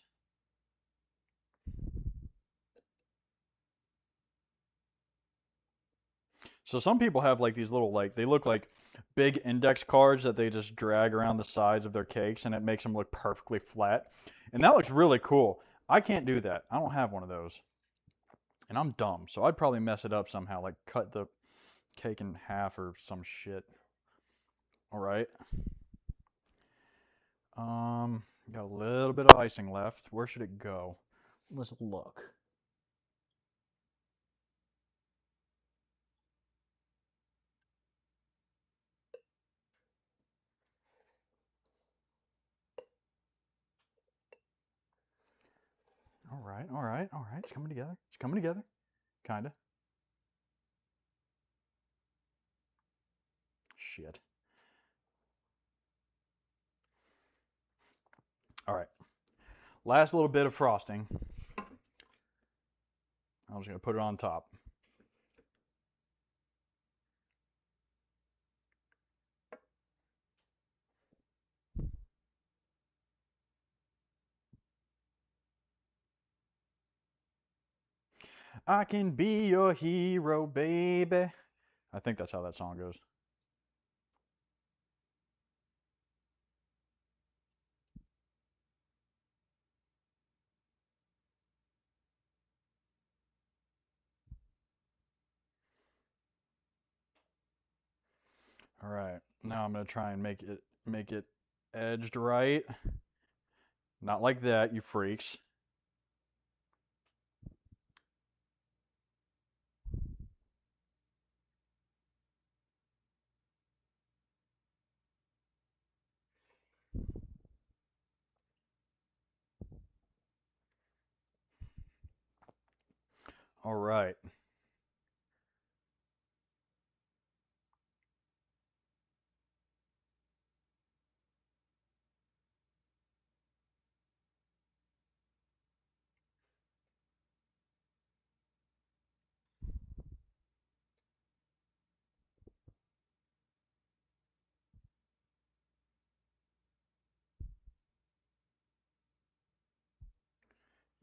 So some people have like these little they look like big index cards that they just drag around the sides of their cakes and it makes them look perfectly flat. And that looks really cool. I can't do that. I don't have one of those. And I'm dumb, so I'd probably mess it up somehow, like cut the cake in half or some shit. All right. Got a little bit of icing left. Where should it go? Let's look. All right, all right, all right. It's coming together. It's coming together. Kinda. Shit. All right. Last little bit of frosting. I'm just going to put it on top. I can be your hero, baby. I think that's how that song goes. All right, now I'm gonna try and make it edged right. Not like that, you freaks. All right.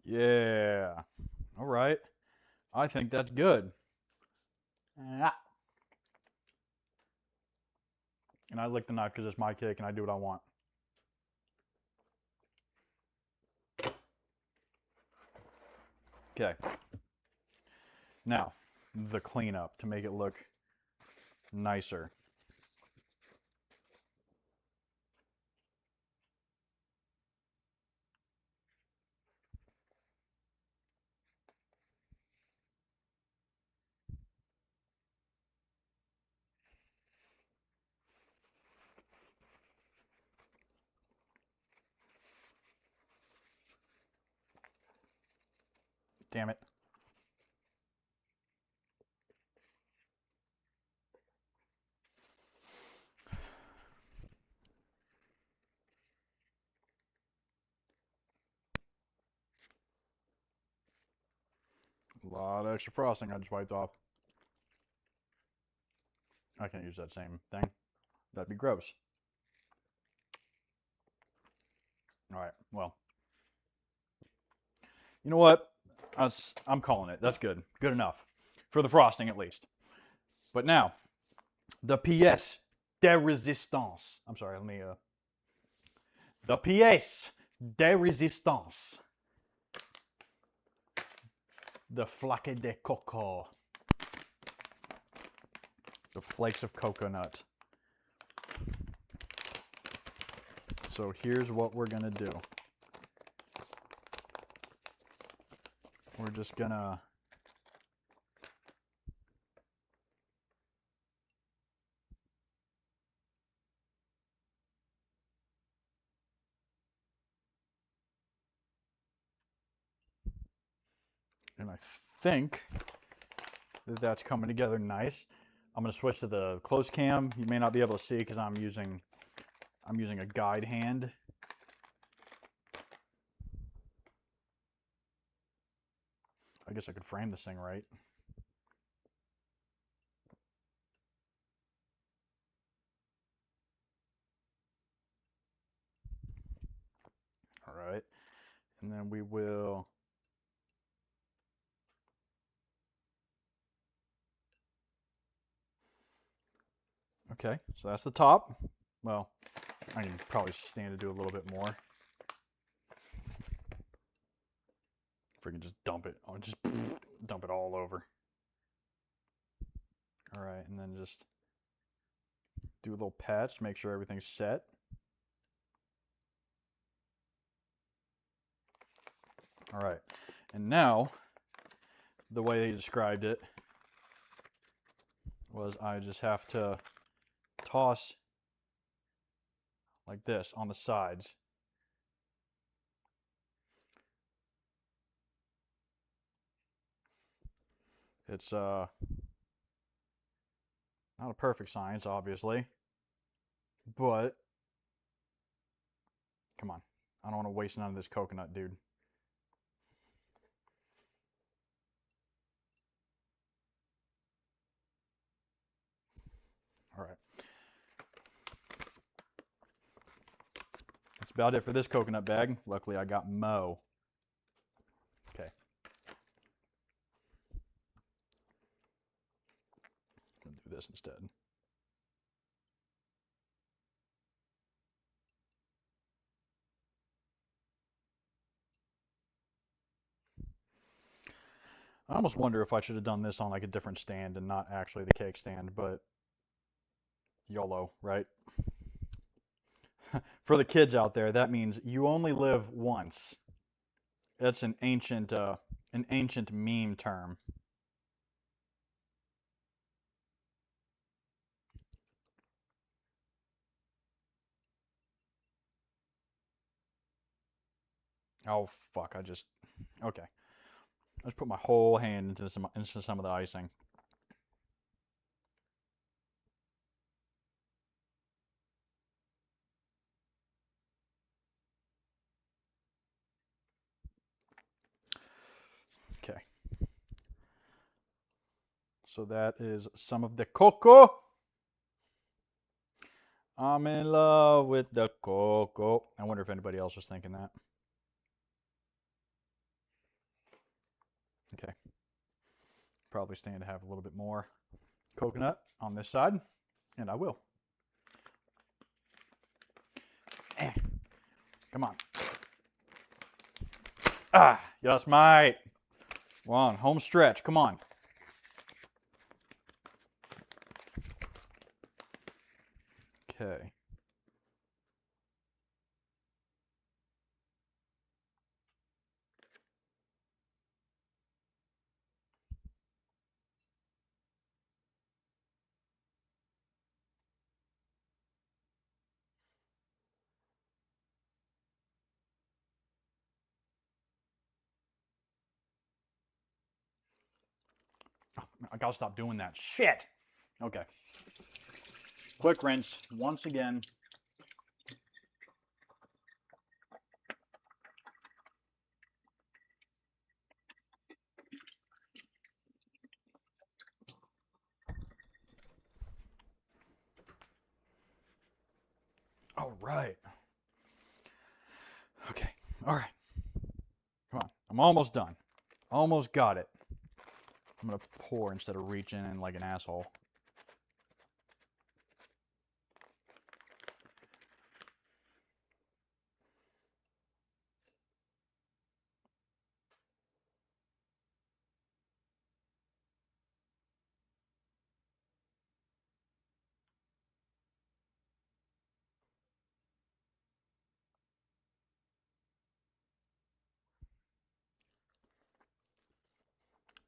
Yeah. All right. I think that's good. Yeah. And I lick the knife because it's my cake and I do what I want. Okay. Now, the cleanup to make it look nicer. Damn it. A lot of extra frosting I just wiped off. I can't use that same thing. That'd be gross. All right, well. You know what? I'm calling it. That's good. Good enough. For the frosting, at least. But now, the pièce de résistance. I'm sorry, let me, the pièce de résistance. The flaque de coco. The flakes of coconut. So here's what we're gonna do. We're just gonna and I think that that's coming together nice. I'm gonna switch to the close cam. You may not be able to see because I'm using a guide hand. I guess I could frame this thing right. All right. And then we will okay, so that's the top. Well, I can probably stand to do a little bit more. Freaking just dump it. I'll just dump it all over. All right, and then just do a little patch, make sure everything's set. All right, and now the way they described it was I just have to toss like this on the sides. It's not a perfect science, obviously, but come on. I don't want to waste none of this coconut, dude. All right. That's about it for this coconut bag. Luckily, I got Mo. Okay. I'm going to do this instead. I almost wonder if I should have done this on like a different stand and not actually the cake stand, but YOLO, right? For the kids out there, that means you only live once. That's an ancient meme term. Oh fuck! Okay. I just put my whole hand into some of the icing. Okay. So that is some of the cocoa. I'm in love with the cocoa. I wonder if anybody else was thinking that. Okay. Probably stand to have a little bit more coconut on this side, and I will. Come on. Yes, mate. Come on, home stretch. Come on. Okay. I gotta stop doing that. Shit. Okay. Quick rinse once again. All right. Okay. All right. Come on. I'm almost done. Almost got it. I'm gonna pour instead of reaching in like an asshole.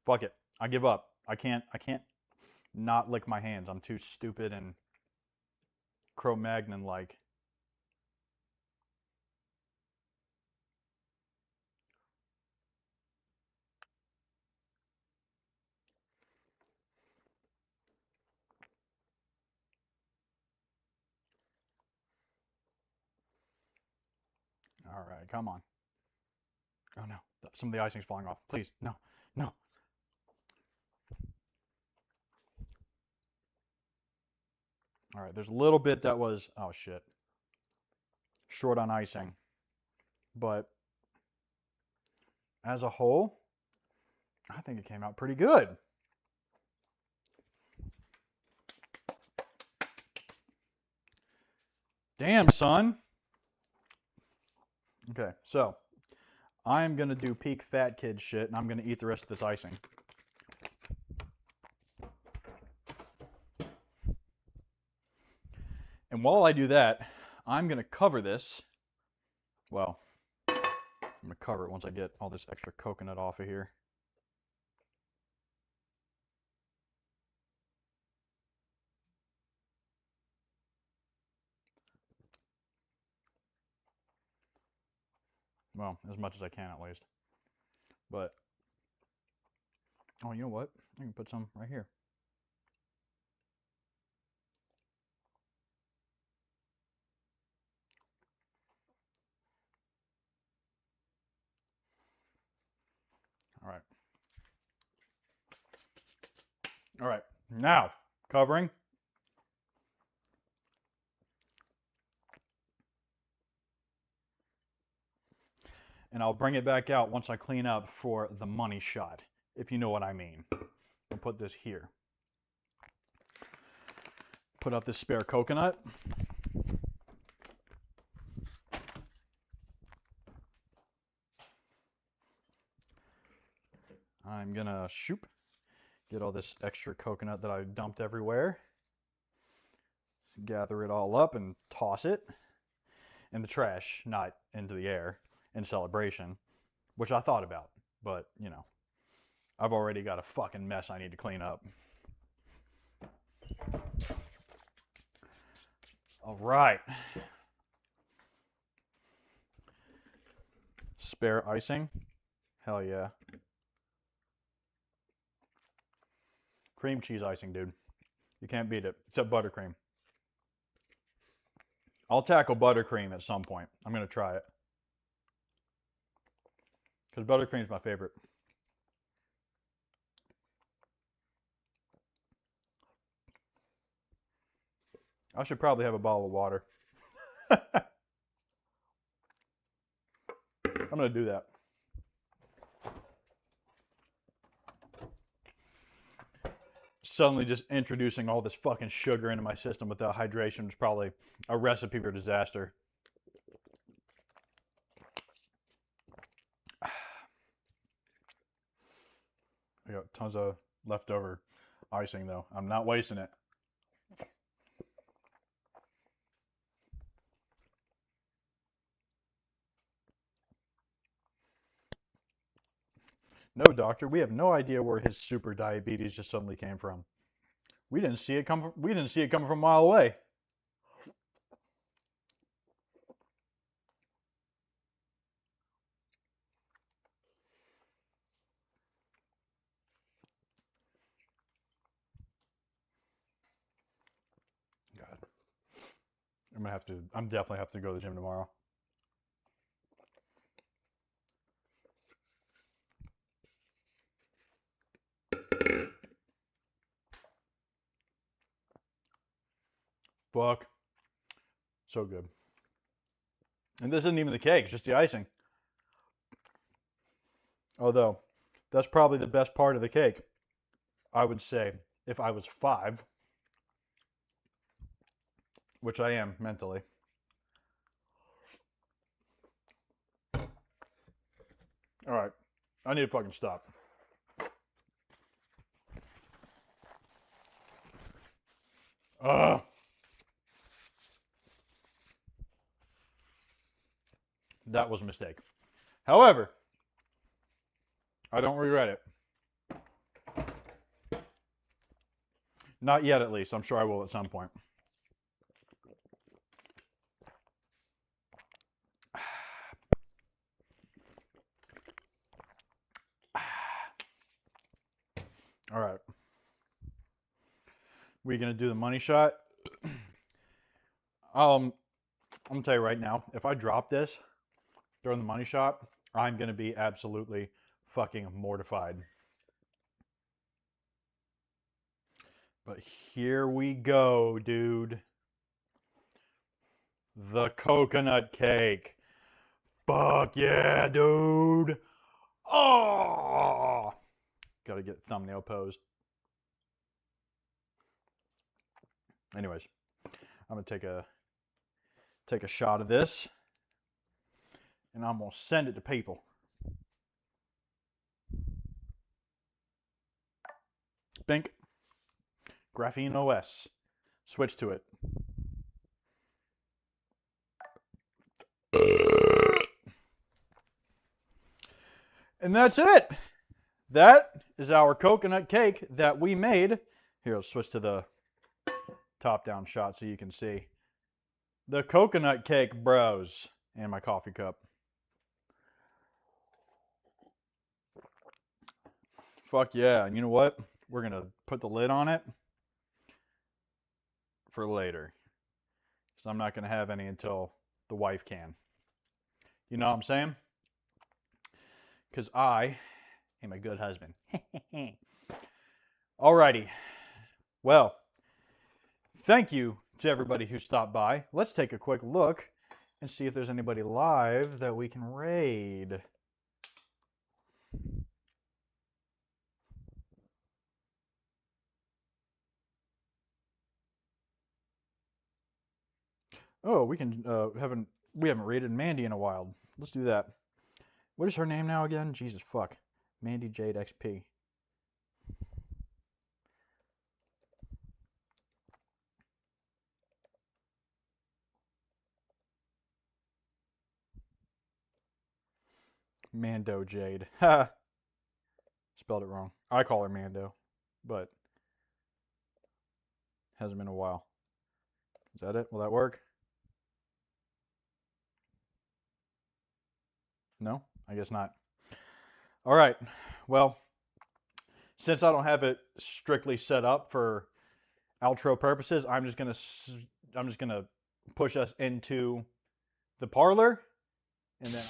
Fuck it. I give up. I can't not lick my hands. I'm too stupid and Cro-Magnon like. All right, come on. Oh no. Some of the icing's falling off. Please. No. No. All right, there's a little bit that was, oh shit, short on icing. But as a whole, I think it came out pretty good. Damn, son. Okay, so I'm going to do peak fat kid shit, and I'm going to eat the rest of this icing. And while I do that, I'm going to cover this. Well, I'm going to cover it once I get all this extra coconut off of here. Well, as much as I can at least. But, oh, you know what? I can put some right here. All right. All right. Now, covering. And I'll bring it back out once I clean up for the money shot, if you know what I mean. I'll put this here. Put out this spare coconut. I'm gonna get all this extra coconut that I dumped everywhere. gather it all up and toss it in the trash, not into the air in celebration, which I thought about. But, you know, I've already got a fucking mess I need to clean up. All right. Spare icing? Hell yeah. Cream cheese icing, dude. You can't beat it. Except buttercream. I'll tackle buttercream at some point. I'm going to try it. Because buttercream's my favorite. I should probably have a bottle of water. I'm going to do that. Suddenly just introducing all this fucking sugar into my system without hydration is probably a recipe for disaster. I got tons of leftover icing though. I'm not wasting it. No, doctor, we have no idea where his super diabetes just suddenly came from. We didn't see it come from a mile away. God. I'm definitely have to go to the gym tomorrow. Fuck. So good. And this isn't even the cake, it's just the icing. Although, that's probably the best part of the cake. I would say, if I was 5, which I am mentally. Alright, I need to fucking stop. That was a mistake. However, I don't regret it. Not yet, at least. I'm sure I will at some point. All right. We're going to do the money shot. I'm going to tell you right now, if I drop this during the money shot, I'm going to be absolutely fucking mortified. But here we go, dude. The coconut cake. Fuck yeah, dude. Oh! Gotta get thumbnail posed. Anyways, I'm gonna take a shot of this, and I'm gonna send it to people. Bink. Graphene OS. Switch to it. And that's it. That is our coconut cake that we made. Here, I'll switch to the top-down shot so you can see. The coconut cake bros. And my coffee cup. Fuck yeah. And you know what? We're going to put the lid on it for later. So I'm not going to have any until the wife can. You know what I'm saying? Because I am a good husband. Alrighty. Well, thank you to everybody who stopped by. Let's take a quick look and see if there's anybody live that we can raid. Oh, we haven't raided Mandy in a while. Let's do that. What is her name now again? Jesus fuck. Mandy Jade XP. Mando Jade. Ha! Spelled it wrong. I call her Mando, but hasn't been a while. Is that it? Will that work? No? I guess not. All right. Well, since I don't have it strictly set up for outro purposes, I'm just gonna push us into the parlor, and then